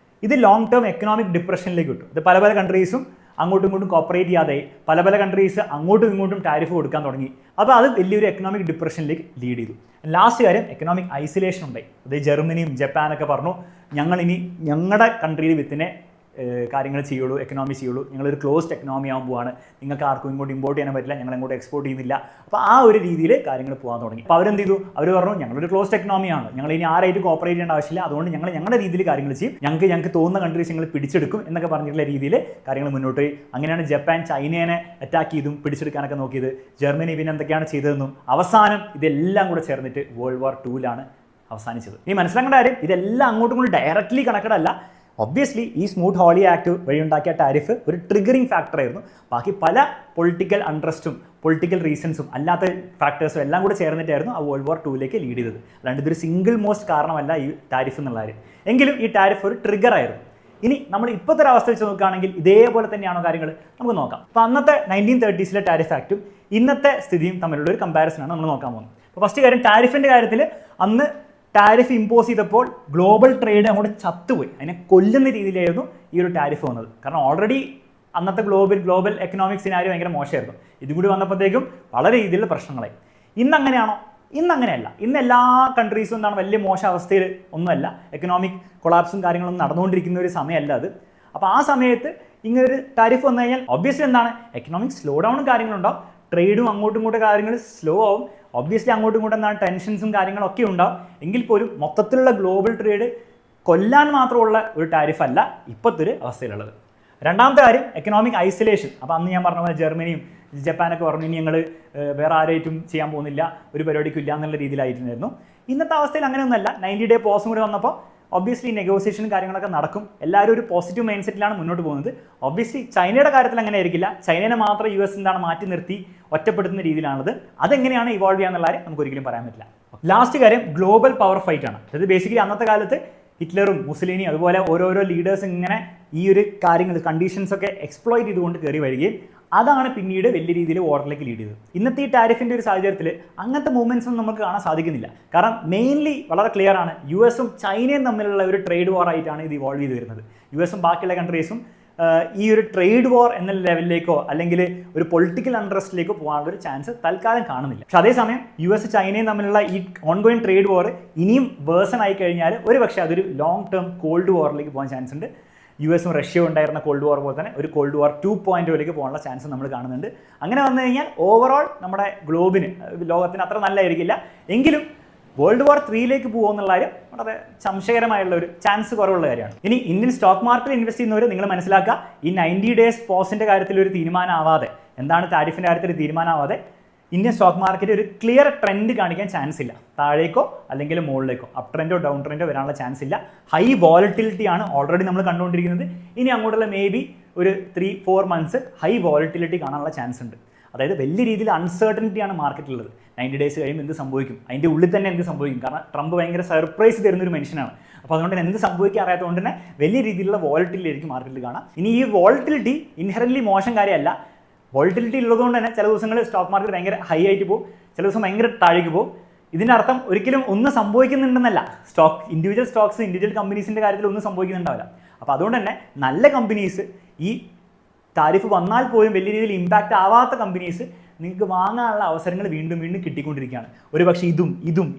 ഇത് ലോങ് ടേം എക്കണോമിക് ഡിപ്രഷനിലേക്ക് വിട്ടു. ഇത് പല കൺട്രീസും അങ്ങോട്ടും ഇങ്ങോട്ടും കോപ്പറേറ്റ് ചെയ്യാതെ പല കൺട്രീസ് അങ്ങോട്ടും ഇങ്ങോട്ടും ടാരിഫ് കൊടുക്കാൻ തുടങ്ങി. അപ്പോൾ അത് വലിയൊരു എക്കണോമിക് ഡിപ്രഷനിലേക്ക് ലീഡ് ചെയ്തു. ലാസ്റ്റ് കാര്യം, എക്കണോമിക് ഐസൊലേഷൻ ഉണ്ടായി. അത് ജർമ്മനിയും ജപ്പാനൊക്കെ പറഞ്ഞു, ഞങ്ങളിനി ഞങ്ങളുടെ കൺട്രിയിൽ വിത്തിനെ കാര്യങ്ങൾ ചെയ്യുള്ളൂ, എക്കണോമി ചെയ്യുള്ളൂ, ഞങ്ങളൊരു ക്ലോസ്ഡ് എക്കണോമി ആകാൻ പോവാണ്, നിങ്ങൾക്ക് ആർക്കും ഇങ്ങോട്ട് ഇമ്പോർട്ട് ചെയ്യാൻ പറ്റില്ല, ഞങ്ങൾ ഇങ്ങോട്ട് എക്സ്പോർട്ട് ചെയ്യുന്നില്ല. അപ്പോൾ ആ ഒരു രീതിയിൽ കാര്യങ്ങൾ പോകാൻ തുടങ്ങി. അപ്പോൾ അവരെന്ത് ചെയ്തു? അവർ പറഞ്ഞു ഞങ്ങളൊരു ക്ലോസ്ഡ് എക്കണോമിയാണ്, ഞങ്ങൾ ഇനി ആരായിട്ട് കോപ്പറേറ്റ് ചെയ്യേണ്ട ആവശ്യമില്ല, അതുകൊണ്ട് ഞങ്ങൾ ഞങ്ങളുടെ രീതിയിൽ കാര്യങ്ങൾ ചെയ്യും, ഞങ്ങൾക്ക് തോന്നുന്ന കൺട്രീസ് ഞങ്ങൾ പിടിച്ചെടുക്കും എന്നൊക്കെ പറഞ്ഞിട്ടുള്ള രീതിയിൽ കാര്യങ്ങൾ മുന്നോട്ട് പോയി. അങ്ങനെയാണ് ജപ്പാൻ ചൈനയെ അറ്റാക്ക് ചെയ്തും പിടിച്ചെടുക്കാനൊക്കെ നോക്കിയത്. ജർമ്മനി പിന്നെ എന്തൊക്കെയാണ് ചെയ്തതെന്നും അവസാനം ഇതെല്ലാം കൂടെ ചേർന്നിട്ട് വേൾഡ് വാർ 2 അവസാനിച്ചത്. ഇനി മനസ്സിലാക്കേണ്ട കാര്യം, ഇതെല്ലാം അങ്ങോട്ടും ഇങ്ങോട്ടും ഡയറക്റ്റ്ലി കണക്റ്റഡ് അല്ല. ഒബ്വിയസ്ലി ഈ സ്മൂത്ത് ഹോളി ആക്ട് വഴി ഉണ്ടാക്കിയ ടാരിഫ് ഒരു ട്രിഗറിങ് ഫാക്ടറായിരുന്നു. ബാക്കി പല പൊളിറ്റിക്കൽ അൺട്രസ്റ്റും പൊളിറ്റിക്കൽ റീസൺസും അല്ലാത്ത ഫാക്ടേഴ്സും എല്ലാം കൂടെ ചേർന്നിട്ടായിരുന്നു ആ വേൾഡ് വാർ 2 ലീഡ് ചെയ്തത്. അല്ലാണ്ട് ഇതൊരു സിംഗിൾ മോസ്റ്റ് കാരണമല്ല ഈ ടാരിഫ് എന്നുള്ള കാര്യം. എങ്കിലും ഈ ടാരിഫ് ഒരു ട്രിഗറായിരുന്നു. ഇനി നമ്മൾ ഇപ്പോഴത്തെ ഒരു അവസ്ഥ വെച്ച് നോക്കുകയാണെങ്കിൽ ഇതേപോലെ തന്നെയാണോ കാര്യങ്ങൾ? നമുക്ക് നോക്കാം. അപ്പോൾ അന്നത്തെ 1930s ടാരിഫ് ആക്റ്റും ഇന്നത്തെ സ്ഥിതിയും തമ്മിലുള്ള ഒരു കമ്പാരിസനാണ് നമ്മൾ നോക്കാൻ പോകുന്നത്. അപ്പോൾ ഫസ്റ്റ് കാര്യം, ടാരിഫിൻ്റെ കാര്യത്തിൽ അന്ന് ടാരിഫ് ഇമ്പോസ് ചെയ്തപ്പോൾ ഗ്ലോബൽ ട്രേഡ് അങ്ങോട്ട് ചത്തുപോയി, അതിനെ കൊല്ലുന്ന രീതിയിലായിരുന്നു ഈ ഒരു ടാരിഫ് വന്നത്. കാരണം ഓൾറെഡി അന്നത്തെ ഗ്ലോബൽ എക്കണോമിക് സിനാരിയോ ഭയങ്കര മോശമായിരുന്നു. ഇതും കൂടി വന്നപ്പോഴത്തേക്കും വളരെ രീതിയിലുള്ള പ്രശ്നങ്ങളായി. ഇന്നങ്ങനെയാണോ? ഇന്നങ്ങനെയല്ല. ഇന്ന് എല്ലാ കൺട്രീസും എന്താണ് വലിയ മോശം അവസ്ഥയിൽ ഒന്നുമല്ല, എക്കണോമിക് കൊളാപ്സും കാര്യങ്ങളൊന്നും നടന്നുകൊണ്ടിരിക്കുന്ന ഒരു സമയമല്ല അത്. അപ്പോൾ ആ സമയത്ത് ഇങ്ങനൊരു ടാരിഫ് വന്നു കഴിഞ്ഞാൽ ഒബ്വിയസ്ലി എന്താണ്, എക്കണോമിക് സ്ലോ ഡൗണും കാര്യങ്ങളുണ്ടാവും, ട്രേഡും അങ്ങോട്ടും ഇങ്ങോട്ടും കാര്യങ്ങൾ സ്ലോ ആവും, ഒബ്വിയസ്ലി അങ്ങോട്ടും ഇങ്ങോട്ടും എന്താണ് ടെൻഷൻസും കാര്യങ്ങളൊക്കെ ഉണ്ടാവും. എങ്കിൽ പോലും മൊത്തത്തിലുള്ള ഗ്ലോബൽ ട്രേഡ് കൊല്ലാൻ മാത്രമുള്ള ഒരു ടാരിഫ് അല്ല ഇപ്പോഴത്തെ ഒരു അവസ്ഥയിലുള്ളത്. രണ്ടാമത്തെ കാര്യം, എക്കണോമിക് ഐസൊലേഷൻ. അപ്പോൾ അന്ന് ഞാൻ പറഞ്ഞ പോലെ ജർമ്മനിയും ജപ്പാനൊക്കെ പറഞ്ഞു ഇനി ഞങ്ങൾ വേറെ ആരായിട്ടും ചെയ്യാൻ പോകുന്നില്ല, ഒരു പരിപാടിക്കും ഇല്ല എന്നുള്ള രീതിയിലായിട്ടുണ്ടായിരുന്നു. ഇന്നത്തെ അവസ്ഥയിൽ അങ്ങനെയൊന്നുമല്ല. 90 ഡേ പോസും കൂടി വന്നപ്പോൾ ഒബ്വിയസ്ലി നെഗോസിയേഷനും കാര്യങ്ങളൊക്കെ നടക്കും. എല്ലാവരും ഒരു പോസിറ്റീവ് മൈൻഡ് സെറ്റിലാണ് മുന്നോട്ട് പോകുന്നത്. ഒബ്വിയസ്ലി ചൈനയുടെ കാര്യത്തിൽ അങ്ങനെ ആയിരിക്കില്ല. ചൈനയെ മാത്രം US എന്താണ് മാറ്റി നിർത്തി ഒറ്റപ്പെടുത്തുന്ന രീതിയിലാണത്. അതെങ്ങനെയാണ് ഇവോൾവ് ചെയ്യാന്നുള്ള കാര്യം നമുക്ക് ഒരിക്കലും പറയാൻ പറ്റില്ല. ലാസ്റ്റ് കാര്യം, ഗ്ലോബൽ പവർ ഫൈറ്റ് ആണ്. അതായത് ബേസിക്കലി അന്നത്തെ കാലത്ത് ഹിറ്റ്ലറും മുസ്ലിനിയും അതുപോലെ ഓരോരോ ലീഡേഴ്സ് ഇങ്ങനെ ഈ ഒരു കാര്യങ്ങൾ കണ്ടീഷൻസ് ഒക്കെ എക്സ്പ്ലോയിറ്റ് ചെയ്തുകൊണ്ട് കയറി വരികയും അതാണ് പിന്നീട് വലിയ രീതിയിൽ വാറിലേക്ക് ലീഡ് ചെയ്തത്. ഇന്നത്തെ ഈ ടാരിഫിൻ്റെ ഒരു സാഹചര്യത്തിൽ അങ്ങനത്തെ മൂവ്മെൻറ്റ്സ് ഒന്നും നമുക്ക് കാണാൻ സാധിക്കുന്നില്ല. കാരണം മെയിൻലി വളരെ ക്ലിയർ ആണ്, US ചൈനയും തമ്മിലുള്ള ഒരു ട്രേഡ് വാർ ആയിട്ടാണ് ഇത് ഇവോൾവ് ചെയ്ത് വരുന്നത്. US ബാക്കിയുള്ള കൺട്രീസും ഈ ഒരു ട്രേഡ് വാർ എന്ന ലെവലിലേക്കോ അല്ലെങ്കിൽ ഒരു പൊളിറ്റിക്കൽ അൺട്രസ്റ്റിലേക്കോ പോകാനുള്ള ഒരു ചാൻസ് തൽക്കാലം കാണുന്നില്ല. പക്ഷേ അതേസമയം US ചൈനയും തമ്മിലുള്ള ഈ ഓൺഗോയിങ് ട്രേഡ് വാർ ഇനിയും വേഴ്സൺ ആയി കഴിഞ്ഞാൽ ഒരു പക്ഷേ അതൊരു ലോങ് ടേം കോൾഡ് വാറിലേക്ക് പോകാൻ ചാൻസ് ഉണ്ട്. US റഷ്യയും ഉണ്ടായിരുന്ന കോൾഡ് വാർ പോലെ തന്നെ ഒരു കോൾഡ് വാർ 2.0 പോകാനുള്ള ചാൻസ് നമ്മൾ കാണുന്നുണ്ട്. അങ്ങനെ വന്നു കഴിഞ്ഞാൽ ഓവറോൾ നമ്മുടെ ഗ്ലോബിന്, ലോകത്തിന് അത്ര നല്ലതായിരിക്കില്ല. എങ്കിലും വേൾഡ് വാർ 3 പോകുമെന്നുള്ള കാര്യം വളരെ സംശയകരമായുള്ള ഒരു ചാൻസ് കുറവുള്ള കാര്യമാണ്. ഇനി ഇന്ത്യൻ സ്റ്റോക്ക് മാർക്കറ്റിൽ ഇൻവെസ്റ്റ് ചെയ്യുന്നവർ നിങ്ങൾ മനസ്സിലാക്കുക, ഈ 90 ഡേയ്സ് പോസിൻ്റെ കാര്യത്തിൽ ഒരു തീരുമാനമാവാതെ, എന്താണ് ടാരിഫിൻ്റെ കാര്യത്തിൽ തീരുമാനമാവാതെ ഇന്ത്യൻ സ്റ്റോക്ക് മാർക്കറ്റ് ഒരു ക്ലിയർ ട്രെൻഡ് കാണിക്കാൻ ചാൻസ് ഇല്ല. താഴേക്കോ അല്ലെങ്കിൽ മുകളിലേക്കോ, അപ് ട്രെൻഡോ ഡൗൺ ട്രെൻഡോ വരാനുള്ള ചാൻസ് ഇല്ല. ഹൈ വോളറ്റിലിറ്റി ആണ് ഓൾറെഡി നമ്മൾ കണ്ടുകൊണ്ടിരിക്കുന്നത്. ഇനി അങ്ങോട്ടുള്ള മേ ബി ഒരു 3-4 മന്ത്സ് ഹൈ വോളറ്റിലിറ്റി കാണാനുള്ള ചാൻസ് ഉണ്ട്. അതായത് വലിയ രീതിയിൽ അൺസർട്ടനിറ്റിയാണ് മാർക്കറ്റിലുള്ളത്. 90 ഡേയ്സ് കഴിയുമ്പോൾ എന്ത് സംഭവിക്കും, അതിൻ്റെ ഉള്ളിൽ തന്നെ എന്ത് സംഭവിക്കും. കാരണം ട്രംപ് ഭയങ്കര സർപ്രൈസ് തരുന്നൊരു മനുഷ്യനാണ്. അപ്പോൾ അതുകൊണ്ട് തന്നെ എന്ത് സംഭവിക്കാൻ അറിയാത്തതുകൊണ്ട് തന്നെ വലിയ രീതിയിലുള്ള വോളറ്റിലിറ്റി ആയിരിക്കും മാർക്കറ്റിൽ കാണാം. ഇനി ഈ വോളറ്റിലിറ്റി ഇൻഹെറൻ്റ്ലി മോശം കാര്യമല്ല. വോളറ്റിലിറ്റി ഉള്ളതുകൊണ്ട് തന്നെ ചില ദിവസങ്ങളിൽ സ്റ്റോക്ക് മാർക്കറ്റ് ഭയങ്കര ഹൈ ആയിട്ട് പോകും, ചില ദിവസം ഭയങ്കര താഴേക്ക് പോകും. ഇതിൻ്റെ അർത്ഥം ഒരിക്കലും ഒന്നും സംഭവിക്കുന്നുണ്ടെന്നല്ല. ഇൻഡിവിജ്വൽ സ്റ്റോക്സ്, ഇൻഡിവിജ്വൽ കമ്പനീസിൻ്റെ കാര്യത്തിൽ ഒന്നും സംഭവിക്കുന്നുണ്ടാവില്ല. അപ്പോൾ അതുകൊണ്ട് തന്നെ നല്ല കമ്പനീസ്, ഈ താരിഫ് വന്നാൽ പോലും വലിയ രീതിയിൽ ഇമ്പാക്റ്റ് ആവാത്ത കമ്പനീസ് നിങ്ങൾക്ക് വാങ്ങാനുള്ള അവസരങ്ങൾ വീണ്ടും കിട്ടിക്കൊണ്ടിരിക്കുകയാണ്. ഒരു പക്ഷേ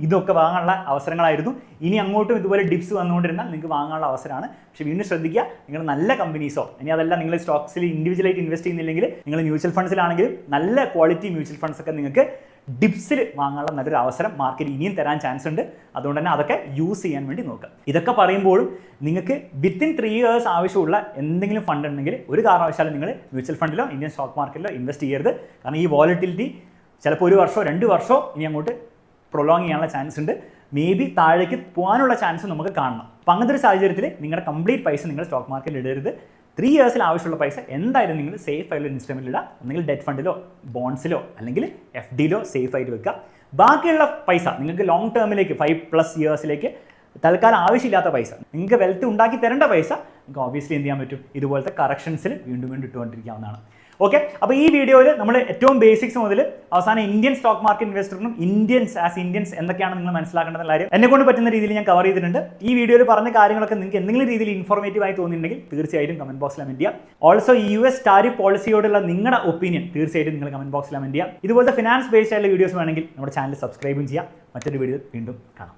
ഇതൊക്കെ വാങ്ങാനുള്ള അവസരങ്ങളായിരുന്നു. ഇനി അങ്ങോട്ടും ഇതുപോലെ ഡിപ്സ് വന്നുകൊണ്ടിരുന്നാൽ നിങ്ങൾക്ക് വാങ്ങാനുള്ള അവസരമാണ്. പക്ഷേ വീണ്ടും ശ്രദ്ധിക്കുക, നിങ്ങൾ നല്ല കമ്പനീസോ, ഇനി അതല്ല നിങ്ങൾ സ്റ്റോക്സിൽ ഇൻഡിവിജ്വലായിട്ട് ഇൻവെസ്റ്റ് ചെയ്യുന്നില്ലെങ്കിൽ നിങ്ങൾ മ്യൂച്വൽ ഫണ്ട്സിലാണെങ്കിലും നല്ല ക്വാളിറ്റി മ്യൂച്വൽ ഫണ്ട്സ് ഒക്കെ നിങ്ങൾക്ക് ഡിപ്സിൽ വാങ്ങാനുള്ള നല്ലൊരു അവസരം മാർക്കറ്റ് ഇനിയും തരാൻ ചാൻസ് ഉണ്ട്. അതുകൊണ്ട് തന്നെ അതൊക്കെ യൂസ് ചെയ്യാൻ വേണ്ടി നോക്കുക. ഇതൊക്കെ പറയുമ്പോഴും നിങ്ങൾക്ക് വിത്തിൻ 3 years ആവശ്യമുള്ള എന്തെങ്കിലും ഫണ്ട് ഉണ്ടെങ്കിൽ ഒരു കാരണവശാലും നിങ്ങൾ മ്യൂച്വൽ ഫണ്ടിലോ ഇന്ത്യൻ സ്റ്റോക്ക് മാർക്കറ്റിലോ ഇൻവെസ്റ്റ് ചെയ്യരുത്. കാരണം ഈ വോളറ്റിലിറ്റി ചിലപ്പോൾ 1 വർഷമോ 2 വർഷമോ ഇനി അങ്ങോട്ട് പ്രൊലോങ് ചെയ്യാനുള്ള ചാൻസ് ഉണ്ട്. മേ ബി താഴേക്ക് പോകാനുള്ള ചാൻസ് നമുക്ക് കാണണം. അപ്പോൾ അങ്ങനത്തെ ഒരു സാഹചര്യത്തിൽ നിങ്ങളുടെ കംപ്ലീറ്റ് പൈസ നിങ്ങൾ സ്റ്റോക്ക് മാർക്കറ്റിൽ ഇടരുത്. 3 years ആവശ്യമുള്ള പൈസ എന്തായാലും നിങ്ങൾ സേഫ് ആയിട്ടുള്ള ഇൻസ്ട്രുമെൻറ്റിൽ ഇടുക. ഒന്നെങ്കിൽ ഡെറ്റ് ഫണ്ടിലോ ബോൺസിലോ അല്ലെങ്കിൽ FDയിലോ സേഫ് ആയിട്ട് വെക്കുക. ബാക്കിയുള്ള പൈസ നിങ്ങൾക്ക് ലോങ് ടേമിലേക്ക് 5+ years തൽക്കാലം ആവശ്യമില്ലാത്ത പൈസ, നിങ്ങൾക്ക് വെൽത്ത് ഉണ്ടാക്കി തരേണ്ട പൈസ നിങ്ങൾക്ക് ഓബിയസ്ലി എന്ത് ചെയ്യാൻ പറ്റും, ഇതുപോലത്തെ കറക്ഷൻസിൽ വീണ്ടും ഇട്ടുകൊണ്ടിരിക്കാവുന്നതാണ്. ഓക്കെ, അപ്പോൾ ഈ വീഡിയോയിൽ നമ്മൾ ഏറ്റവും ബേസിക്സ് മുതൽ അവസാനം ഇന്ത്യൻ സ്റ്റോക്ക് മാർക്കറ്റ് ഇൻവെസ്റ്ററിനും ഇന്ത്യൻസ് എന്തൊക്കെയാണ് നിങ്ങൾ മനസ്സിലാക്കേണ്ട കാര്യം എന്നെ കൊണ്ട് പറ്റുന്ന രീതിയിൽ ഞാൻ കവർ ചെയ്തിട്ടുണ്ട്. ഈ വീഡിയോയിൽ പറഞ്ഞ കാര്യങ്ങളൊക്കെ നിങ്ങൾക്ക് എന്തെങ്കിലും രീതിയിൽ ഇൻഫോർമേറ്റീവ് ആയി തോന്നിയിട്ടുണ്ടെങ്കിൽ തീർച്ചയായിട്ടും കമന്റ് ബോക്സിൽ കമന്റ് ചെയ്യുക. ഓൾസോ US ടാരിഫ് പോളിസിയോടുള്ള നിങ്ങളുടെ ഒപ്പീനിയൻ തീർച്ചയായിട്ടും നിങ്ങൾ കമന്റ് ബോക്സിൽ കമന്റ് ചെയ്യുക. ഇതുപോലത്തെ ഫിനാൻസ് ബേസ്ഡ് ആയിട്ടുള്ള വീഡിയോസ് വേണമെങ്കിൽ നമ്മുടെ ചാനൽ സബ്സ്ക്രൈബും ചെയ്യുക. മറ്റൊരു വീഡിയോ വീണ്ടും കാണാം.